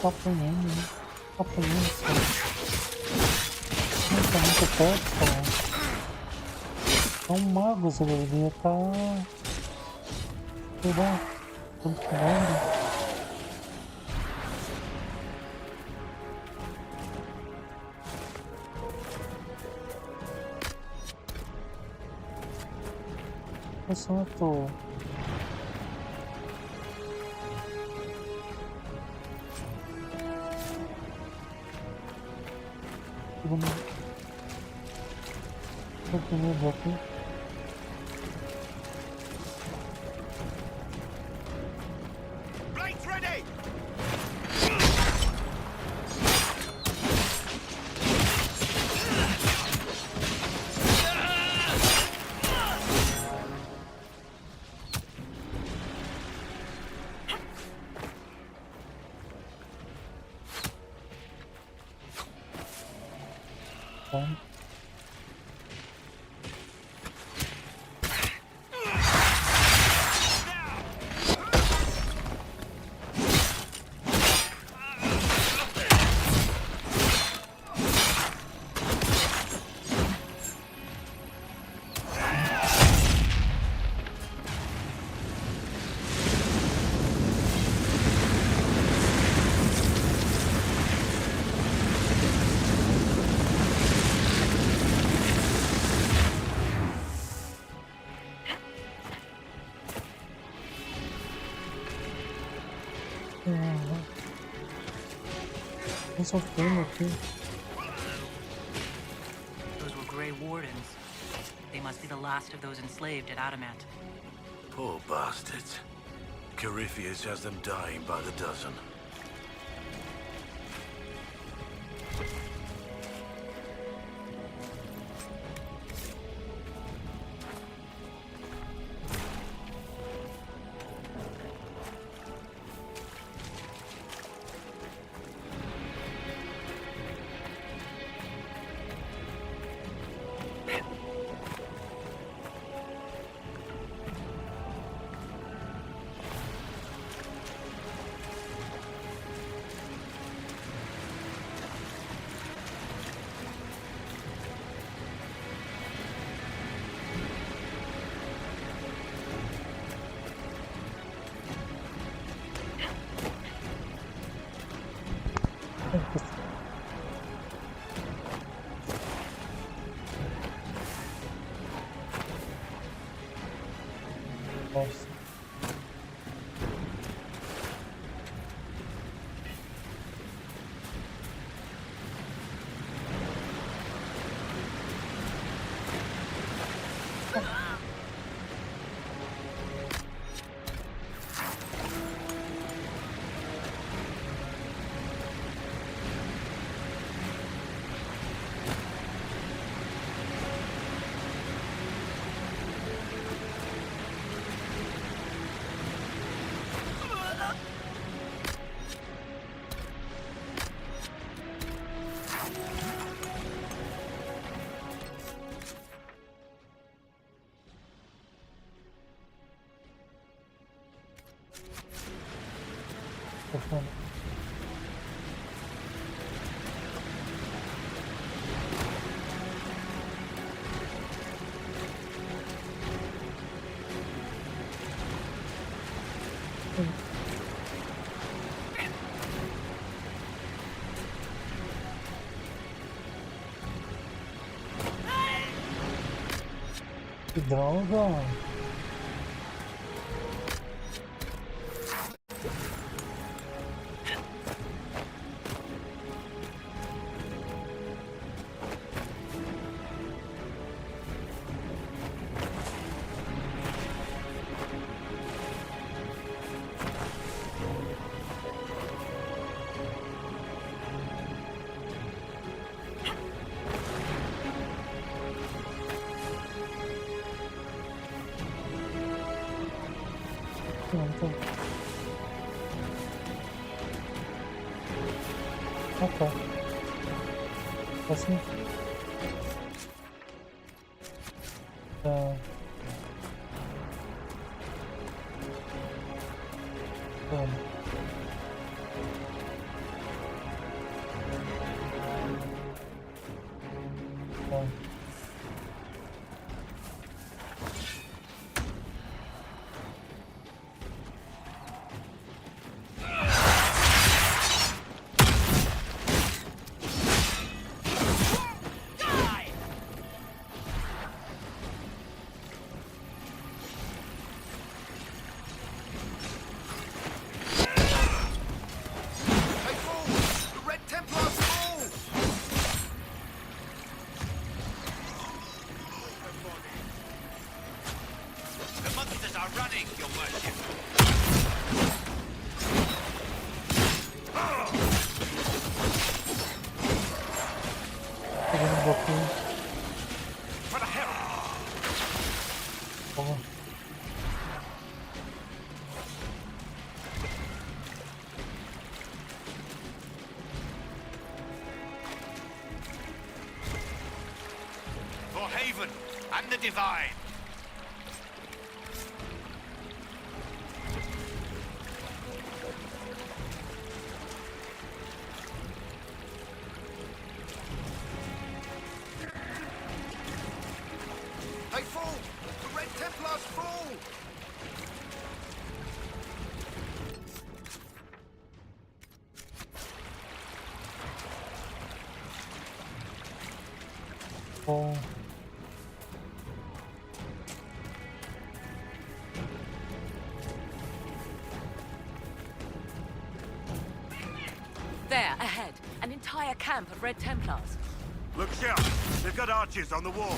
A: Só apanhando, né? Só apanhando, só. Não tá muito perto, cara. É um mago, esse deveria estar... Sei lá, controlando. Eu só tô... Aqui.
N: Blades ready!
A: Sofrendo aqui.
B: Those were Grey Wardens. They must be the last of those enslaved at Adamant.
Q: Poor bastards. Corypheus has them dying by the dozen.
A: Nossa. Que droga! Pronto. Ok. Assim. Vamos.
Q: Haven and the Divine.
H: They fall! The Red Templars fall!
A: Oh.
T: There, ahead. An entire camp of Red Templars.
Q: Look sharp. They've got archers on the wall.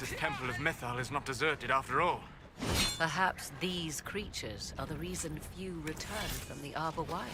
U: This temple of Mythal is not deserted after all.
T: Perhaps these creatures are the reason few return from the Arbor Wild.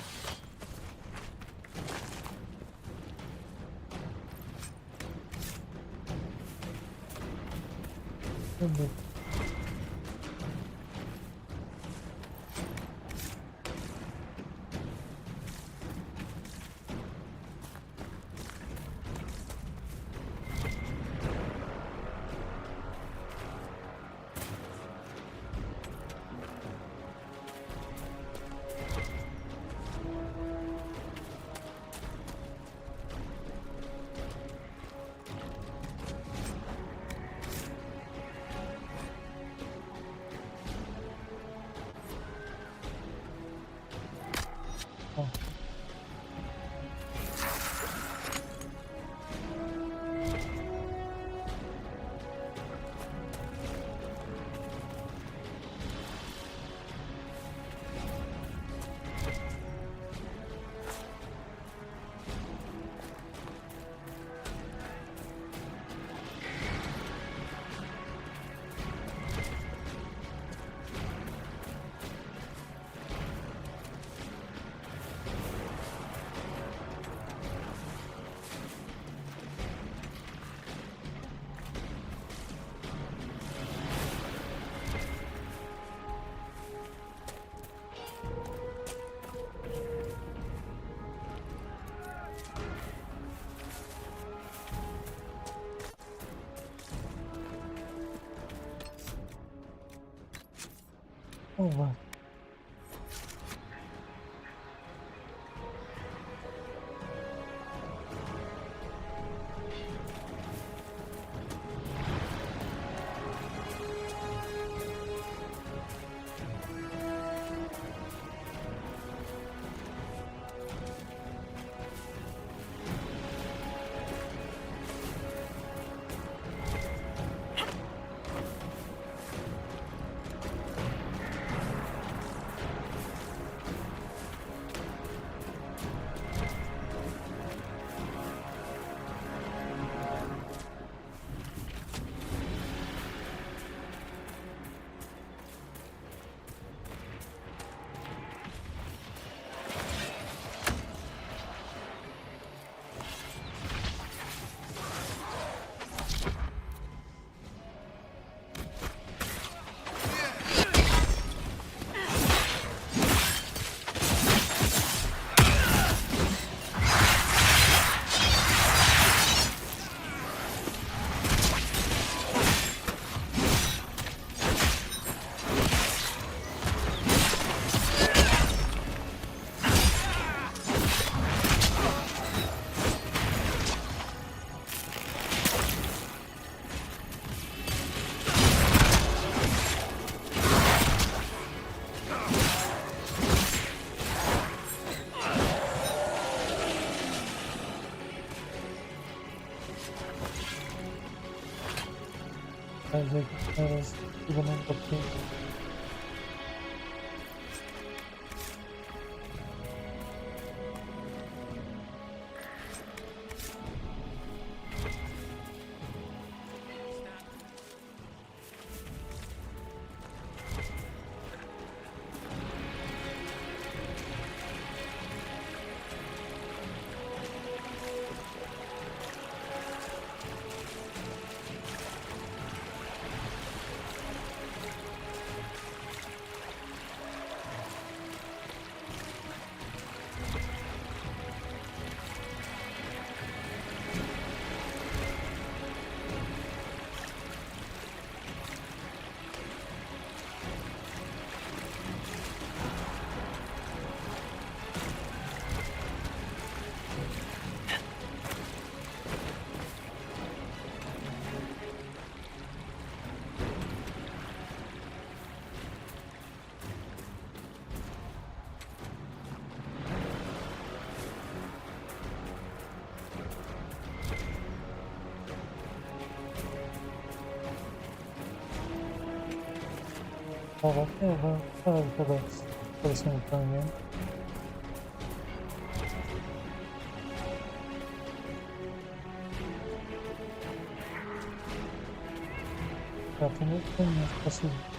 A: Vai. Fazer que elas ficam um pouquinho. Para próximo caminho. Já tem muito caminho para seguir.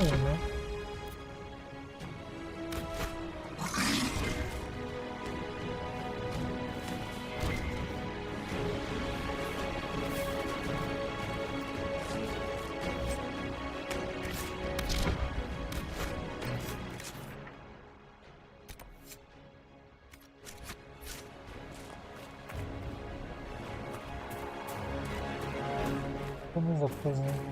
A: né? Vamos a coisa.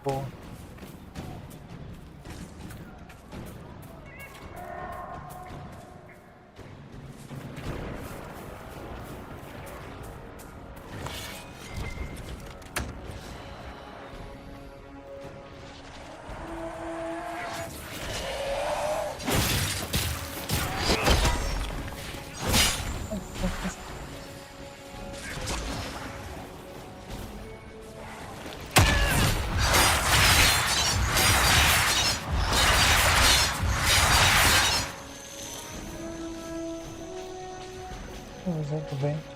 A: Bom. Muito bem.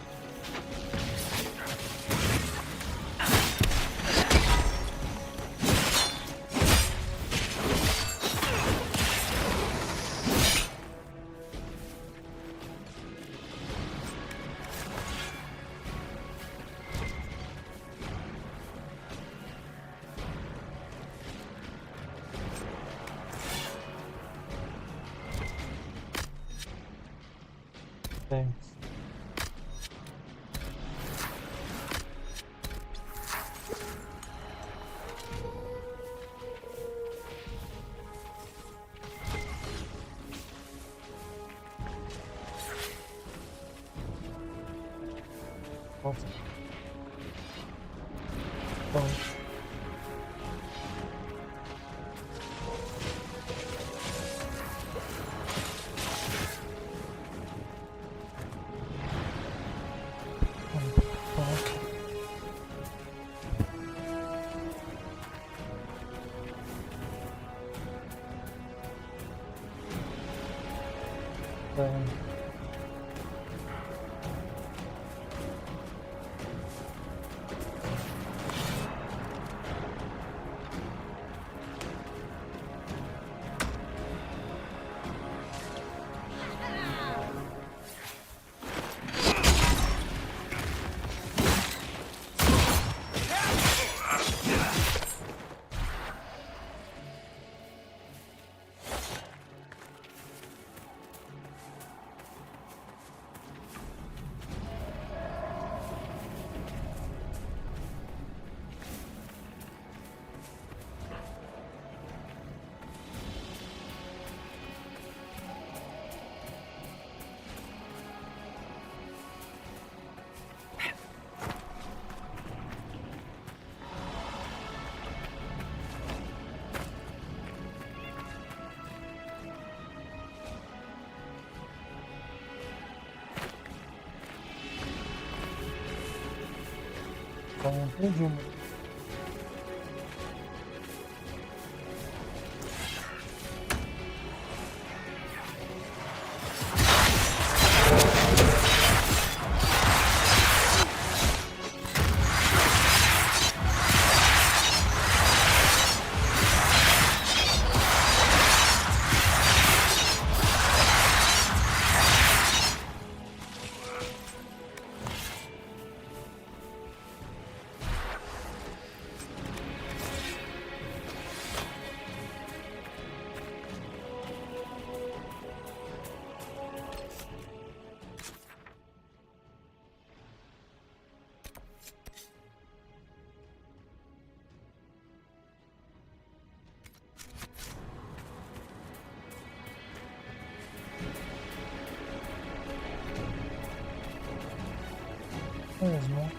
A: Nossa. Bom. Entendi. Mesmo.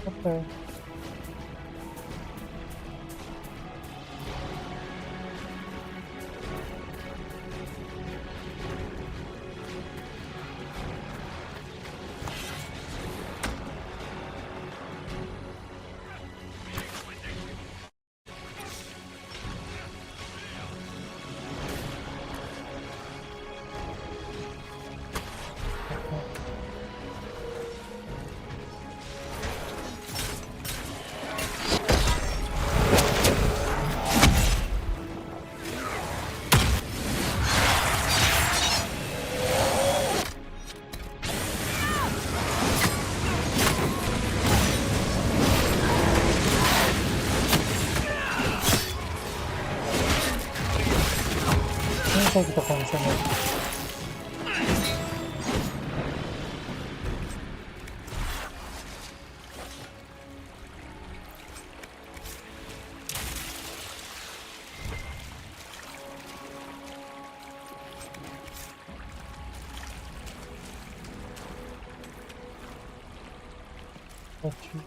A: Okay. Não sei o que tá acontecendo. Aqui.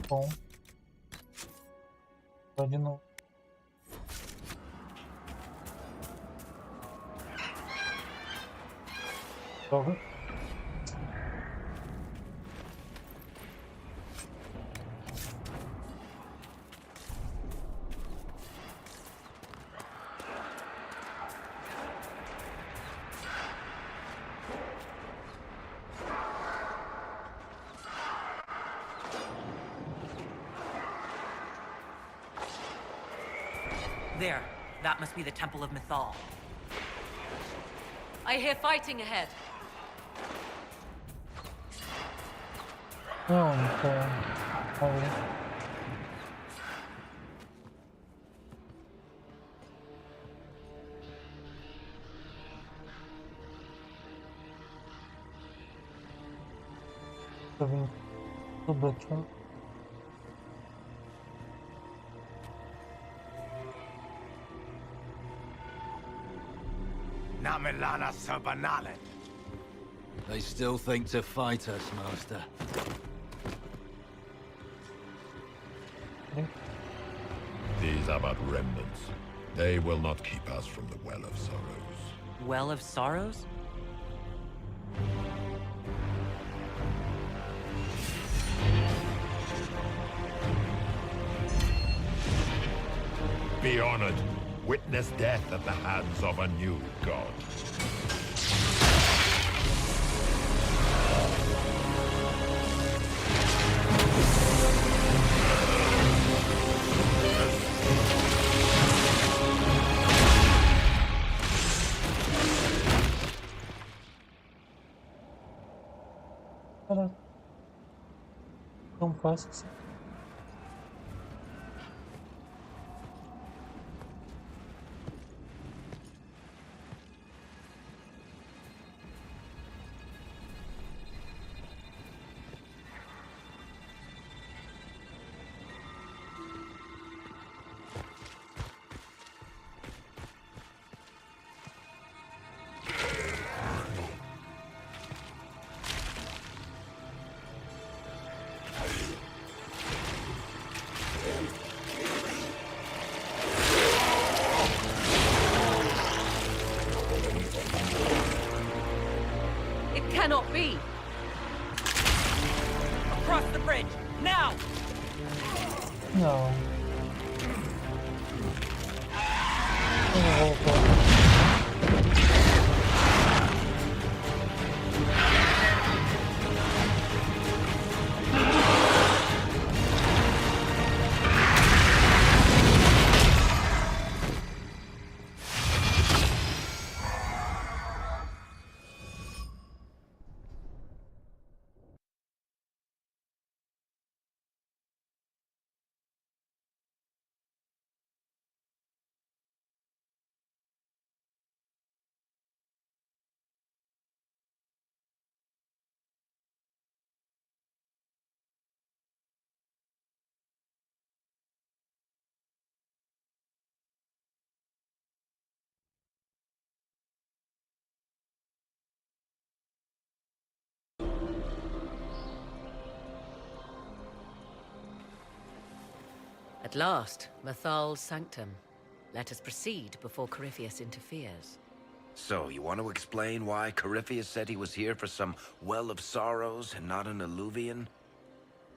A: Bom. Vai de novo. Over.
B: There. That must be the Temple of Mythal.
T: I hear fighting ahead.
A: Oh, okay. Sorry. Having a better.
E: Namilana Sabanale.
V: They still think to fight us, Master.
I: These are but remnants. They will not keep us from the Well of Sorrows.
B: Well of Sorrows?
I: Be honored. Witness death at the hands of a new god.
A: Caraca. Tão fácil assim.
T: Cannot be!
B: Across the bridge! Now!
A: No.
T: At last, Mythal's sanctum. Let us proceed before Corypheus interferes.
O: So, you want to explain why Corypheus said he was here for some Well of Sorrows and not an alluvion?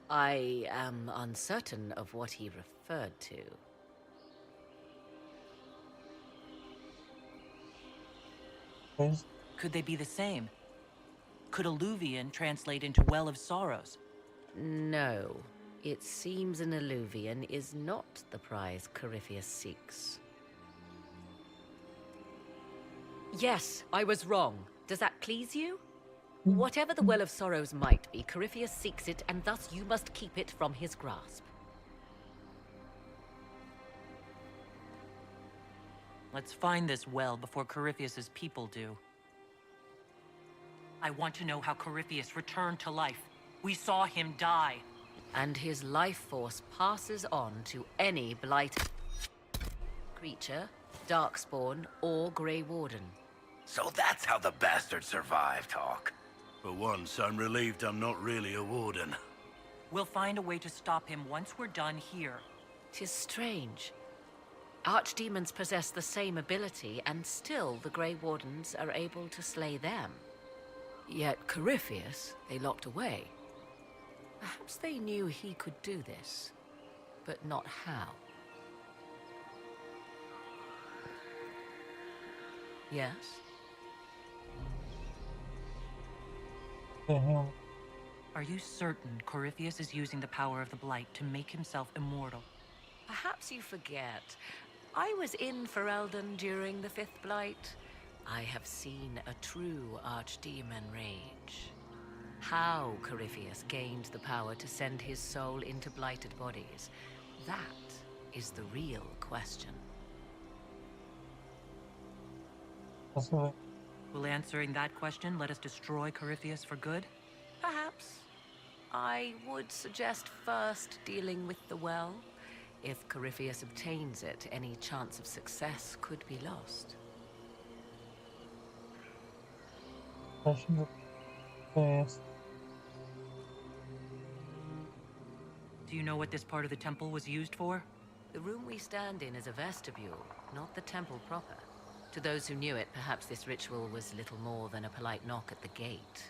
T: I am uncertain of what he referred to.
B: Could they be the same? Could alluvion translate into Well of Sorrows?
T: No. It seems an alluvion is not the prize Corypheus seeks. Yes, I was wrong. Does that please you? Whatever the Well of Sorrows might be, Corypheus seeks it, and thus you must keep it from his grasp.
B: Let's find this well before Corypheus's people do. I want to know how Corypheus returned to life. We saw him die.
T: And his life force passes on to any blighted creature, darkspawn, or Grey Warden.
O: So that's how the bastard survived, Hawk.
Q: For once, I'm relieved I'm not really a warden.
B: We'll find a way to stop him once we're done here.
T: 'Tis strange. Archdemons possess the same ability, and still the Grey Wardens are able to slay them. Yet Corypheus, they locked away. Perhaps they knew he could do this, but not how. Yes?
B: Are you certain Corypheus is using the power of the Blight to make himself immortal?
T: Perhaps you forget. I was in Ferelden during the Fifth Blight. I have seen a true archdemon rage. How Corypheus gained the power to send his soul into blighted bodies, that is the real question.
B: Will answering that question let us destroy Corypheus for good?
T: Perhaps. I would suggest first dealing with the well. If Corypheus obtains it, any chance of success could be lost.
B: Do you know what this part of the temple was used for?
T: The room we stand in is a vestibule, not the temple proper. To those who knew it, perhaps this ritual was little more than a polite knock at the gate.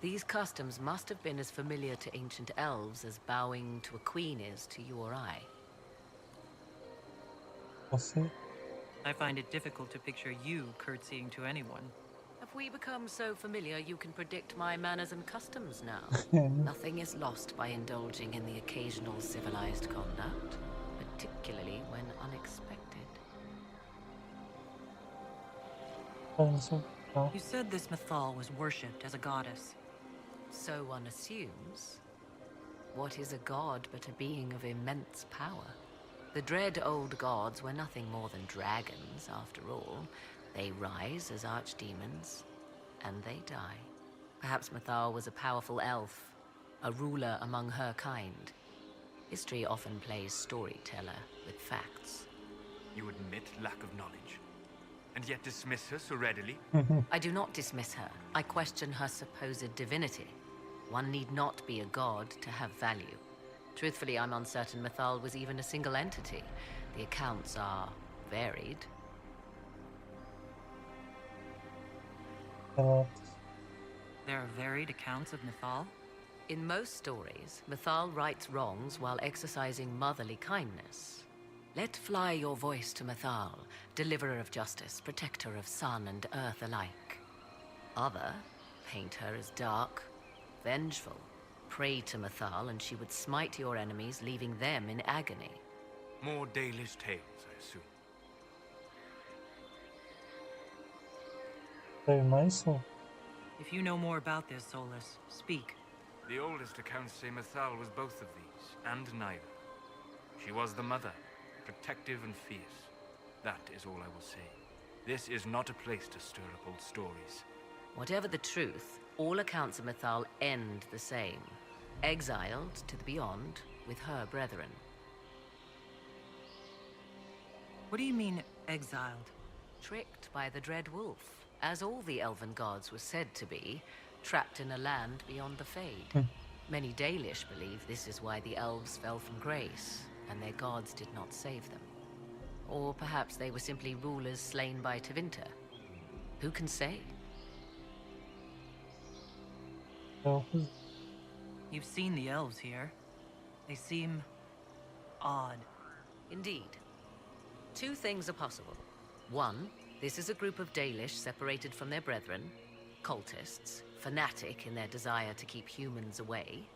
T: These customs must have been as familiar to ancient elves as bowing to a queen is to you or I.
B: I find it difficult to picture you curtsying to anyone.
T: Have we become so familiar you can predict my manners and customs now? Nothing is lost by indulging in the occasional civilized conduct, particularly when unexpected.
B: You said this Mythal was worshipped as a goddess.
T: So one assumes. What is a god but a being of immense power? The dread old gods were nothing more than dragons, after all. They rise as archdemons, and they die. Perhaps Mythal was a powerful elf, a ruler among her kind. History often plays storyteller with facts.
U: You admit lack of knowledge, and yet dismiss her so readily?
T: I do not dismiss her. I question her supposed divinity. One need not be a god to have value. Truthfully, I'm uncertain Mythal was even a single entity. The accounts are varied.
B: There are varied accounts of Mythal?
T: In most stories, Mythal rights wrongs while exercising motherly kindness. Let fly your voice to Mythal, deliverer of justice, protector of sun and earth alike. Other paint her as dark, vengeful. Pray to Mythal and she would smite your enemies, leaving them in agony.
U: More Dalish tales, I assume.
A: Very nice.
B: If you know more about this, Solus, speak.
U: The oldest accounts say Mythal was both of these, and neither. She was the mother, protective and fierce. That is all I will say. This is not a place to stir up old stories.
T: Whatever the truth, all accounts of Mythal end the same. Exiled to the beyond with her brethren.
B: What do you mean, exiled?
T: Tricked by the Dread Wolf, as all the elven gods were said to be, trapped in a land beyond the Fade. Many Dalish believe this is why the elves fell from grace, and their gods did not save them. Or perhaps they were simply rulers slain by Tevinter. Who can say?
B: You've seen the elves here. They seem odd.
T: Indeed. Two things are possible. One, this is a group of Dalish separated from their brethren, cultists, fanatic in their desire to keep humans away.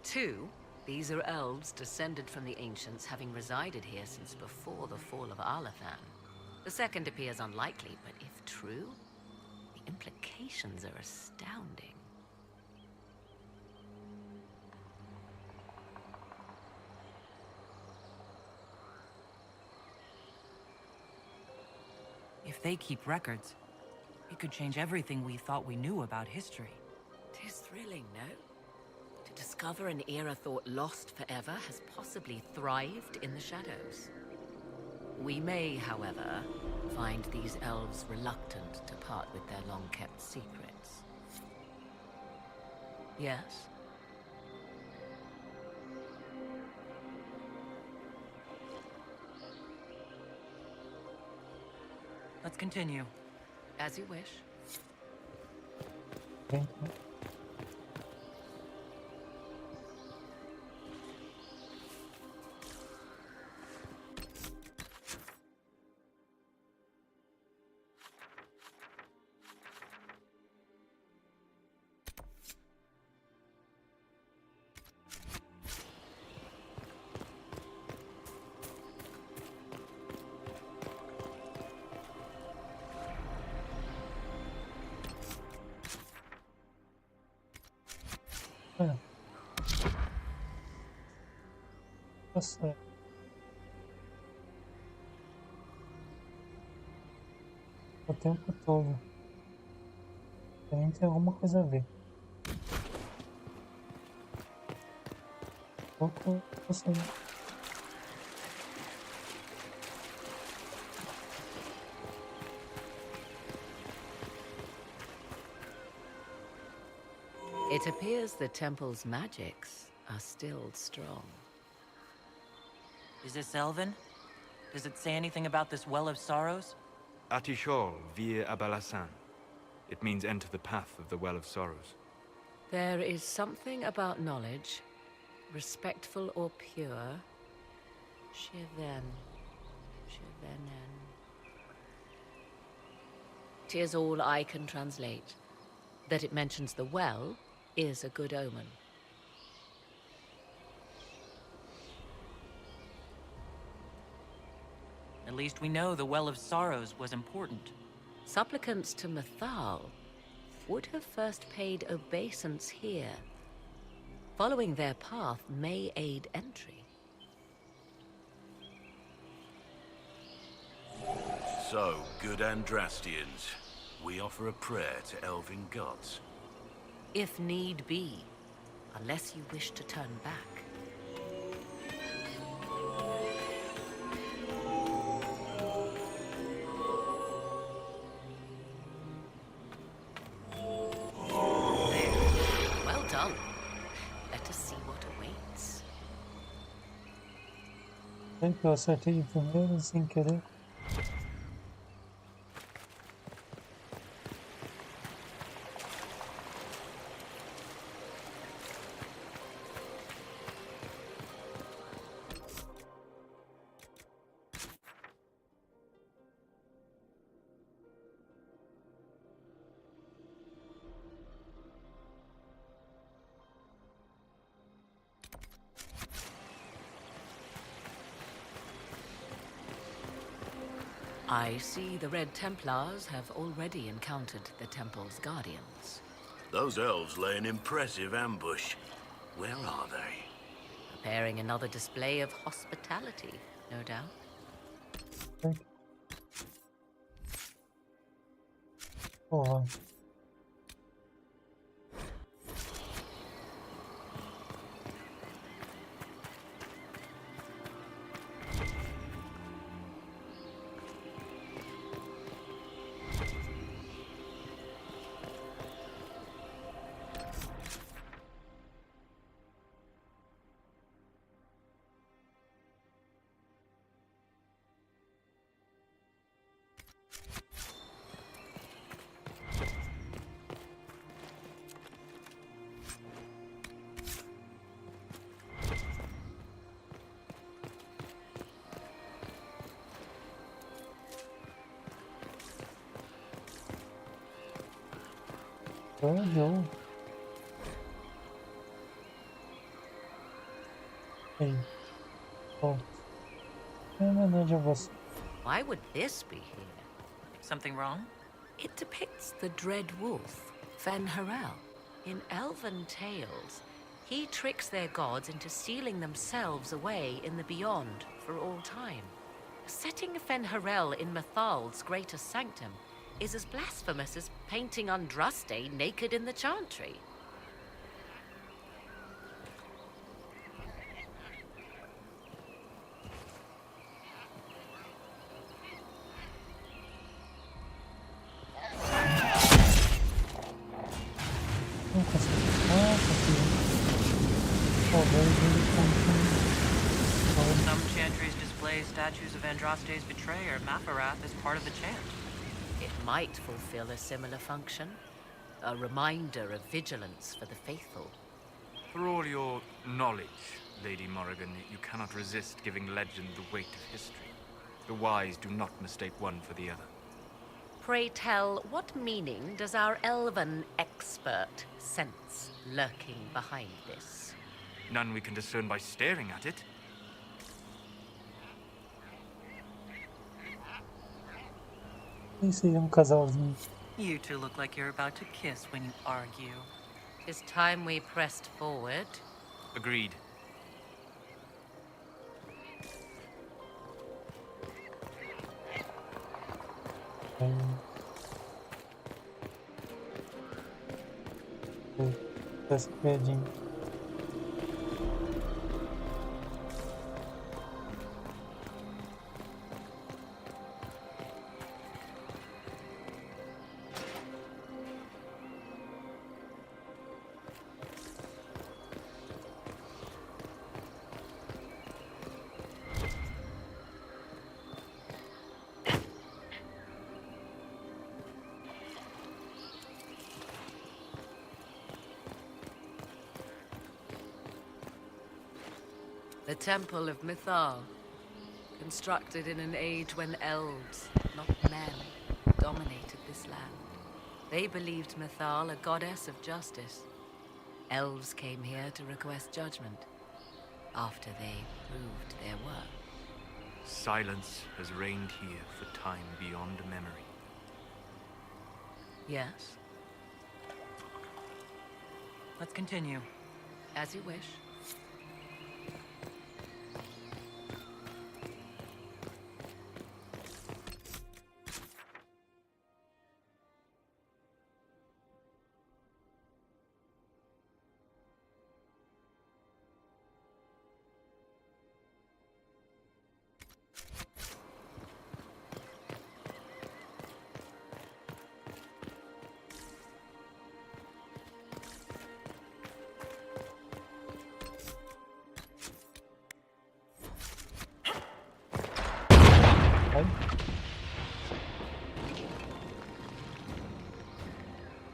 T: Two, these are elves descended from the ancients, having resided here since before the fall of Arlathan. The second appears unlikely, but if true, the implications are astounding.
B: If they keep records, it could change everything we thought we knew about history.
T: 'Tis thrilling, no? To discover an era thought lost forever has possibly thrived in the shadows. We may, however, find these elves reluctant to part with their long-kept secrets. Yes?
B: Let's continue.
T: As you wish.
A: Tá certo. O tempo todo. Tem alguma coisa a ver. Pouco assim.
T: It appears the temple's magics are still strong.
B: Is this Elven? Does it say anything about this Well of Sorrows?
D: Atishol vir Abalasan. It means enter the path of the Well of Sorrows.
T: There is something about knowledge, respectful or pure. Shivenen. 'Tis all I can translate. That it mentions the well is a good omen.
B: At least we know the Well of Sorrows was important.
T: Supplicants to Mythal would have first paid obeisance here. Following their path may aid entry.
Q: So, good Andrastians, we offer a prayer to elven gods.
T: If need be, unless you wish to turn back. Well done. Let us see what awaits.
A: Bem que eu acertei de primeiro sem querer.
T: I see the Red Templars have already encountered the temple's guardians.
Q: Those elves lay an impressive ambush. Where are they?
T: Preparing another display of hospitality, no doubt.
A: Porra. Não. Ei. Oh. Em homenagem a você.
T: Why would this be here?
B: Something wrong?
T: It depicts the dread wolf, Fen-Harel. In elven tales, he tricks their gods into sealing themselves away in the beyond for all time. Setting Fen-Harel in Mythal's greatest sanctum is as blasphemous as painting Andraste naked in the chantry.
B: Some chantries display statues of Andraste's betrayer, Mafarath, as part of the chant.
T: It might fulfill a similar function. A reminder of vigilance for the faithful.
K: For all your knowledge, Lady Morrigan, you cannot resist giving legend the weight of history. The wise do not mistake one for the other.
T: Pray tell, what meaning does our elven expert sense lurking behind this?
K: None we can discern by staring at it.
A: Esse é casalzinho.
B: You two look like you're about to kiss when you argue.
T: 'Tis time we pressed forward.
K: Agreed.
A: Essa piadinha.
T: The Temple of Mythal, constructed in an age when elves, not men, dominated this land. They believed Mythal a goddess of justice. Elves came here to request judgment, after they proved their worth.
K: Silence has reigned here for time beyond memory.
T: Yes?
B: Let's continue.
T: As you wish.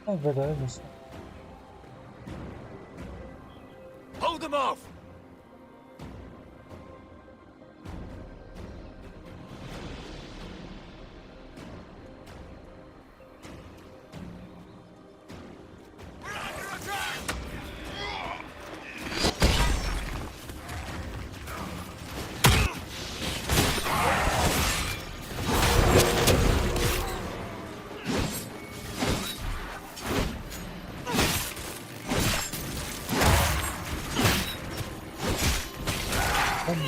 A: É verdade isso.
N: Hold them off!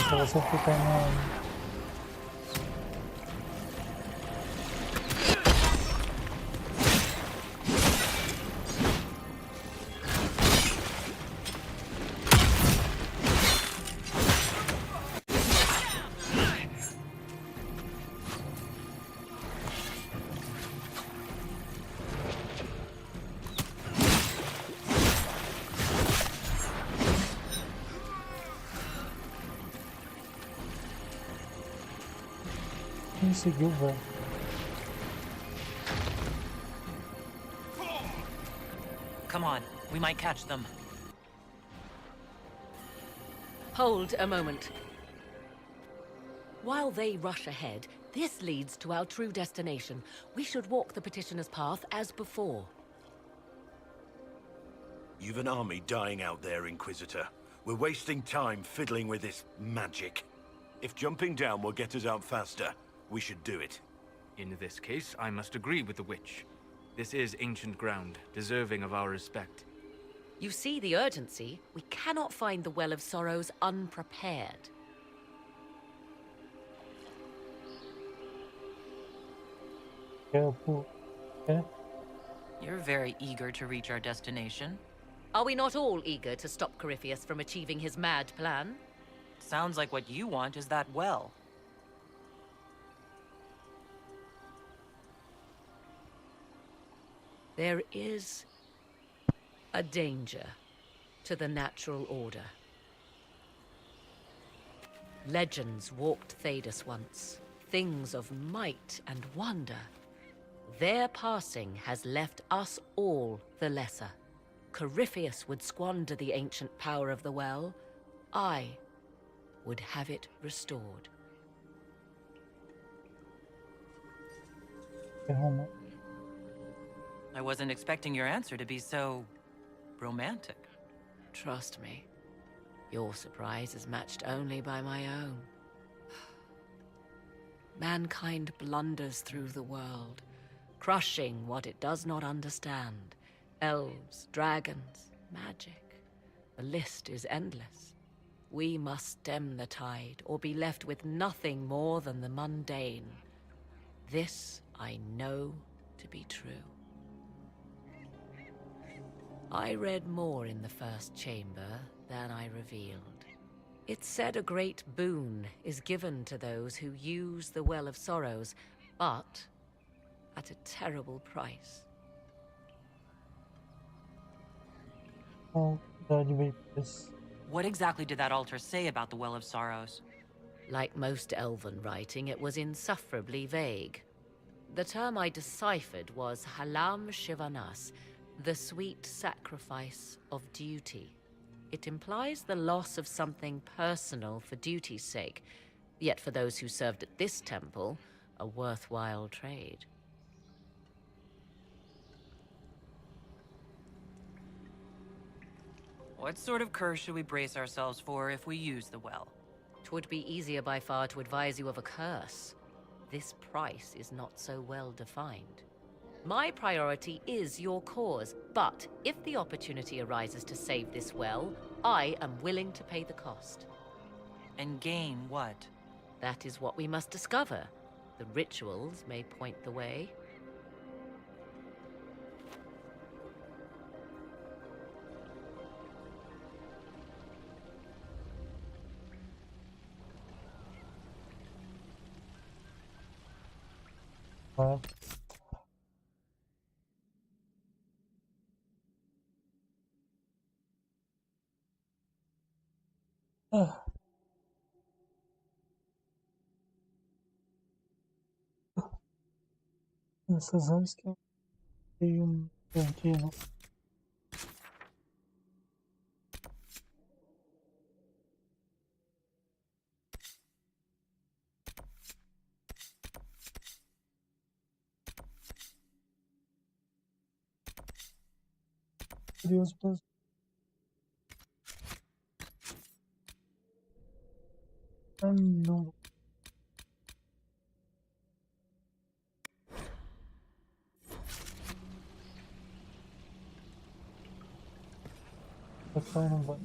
A: Se você ficar na... Conseguiu, velho.
B: Come on, we might catch them.
T: Hold a moment. While they rush ahead, this leads to our true destination. We should walk the petitioner's path as before.
Q: You've an army dying out there, Inquisitor. We're wasting time fiddling with this magic. If jumping down will get us out faster, we should do it.
K: In this case, I must agree with the witch. This is ancient ground, deserving of our respect.
T: You see the urgency? We cannot find the Well of Sorrows unprepared.
B: You're very eager to reach our destination.
T: Are we not all eager to stop Corypheus from achieving his mad plan?
B: Sounds like what you want is that well.
T: There is a danger to the natural order. Legends walked Thedas once, things of might and wonder. Their passing has left us all the lesser. Corypheus would squander the ancient power of the well. I would have it restored.
B: I wasn't expecting your answer to be so romantic.
T: Trust me, your surprise is matched only by my own. Mankind blunders through the world, crushing what it does not understand. Elves, dragons, magic. The list is endless. We must stem the tide, or be left with nothing more than the mundane. This I know to be true. I read more in the first chamber than I revealed. It said a great boon is given to those who use the Well of Sorrows, but at a terrible price.
B: What exactly did that altar say about the Well of Sorrows?
T: Like most elven writing, it was insufferably vague. The term I deciphered was Halam Shivanas, the sweet sacrifice of duty. It implies the loss of something personal for duty's sake, yet for those who served at this temple, a worthwhile trade.
B: What sort of curse should we brace ourselves for if we use the well?
T: 'Twould be easier by far to advise you of a curse. This price is not so well defined. My priority is your cause, but if the opportunity arises to save this well, I am willing to pay the cost.
B: And gain what?
T: That is what we must discover. The rituals may point the way.
A: Essas anos que eu tenho aqui, né? Curioso para não. Vai, não vai.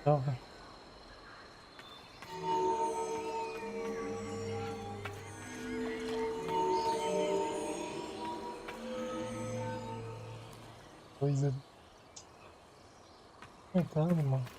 A: Droga. Coisa. Coitado, mano.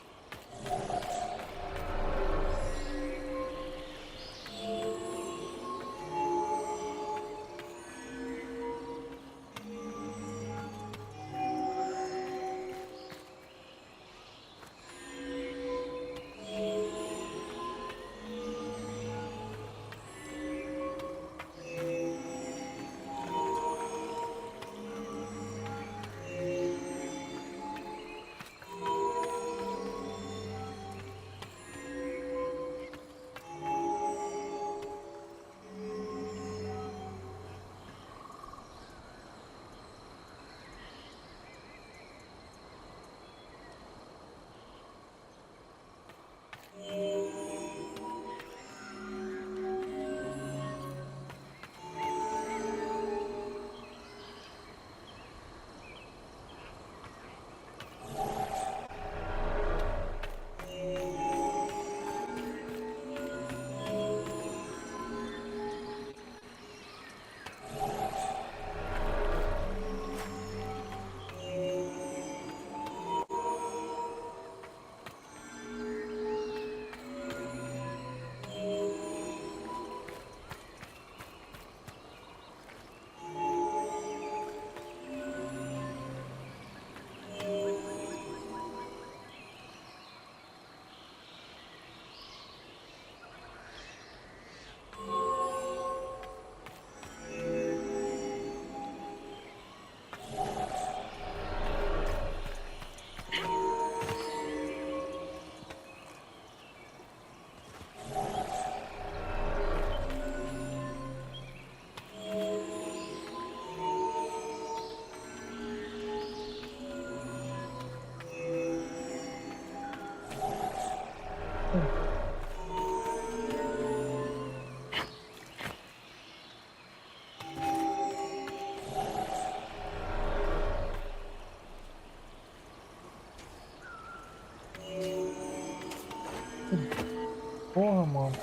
A: Porra, mano.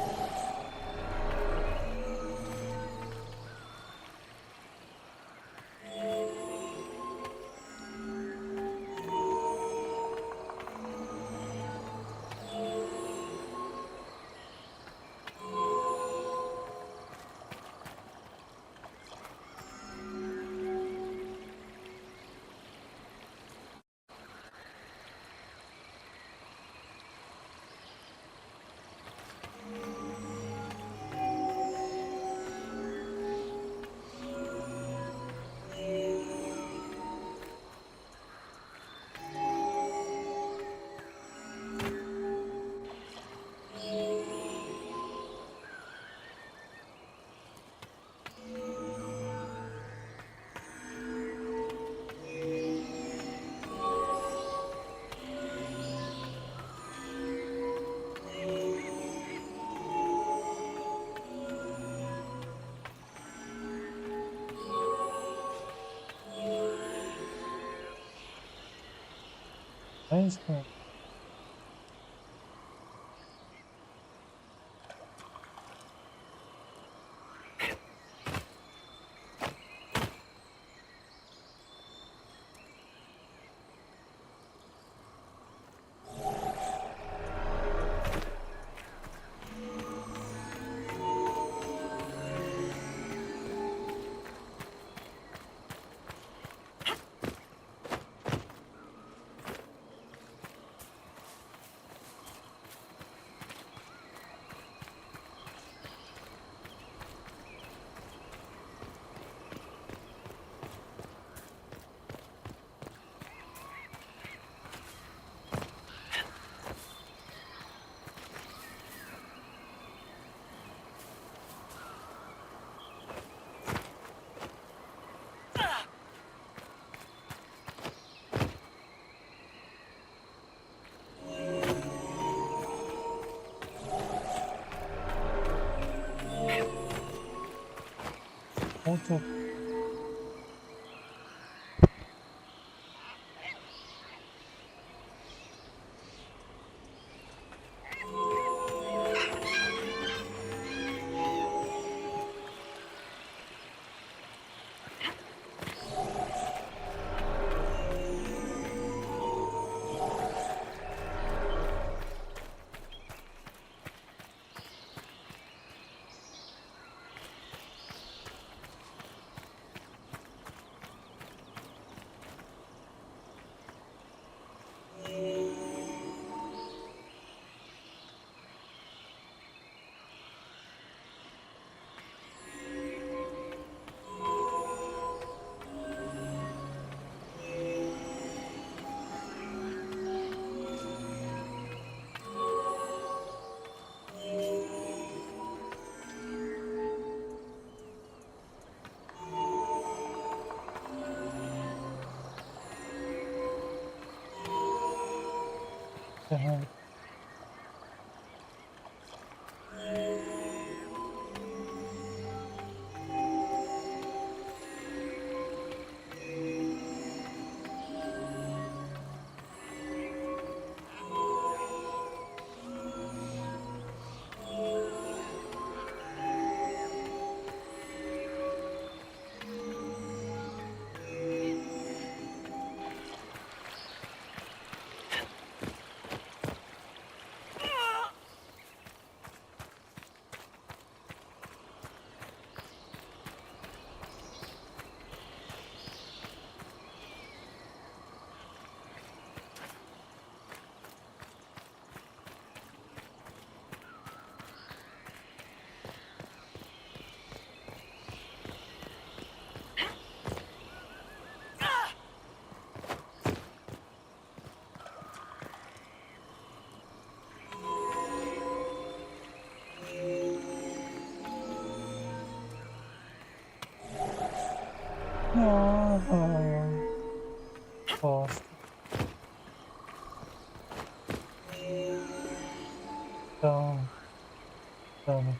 A: É isso, cara. Muito. Uhum. Bosta. Então, vamos.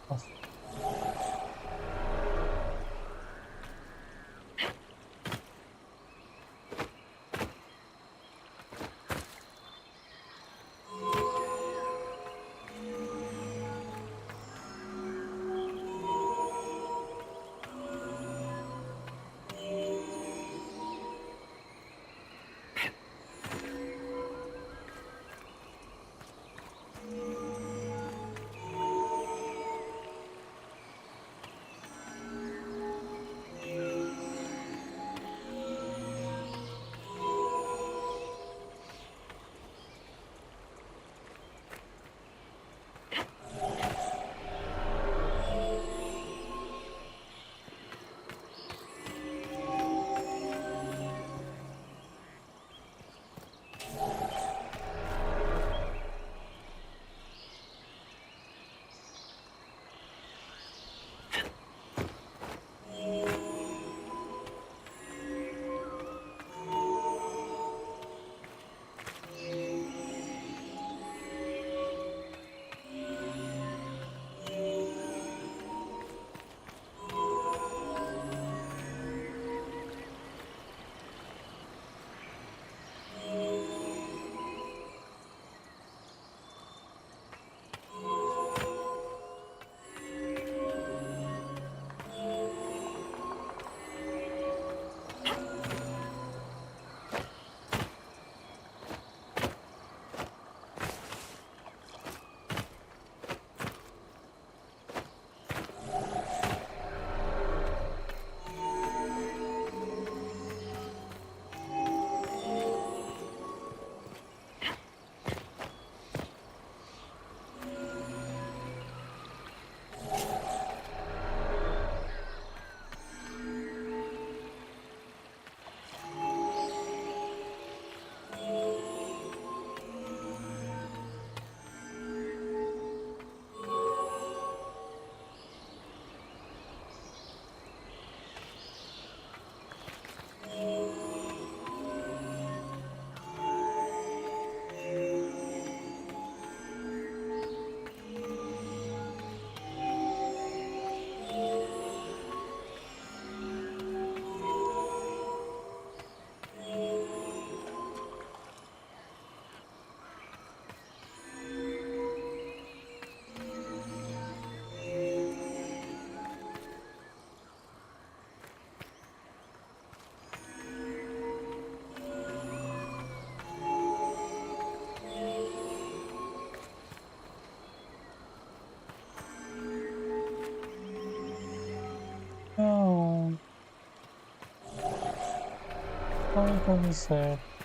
A: Nossa. Ai, dando certo.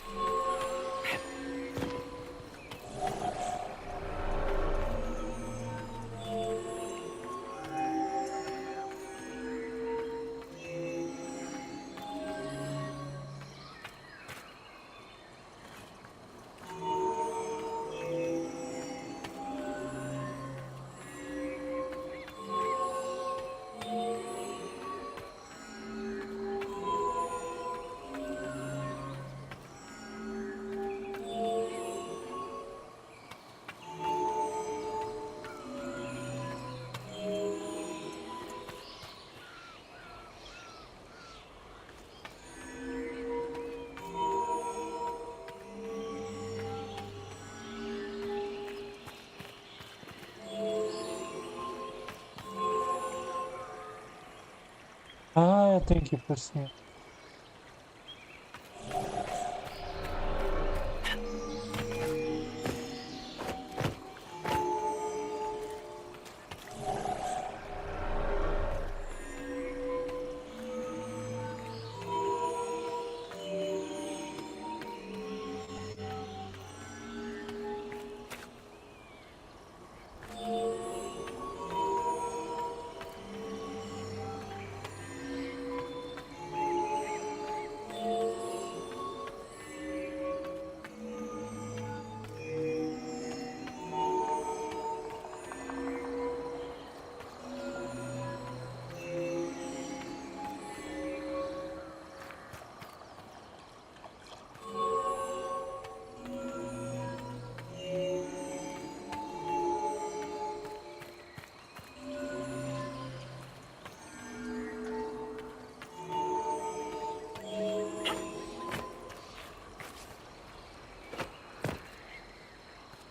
A: Ah, eu tenho que ir por cima.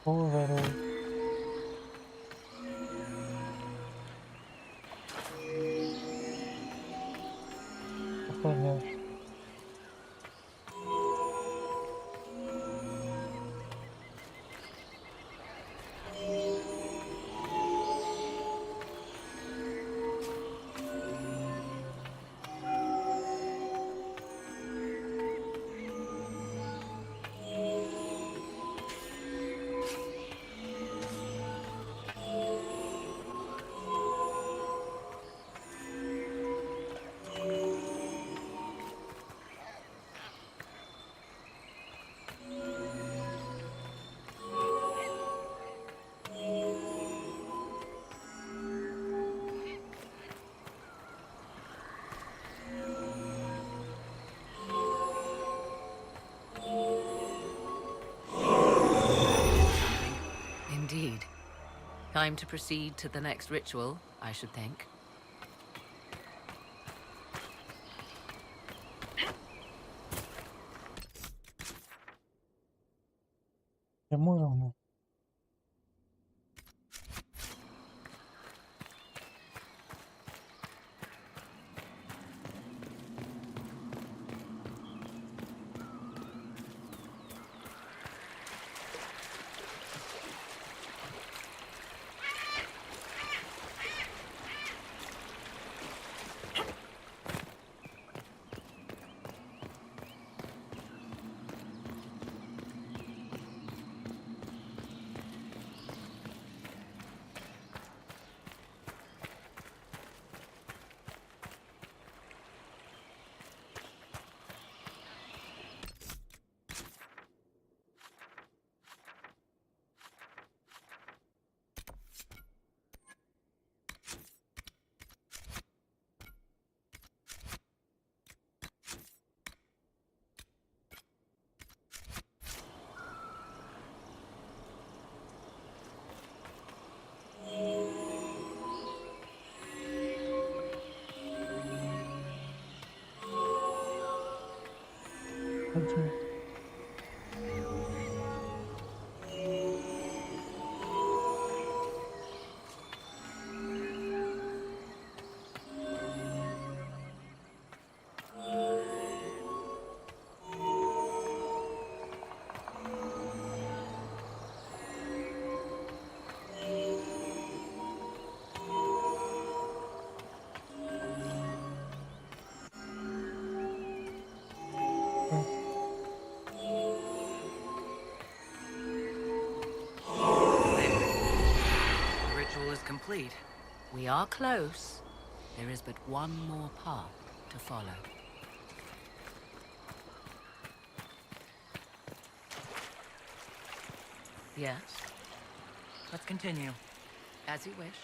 A: Oh, garoto. Apanhar.
T: Indeed. Time to proceed to the next ritual, I should think.
A: Demorou, né? Pode.
B: complete.
T: We are close. There is but one more path to follow. Yes?
B: Let's continue.
T: As you wish.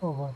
A: Oh, boy.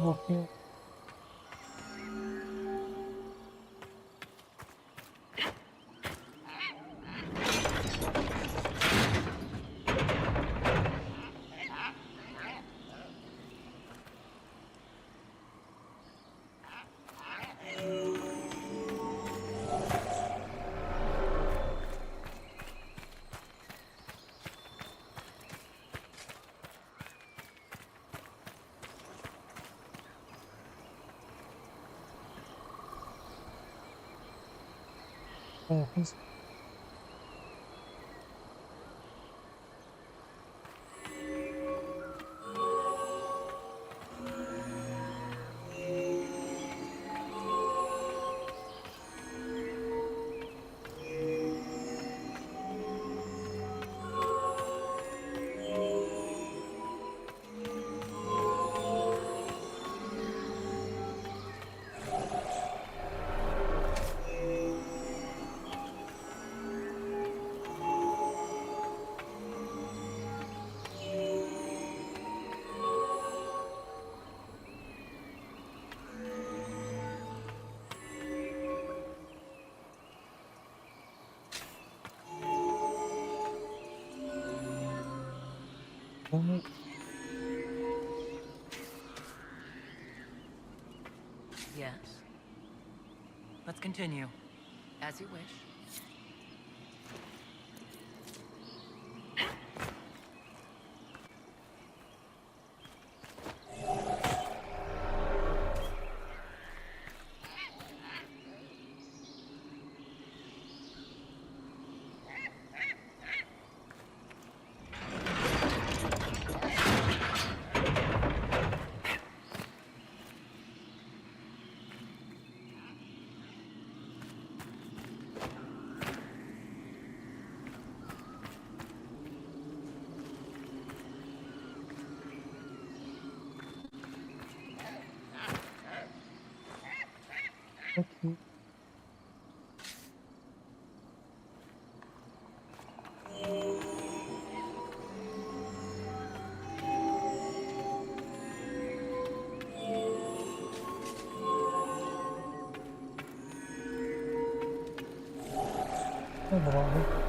A: Okay. Please.
B: Yes. Let's continue. As you wish.
A: Aqui. Droga.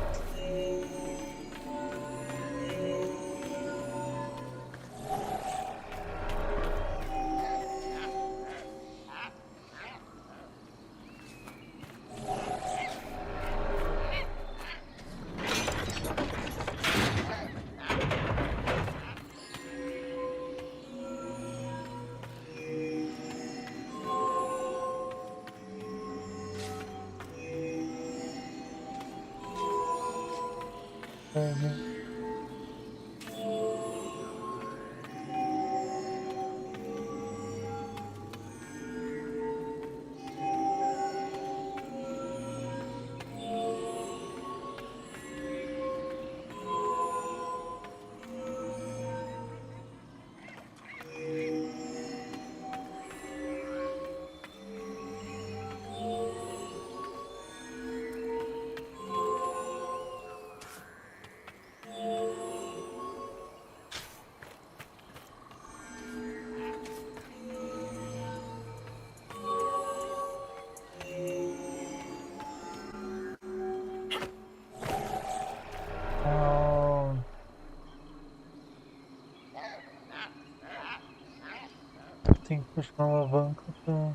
A: Tem que puxar uma alavanca pra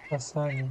A: passar ali.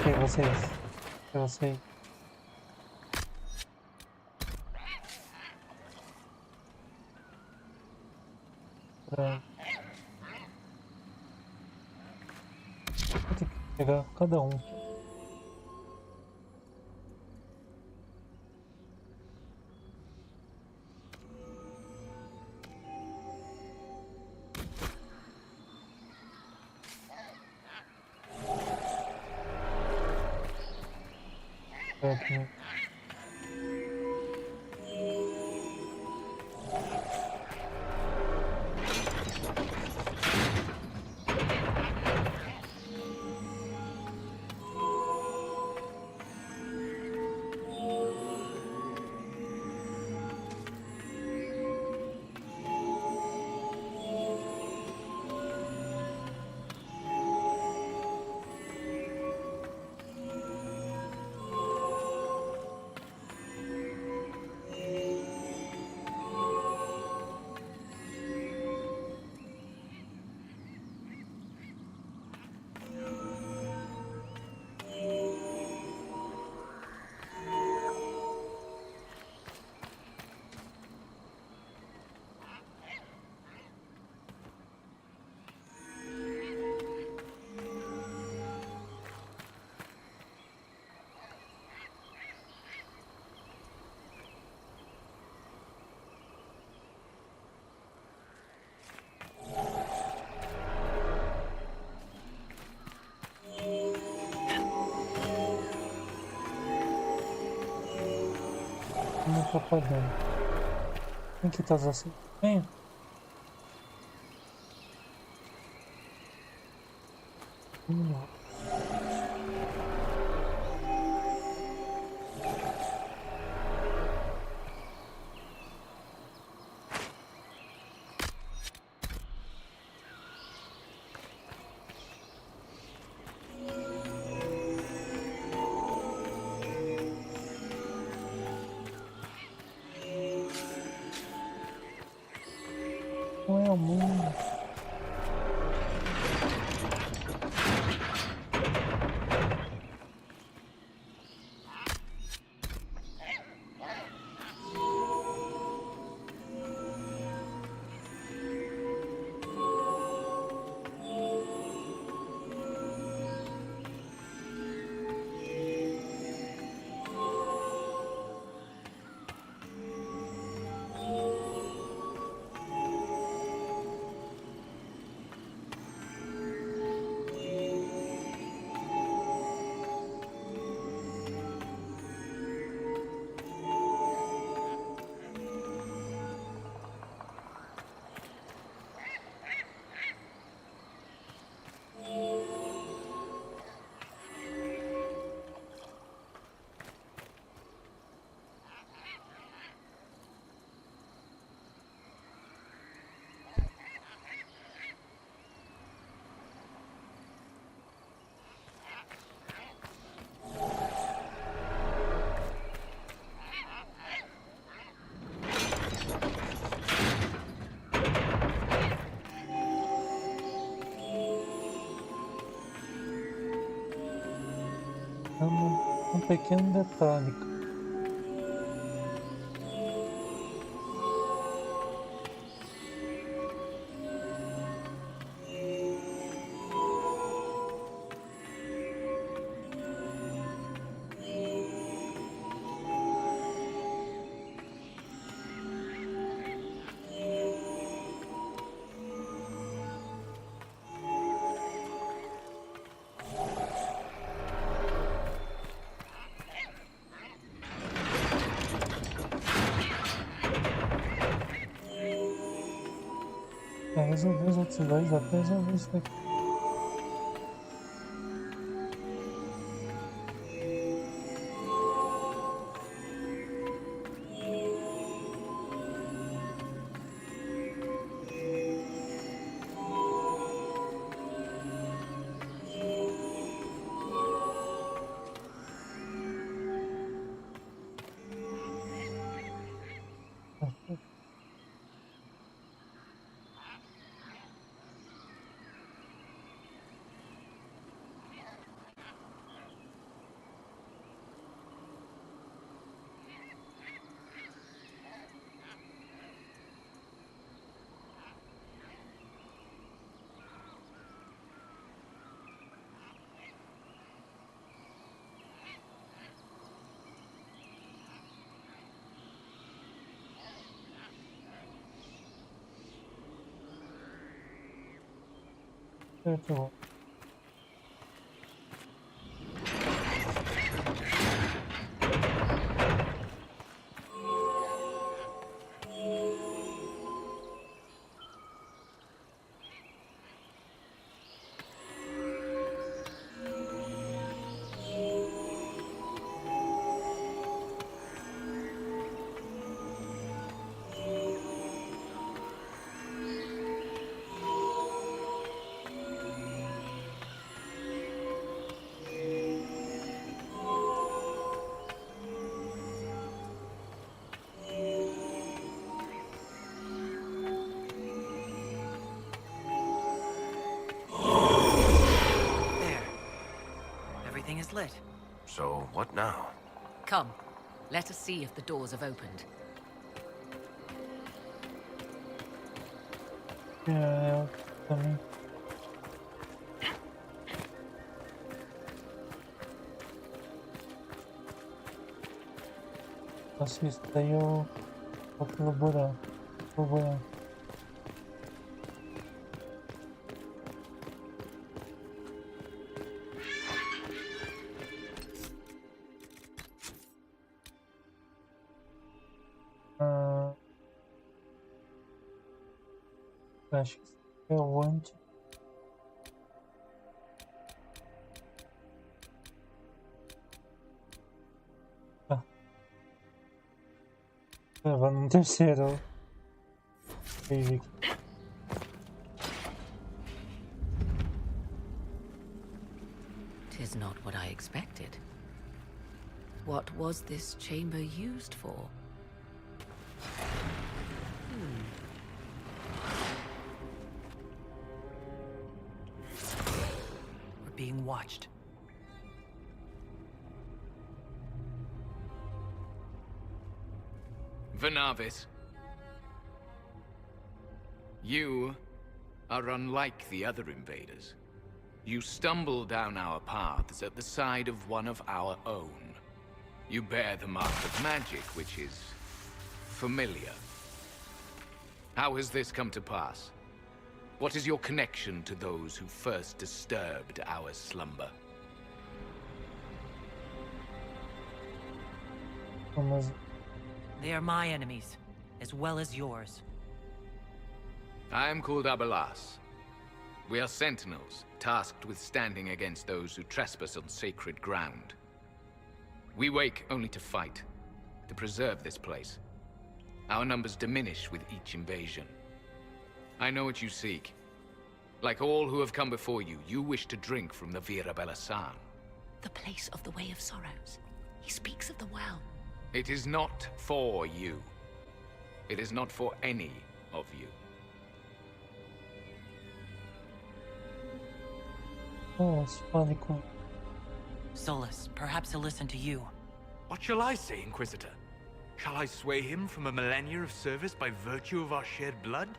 A: Ok, vocês. Eu sei. Vou ter que pegar cada um. Aqui. atrapalhando. Quem que tá assim? Venha. Não é o mundo. Um pequeno detalhe. Resolver os outros dois, até resolver isso daqui. Certo.
B: Is lit.
N: So, what now?
T: Come, let us see if the doors have opened.
A: Yeah, também. Nossa, isso daí eu vou colaborar. Acho que é o antes. Ah. Vai no terceiro. Save.
T: Tis not what I expected. What was this chamber used for?
B: We're being watched.
G: Vernavis, you are unlike the other invaders. You stumble down our paths at the side of one of our own. You bear the mark of magic, which is familiar. How has this come to pass? What is your connection to those who first disturbed our slumber?
B: They are my enemies, as well as yours.
G: I am called Abraço. We are sentinels, tasked with standing against those who trespass on sacred ground. We wake only to fight, to preserve this place. Our numbers diminish with each invasion. I know what you seek. Like all who have come before you, you wish to drink from the Vira Belasan.
T: The place of the Way of Sorrows. He speaks of the well.
G: It is not for you. It is not for any of you.
A: Oh, it's funny. Cool.
B: Solus, perhaps he'll listen to you.
D: What shall I say, Inquisitor? Shall I sway him from a millennia of service by virtue of our shared blood?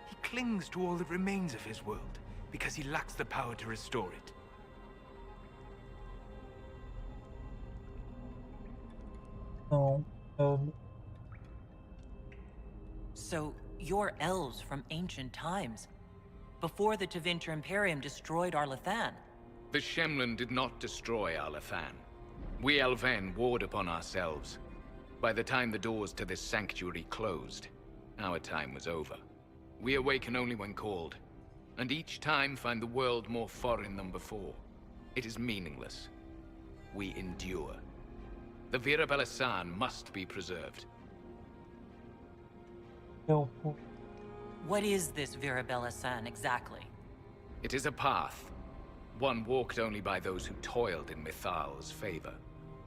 D: He clings to all that remains of his world, because he lacks the power to restore it.
A: No.
B: So, you're elves from ancient times, before the Tevinter Imperium destroyed Arlathan.
G: The Shemlin did not destroy Arlathan. We Elven warred upon ourselves. By the time the doors to this sanctuary closed, our time was over. We awaken only when called, and each time find the world more foreign than before. It is meaningless. We endure. The Vira Belasan must be preserved.
B: What is this Vira Belasan exactly?
G: It is a path. One walked only by those who toiled in Mithal's favor.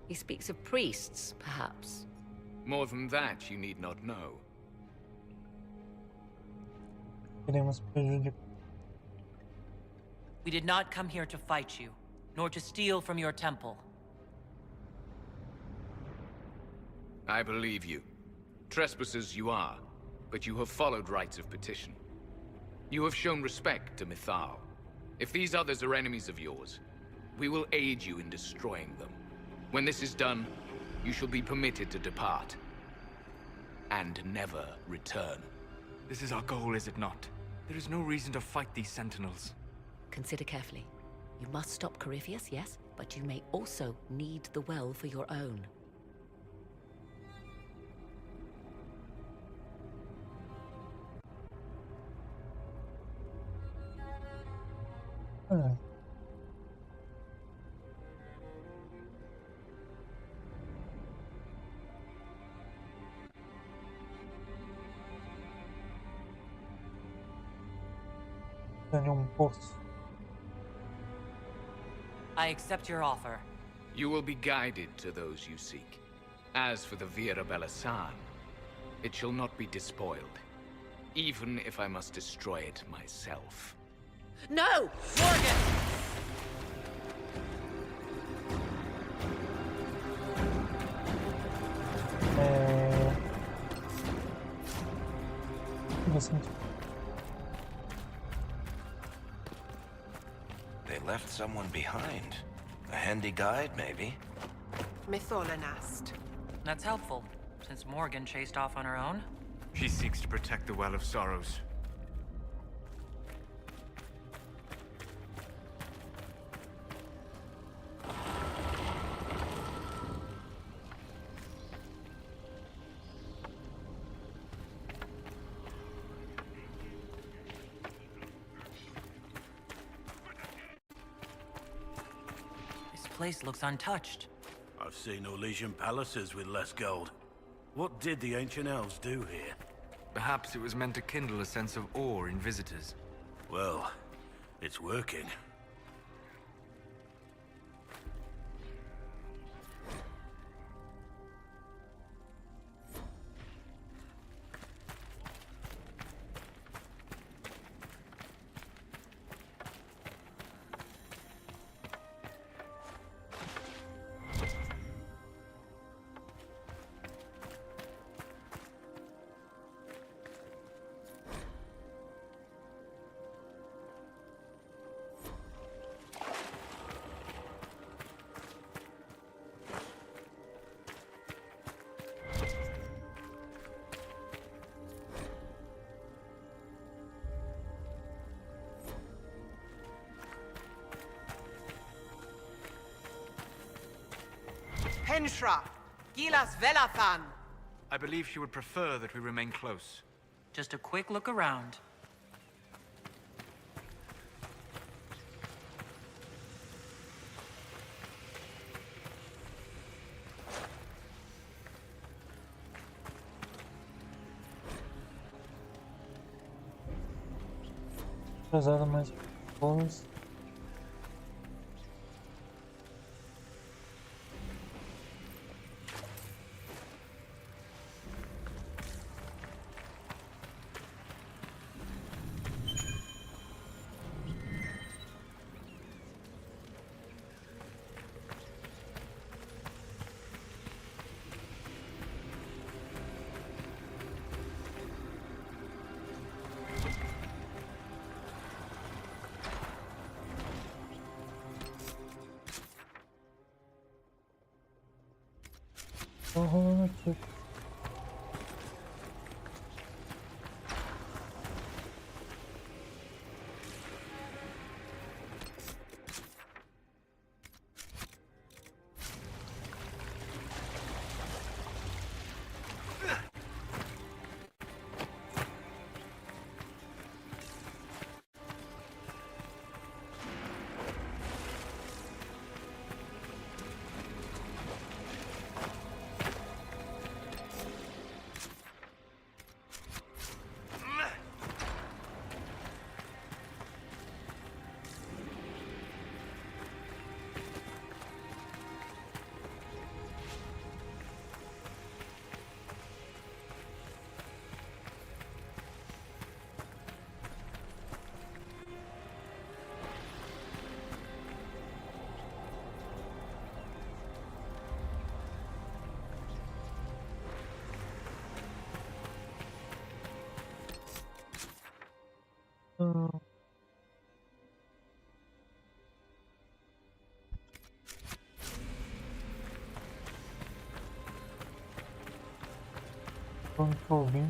T: He speaks of priests, perhaps.
G: More than that, you need not know.
B: We did not come here to fight you, nor to steal from your temple.
G: I believe you. Trespassers you are, but you have followed rites of petition. You have shown respect to Mithal. If these others are enemies of yours, we will aid you in destroying them. When this is done, you shall be permitted to depart. And never return.
D: This is our goal, is it not? There is no reason to fight these sentinels.
T: Consider carefully. You must stop Corypheus, yes, but you may also need the well for your own.
B: I accept your offer.
G: You will be guided to those you seek. As for the Vira Belasan, it shall not be despoiled, even if I must destroy it myself.
T: No! Morgan!
O: They left someone behind. A handy guide, maybe?
F: Mytholanast.
B: That's helpful, since Morgan chased off on her own.
D: She seeks to protect the Well of Sorrows.
B: place looks untouched.
Q: I've seen Orlesian palaces with less gold. What did the ancient elves do here?
D: Perhaps it was meant to kindle a sense of awe in visitors.
Q: Well, it's working.
M: Henshra, Gilas Velathan.
D: I believe she would prefer that we remain close.
B: Just a quick look around.
A: Pesado mais boas. Tô rolando aqui. Vamos ouvir.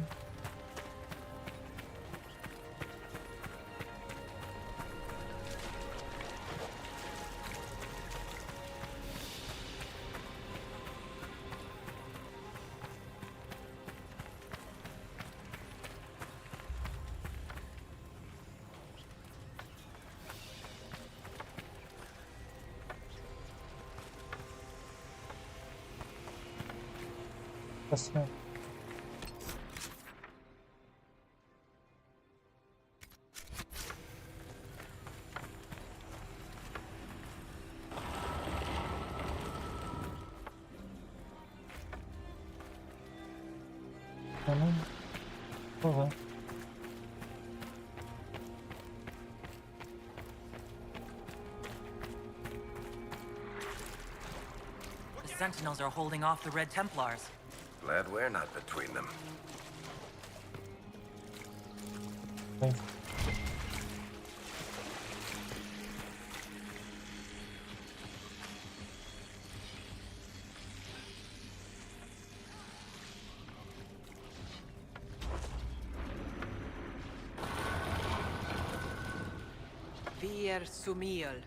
A: Tá certo.
B: The Sentinels are holding off the Red Templars.
O: Glad we're not between them.
M: Vir Sumiel.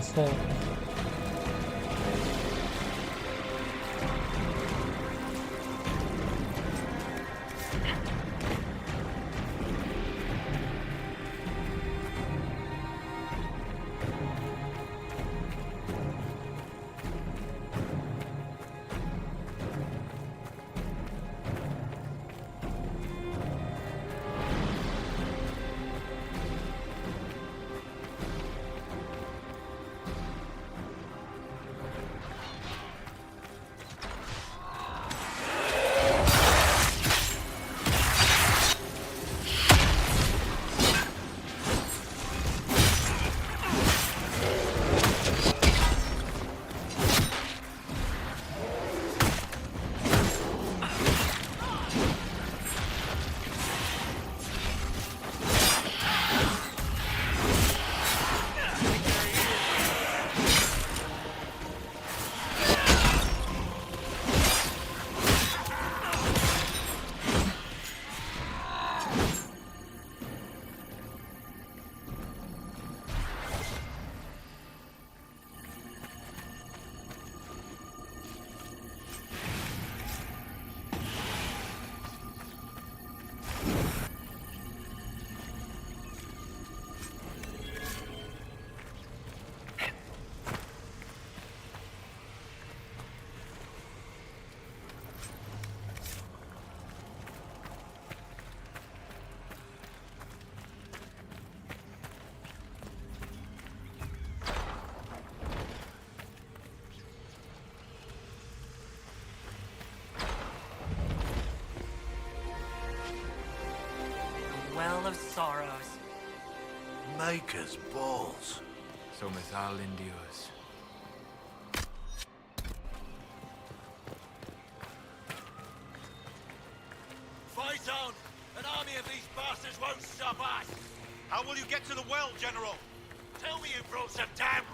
A: Isso aí.
B: Well of sorrows.
Q: Maker's balls.
D: So Mithal endures.
Q: Fight on! An army of these bastards won't stop us! How will you get to the well, General? Tell me you brought some damn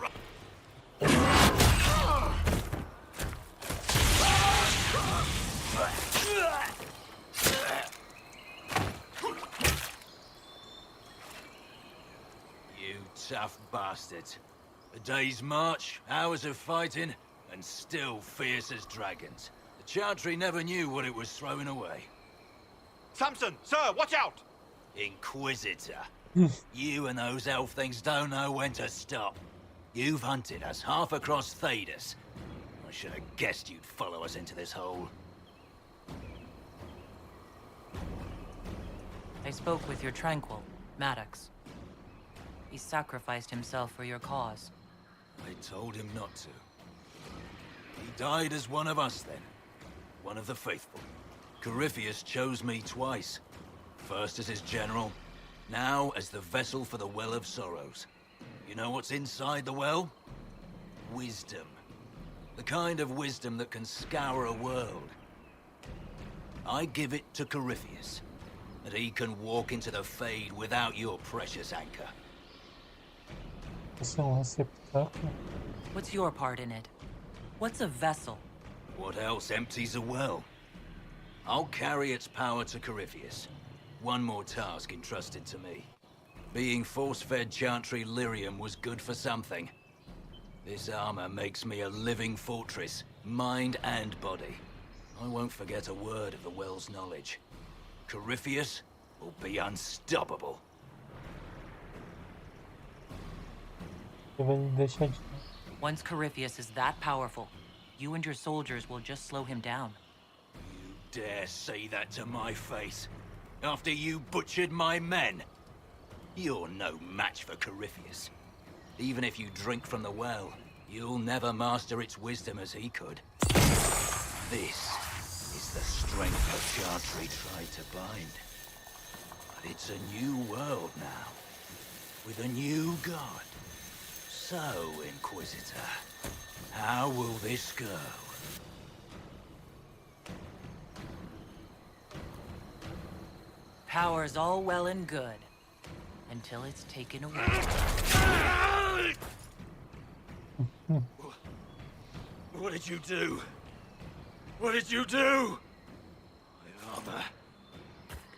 V: You tough bastards. A day's march, hours of fighting, and still fierce as dragons. The Chantry never knew what it was throwing away.
Q: Samson, sir, watch out!
V: Inquisitor. You and those elf things don't know when to stop. You've hunted us half across Thedas. I should have guessed you'd follow us into this hole.
B: I spoke with your Tranquil, Maddox. He sacrificed himself for your cause.
V: I told him not to. He died as one of us then. One of the faithful. Corypheus chose me twice. First as his general, now as the vessel for the Well of Sorrows. You know what's inside the well? Wisdom. The kind of wisdom that can scour a world. I give it to Corypheus, that he can walk into the Fade without your precious anchor.
B: What's your part in it? What's a vessel?
V: What else empties a well? I'll carry its power to Corypheus. One more task entrusted to me. Being force-fed Chantry lyrium was good for something. This armor makes me a living fortress, mind and body. I won't forget a word of the well's knowledge. Corypheus will be unstoppable.
B: Once Corypheus is that powerful, you and your soldiers will just slow him down.
V: You dare say that to my face? After you butchered my men? You're no match for Corypheus. Even if you drink from the well, you'll never master its wisdom as he could. This is the strength the Chantry tried to bind. But it's a new world now, with a new god. So, Inquisitor, how will this go?
B: Power's all well and good, until it's taken away.
V: What did you do? What did you do? My armor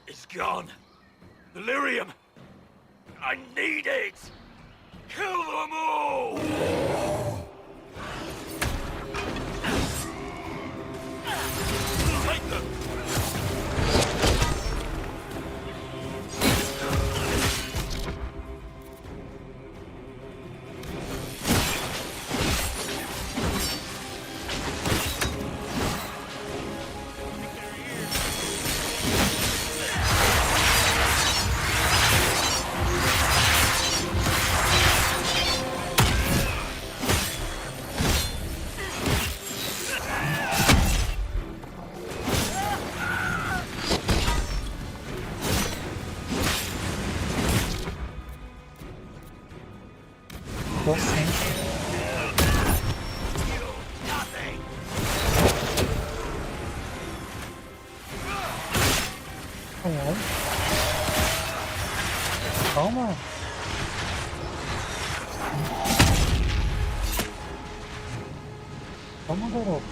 V: is gone. The lyrium! I need it! Kill them all!
A: tô sim. Ai, ai. Calma. Calma, garoto.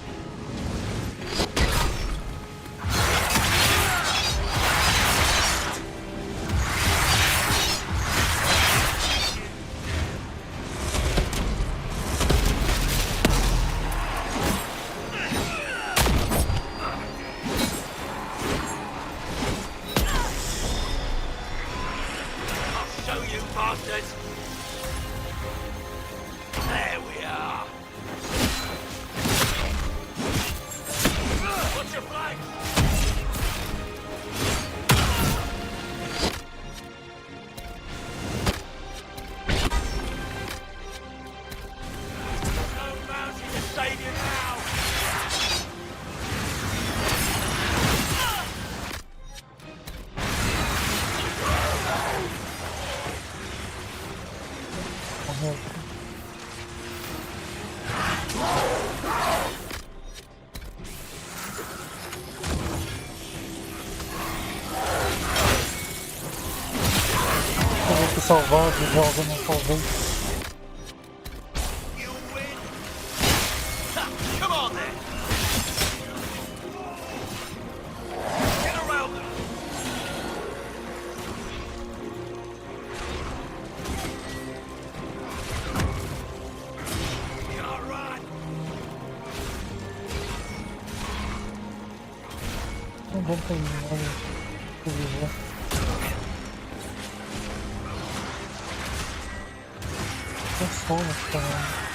V: There we are. What's your flag? No bounty to save you now.
A: Eu vou te salvar de jogo no talvez.
V: Come on then. Get around them. You're all right.
A: Não vou ter nada de viver. Eu sou também.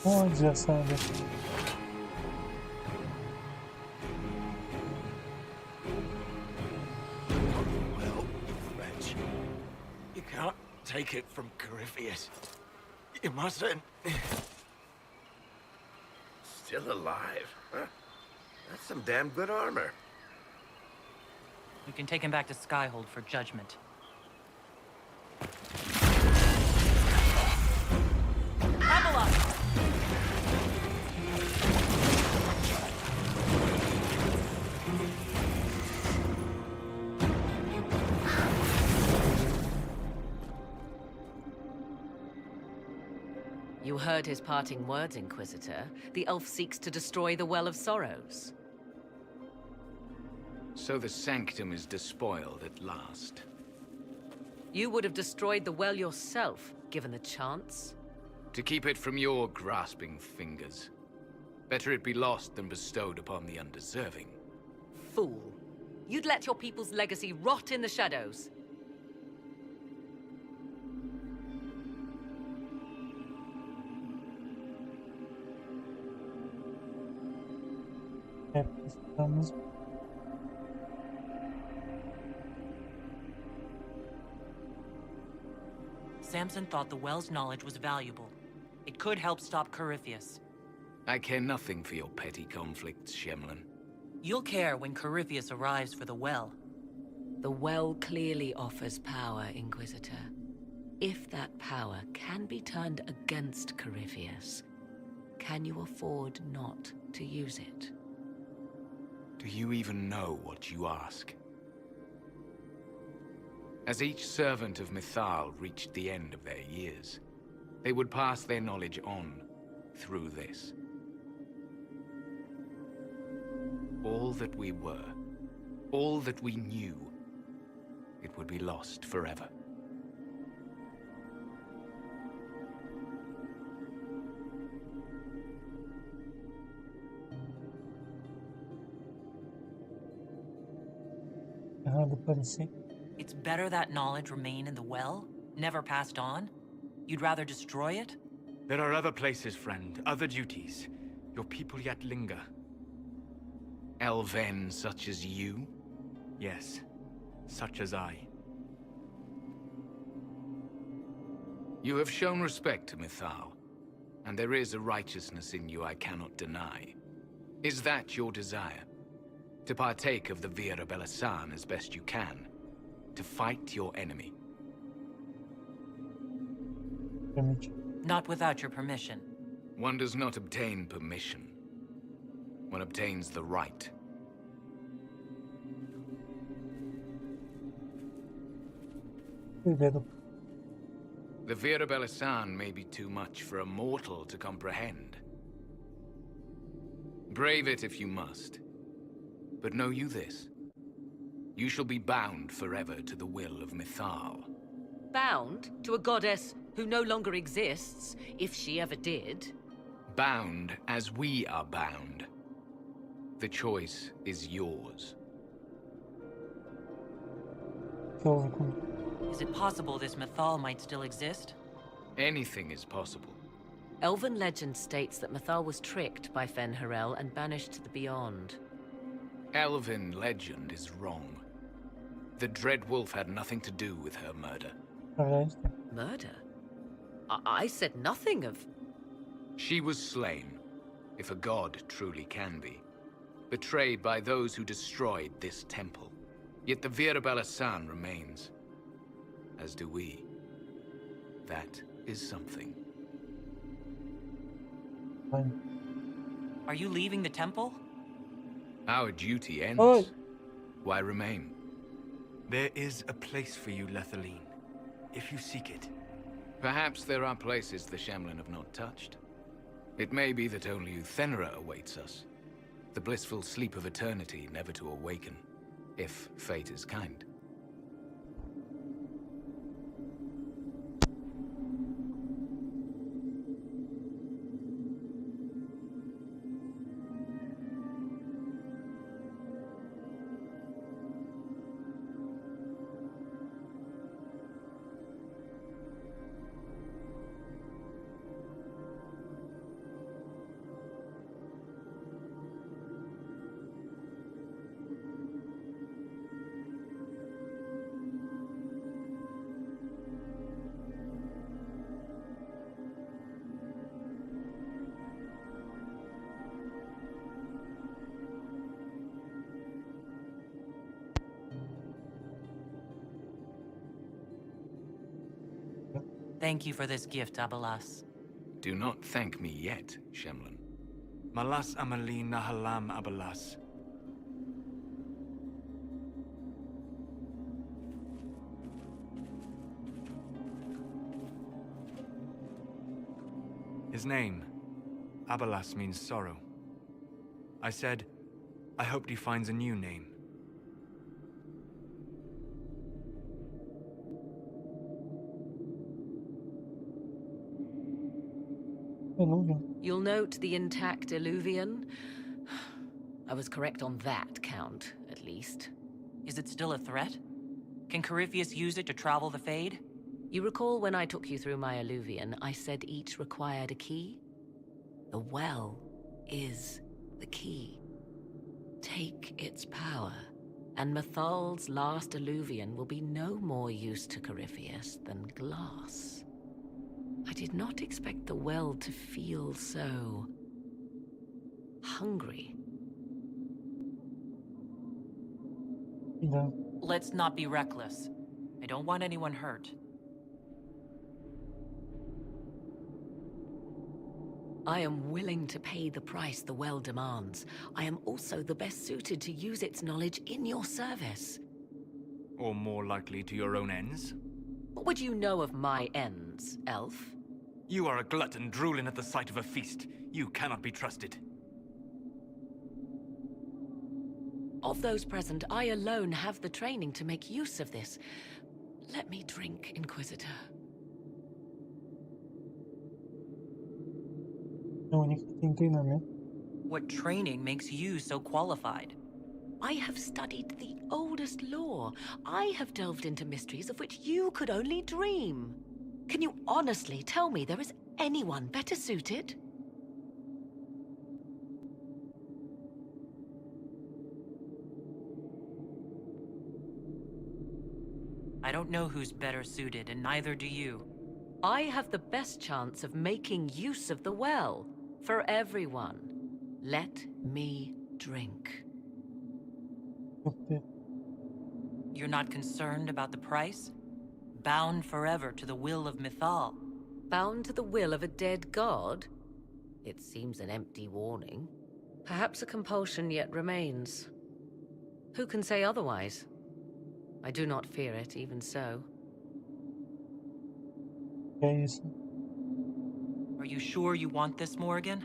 A: Onde é Sandra?
V: Well, French, you can't take it from Corypheus. You mustn't.
O: Still alive? Huh? That's some damn good armor.
B: We can take him back to Skyhold for judgment. Level up!
T: You heard his parting words, Inquisitor. The elf seeks to destroy the Well of Sorrows.
G: So the Sanctum is despoiled at last.
T: You would have destroyed the well yourself, given the chance.
G: To keep it from your grasping fingers. Better it be lost than bestowed upon the undeserving.
T: Fool. You'd let your people's legacy rot in the shadows.
B: Samson thought the well's knowledge was valuable. It could help stop Corypheus.
G: I care nothing for your petty conflicts, Shemlin.
B: You'll care when Corypheus arrives for the well.
T: The well clearly offers power, Inquisitor. If that power can be turned against Corypheus, can you afford not to use it?
G: Do you even know what you ask? As each servant of Mythal reached the end of their years, they would pass their knowledge on through this. All that we were, all that we knew, it would be lost forever.
B: It's better that knowledge remain in the well, never passed on? You'd rather destroy it?
D: There are other places, friend, other duties. Your people yet linger.
G: Elven such as you?
D: Yes, such as I.
G: You have shown respect to Mythal, and there is a righteousness in you I cannot deny. Is that your desire? To partake of the Vira Belasan as best you can? To fight your enemy?
B: Not without your permission.
G: One does not obtain permission. One obtains the right. The Vira Belasan may be too much for a mortal to comprehend. Brave it if you must. But know you this. You shall be bound forever to the will of Mythal.
T: Bound to a goddess who no longer exists, if she ever did?
G: Bound as we are bound. The choice is yours.
B: Is it possible this Mythal might still exist?
G: Anything is possible.
T: Elven legend states that Mythal was tricked by Fen'Harel and banished to the Beyond.
G: Elven legend is wrong. The Dread Wolf had nothing to do with her murder.
T: Murder? I said nothing of...
G: She was slain, if a god truly can be. Betrayed by those who destroyed this temple. Yet the Vira Belasan remains. As do we. That is something.
B: Are you leaving the temple?
G: Our duty ends. Why remain?
D: There is a place for you, Lethaline, if you seek it.
G: Perhaps there are places the Shemlin have not touched. It may be that only Uthenera awaits us. The blissful sleep of eternity never to awaken, if fate is kind.
B: Thank you for this gift, Abalas.
G: Do not thank me yet, Shemlin.
D: Malas Amalin Nahalam Abalas. His name, Abalas, means sorrow. I said, I hoped he finds a new name.
T: You'll note the intact Illuvian. I was correct on that count, at least.
B: Is it still a threat? Can Corypheus use it to travel the Fade?
T: You recall when I took you through my Illuvian, I said each required a key? The well is the key. Take its power, and Mythal's last Illuvian will be no more use to Corypheus than glass. I did not expect the well to feel so... hungry.
B: Let's not be reckless. I don't want anyone hurt.
T: I am willing to pay the price the well demands. I am also the best suited to use its knowledge in your service.
D: Or more likely to your own ends?
T: What would you know of my ends, elf?
D: You are a glutton drooling at the sight of a feast. You cannot be trusted.
T: Of those present, I alone have the training to make use of this. Let me drink, Inquisitor.
B: What training makes you so qualified?
T: I have studied the oldest lore. I have delved into mysteries of which you could only dream. Can you honestly tell me there is anyone better suited?
B: I don't know who's better suited, and neither do you.
T: I have the best chance of making use of the well. For everyone. Let me drink.
B: You're not concerned about the price? Bound forever to the will of Mythal.
T: Bound to the will of a dead god? It seems an empty warning. Perhaps a compulsion yet remains. Who can say otherwise? I do not fear it, even so.
B: Are you sure you want this, Morrigan?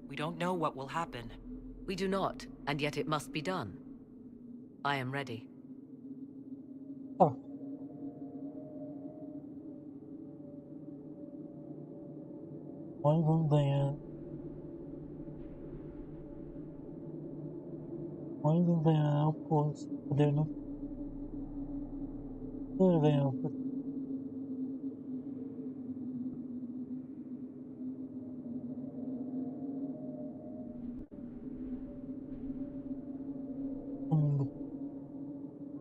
B: We don't know what will happen.
T: We do not, and yet it must be done. I am ready.
A: Oh. Vamos ganhar. Vamos ganhar o posto. Poder não. Poder ganhar o posto.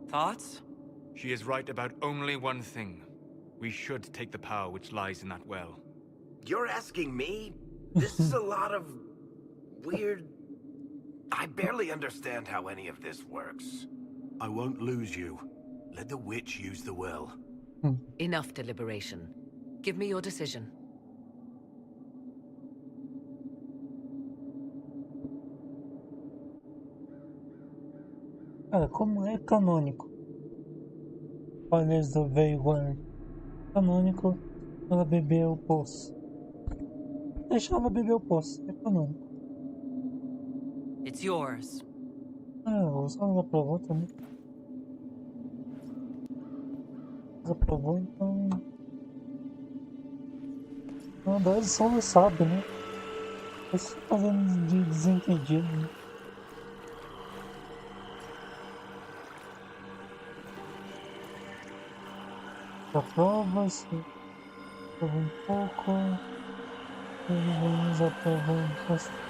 B: Thoughts?
D: She is right about only one thing. We should take the power which lies in that well.
O: You're asking me? This is a lot of weird... I barely understand how any of this works.
Q: I won't lose you. Let the witch use the well.
T: Enough deliberation. Give me your decision.
A: Cara, como é canônico? Olhas do bioware. Canônico, ela bebeu o poço. Deixa ela beber o poço, é canônico.
B: It's yours.
A: Só ela aprovou também. Ela aprovou, então. Na verdade, só ela sabe, né? Eu estou fazendo de desentendido, né? Aprova, se aprova um pouco, e vamos aprovar bastante.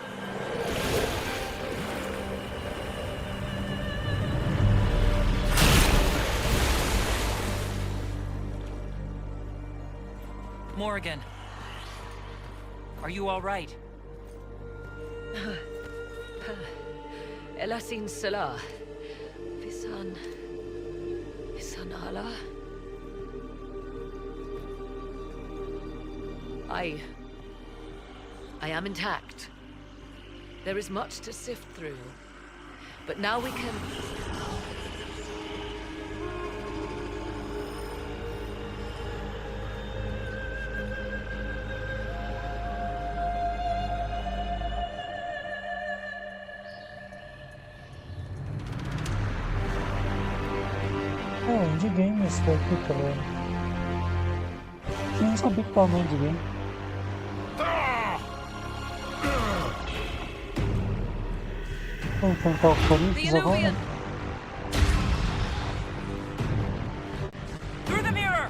B: Morrigan, are you all right?
T: Elasin Salah. Visan Allah. I am intact. There is much to sift through. But now we can...
A: De game isso daqui também. Eu não sabia que tava de game. Vamos tentar o Corinthians agora.
B: Through the mirror!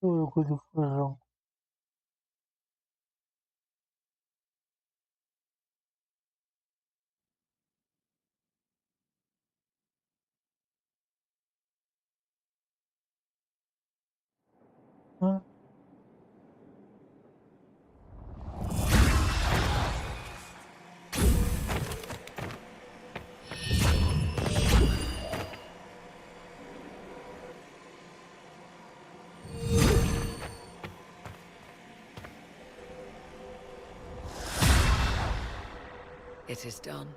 A: Jogo de fujão.
T: It is done.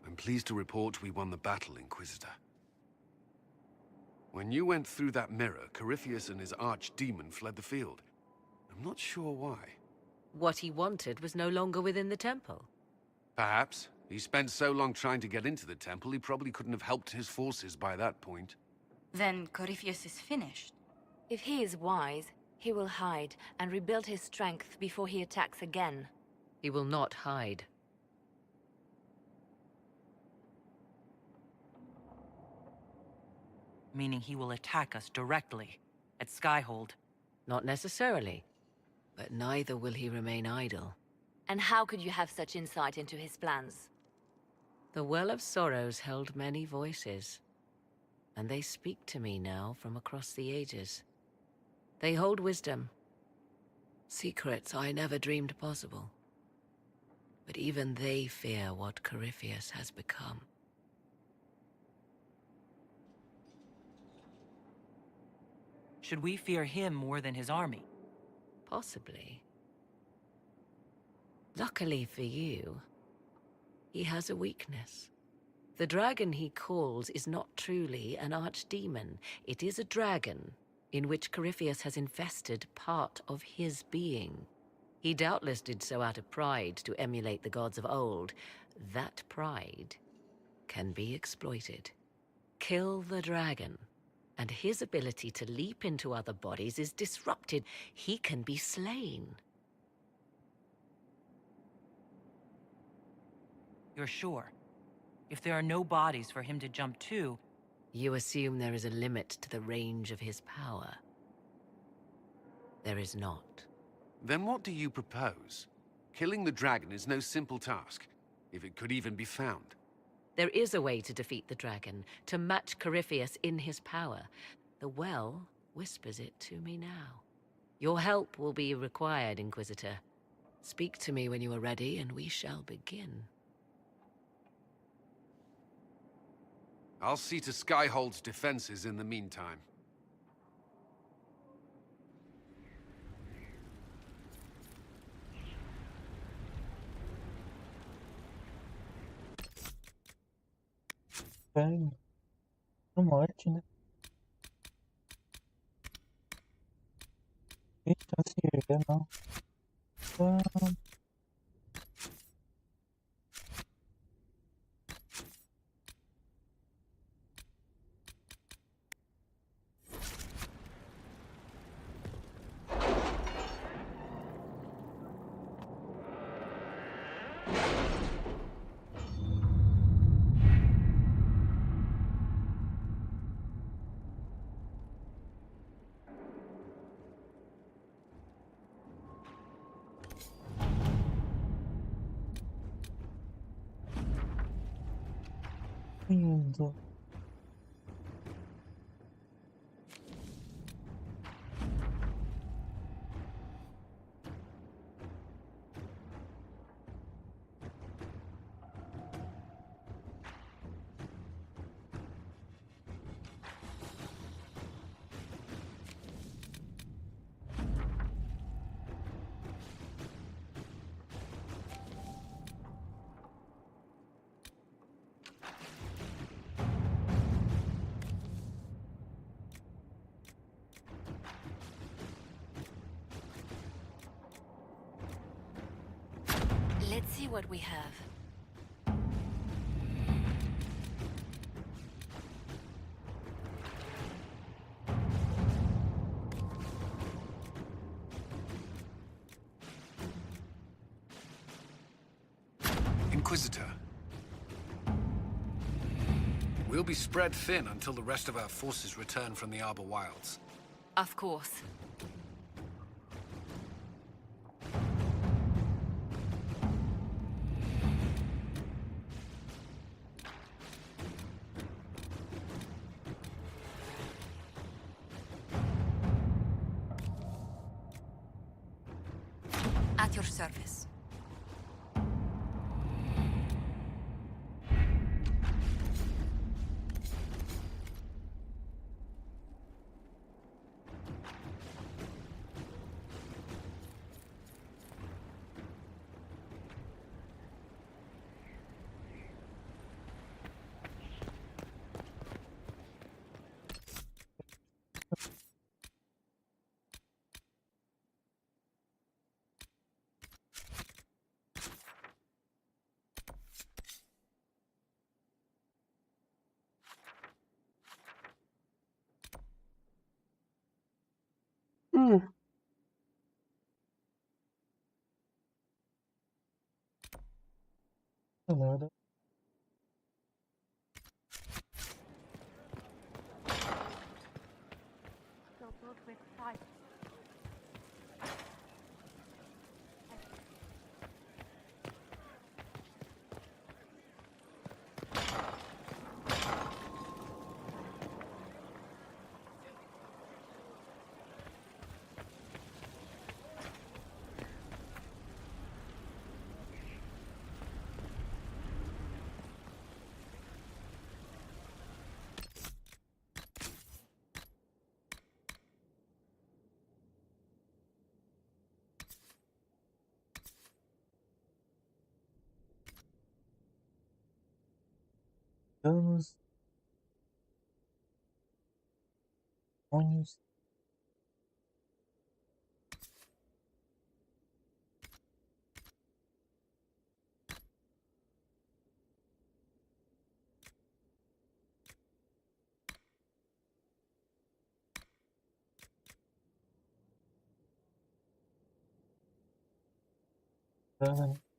P: I'm pleased to report we won the battle, Inquisitor. When you went through that mirror, Corypheus and his archdemon fled the field. I'm not sure why.
T: What he wanted was no longer within the temple.
P: Perhaps. He spent so long trying to get into the temple, he probably couldn't have helped his forces by that point.
L: Then Corypheus is finished. If he is wise, he will hide and rebuild his strength before he attacks again.
T: He will not hide.
B: Meaning he will attack us directly, at Skyhold.
T: Not necessarily. But neither will he remain idle.
L: And how could you have such insight into his plans?
T: The Well of Sorrows held many voices. And they speak to me now from across the ages. They hold wisdom. Secrets I never dreamed possible. But even they fear what Corypheus has become.
B: Should we fear him more than his army?
T: Possibly. Luckily for you, he has a weakness. The dragon he calls is not truly an archdemon. It is a dragon in which Corypheus has infested part of his being. He doubtless did so out of pride to emulate the gods of old. That pride can be exploited. Kill the dragon, and his ability to leap into other bodies is disrupted. He can be slain.
B: You're sure? If there are no bodies for him to jump to...
T: You assume there is a limit to the range of his power. There is not.
P: Then what do you propose? Killing the dragon is no simple task, if it could even be found.
T: There is a way to defeat the dragon, to match Corypheus in his power. The well whispers it to me now. Your help will be required, Inquisitor. Speak to me when you are ready, and we shall begin.
P: I'll see to Skyhold's defenses in the meantime.
A: Bem, a morte, né? Eita, se erga, não. Vindo.
L: Let's see what we have.
P: Inquisitor. We'll be spread thin until the rest of our forces return from the Arbor Wilds.
L: Of course. At your service.
A: Nada. Vamos. Vamos. Vamos.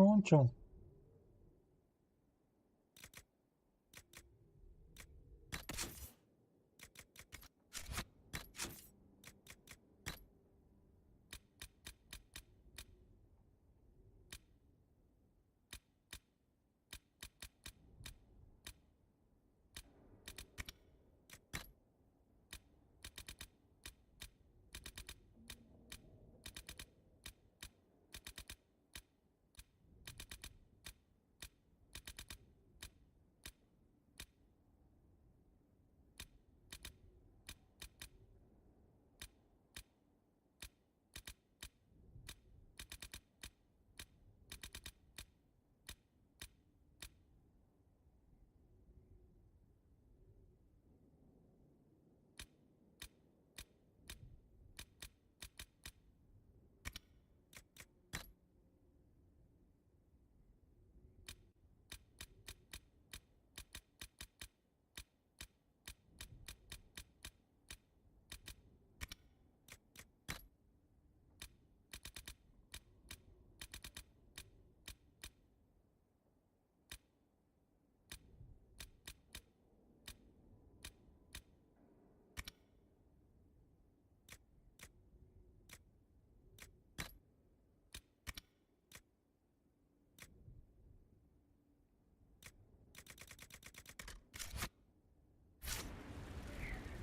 A: Pronto.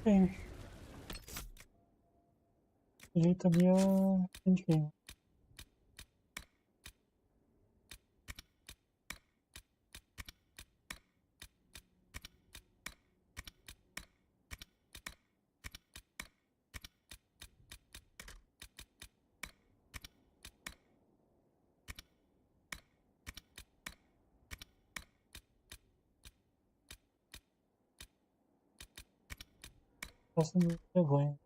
A: Bem. Ajeita minha endgame. passando vergonha.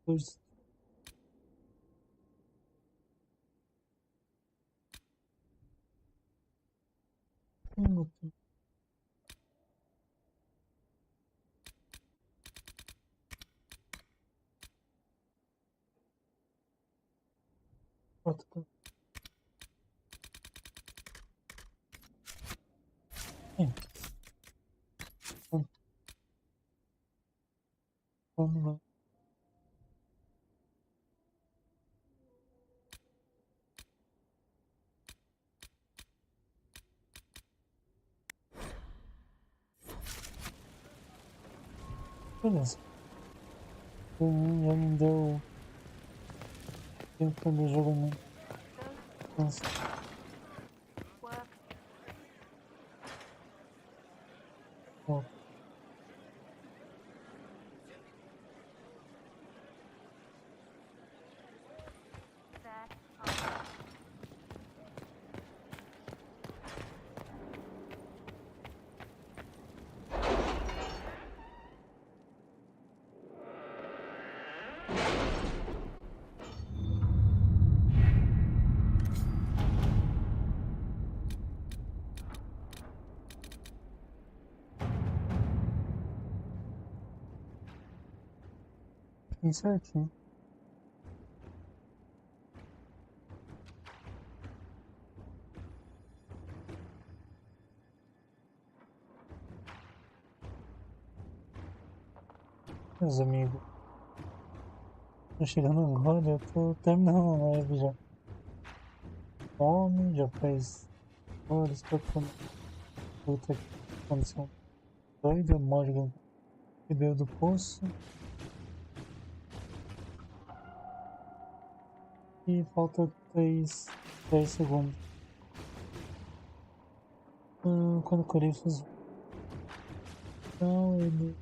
A: Pois. Vamos lá. Beleza. Já me deu tempo do jogo não. Nossa. Ó. Bem certinho. Meus amigos, tô chegando agora, eu tô terminando a live já. Fome, já faz horas que eu tô. Puta que condição doida, Morgan bebeu do poço. E falta 3 segundos. Quando o Corifos. Não, ele.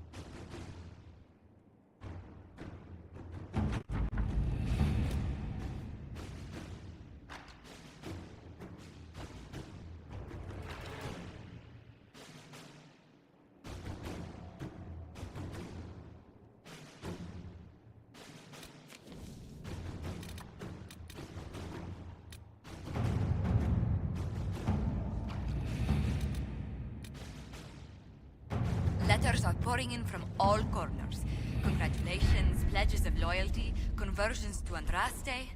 L: Letters are pouring in from all corners. Congratulations, pledges of loyalty, conversions to Andraste.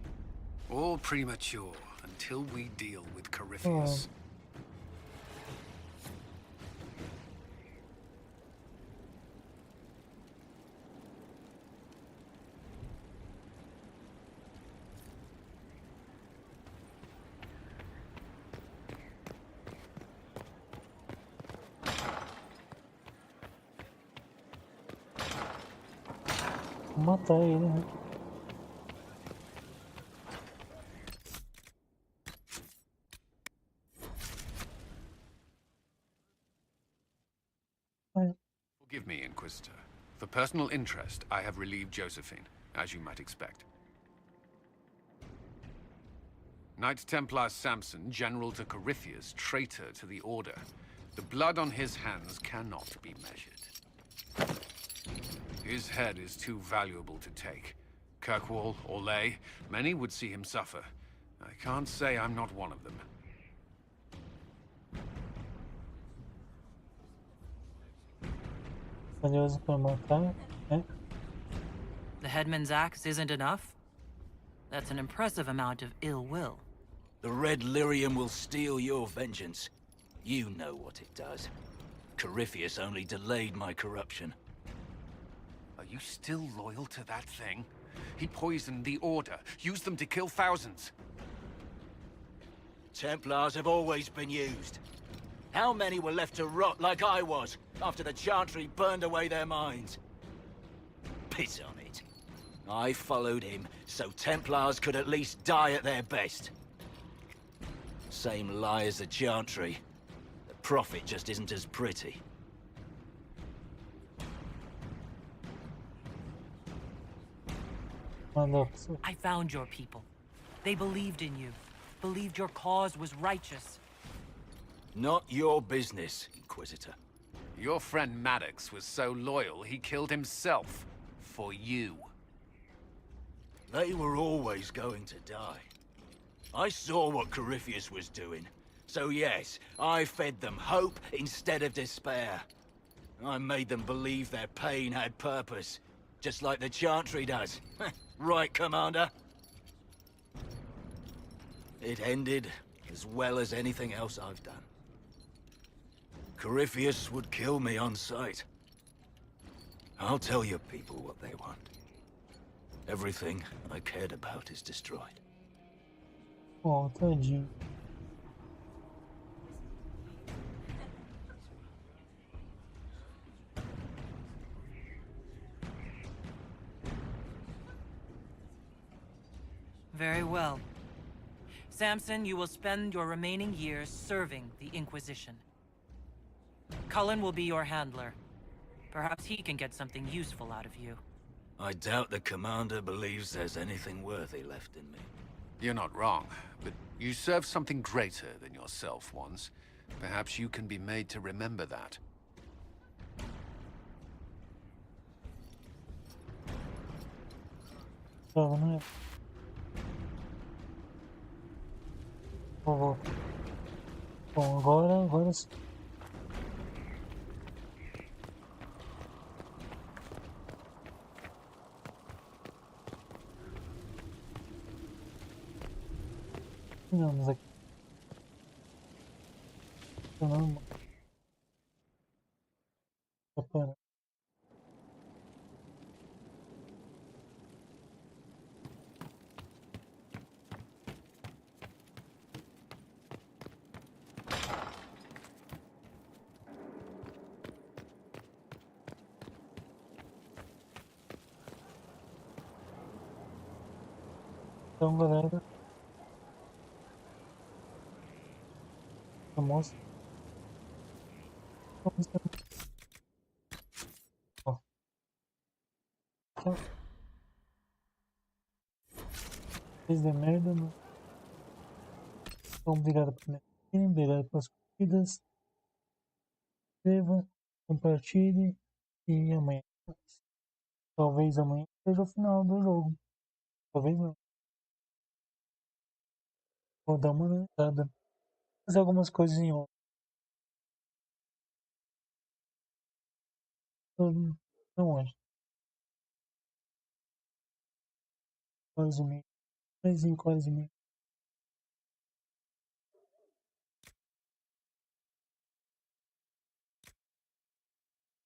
P: All premature until we deal with Corypheus.
A: Vou matar ele, né?
P: Forgive me, Inquisitor. For personal interest, I have relieved Josephine, as you might expect. Knight Templar Samson, General to Corypheus, traitor to the Order. The blood on his hands cannot be measured. His head is too valuable to take. Kirkwall, Orlais, many would see him suffer. I can't say I'm not one of them.
A: Valioso para matar, né?
B: The headman's axe isn't enough? That's an impressive amount of ill will.
V: The Red Lyrium will steal your vengeance. You know what it does. Corypheus only delayed my corruption.
P: Are you still loyal to that thing? He poisoned the Order, used them to kill thousands.
V: Templars have always been used. How many were left to rot like I was, after the Chantry burned away their minds? Piss on it. I followed him, so Templars could at least die at their best. Same lie as the Chantry. The Prophet just isn't as pretty.
B: I found your people. They believed in you. Believed your cause was righteous.
V: Not your business, Inquisitor.
P: Your friend Maddox was so loyal, he killed himself. For you.
V: They were always going to die. I saw what Corypheus was doing. So yes, I fed them hope instead of despair. I made them believe their pain had purpose. Just like the Chantry does. Right, Commander? It ended as well as anything else I've done. Corypheus would kill me on sight. I'll tell your people what they want. Everything I cared about is destroyed.
A: Oh, tadinho.
B: Very well. Samson, you will spend your remaining years serving the Inquisition. Cullen will be your handler. Perhaps he can get something useful out of you.
V: I doubt the Commander believes there's anything worthy left in me.
P: You're not wrong, but you served something greater than yourself once. Perhaps you can be made to remember that.
A: Né? Bom, agora sim. Vamos aqui. Não. Pera. Então, galera, vamos. Ó. Tchau. Fez de merda, né? Então, obrigado por me assistir, obrigado pelas curtidas. Inscreva, compartilhe e amanhã. Talvez amanhã seja o final do jogo. Talvez não. Vou dar uma olhada. Fazer algumas coisas em off. Não hoje. Horas e meia. Mais 5 horas e meia.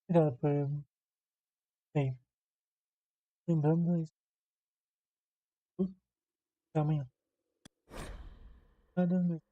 A: Obrigado por. Aí. Lembrando isso. Até amanhã. Nada mesmo.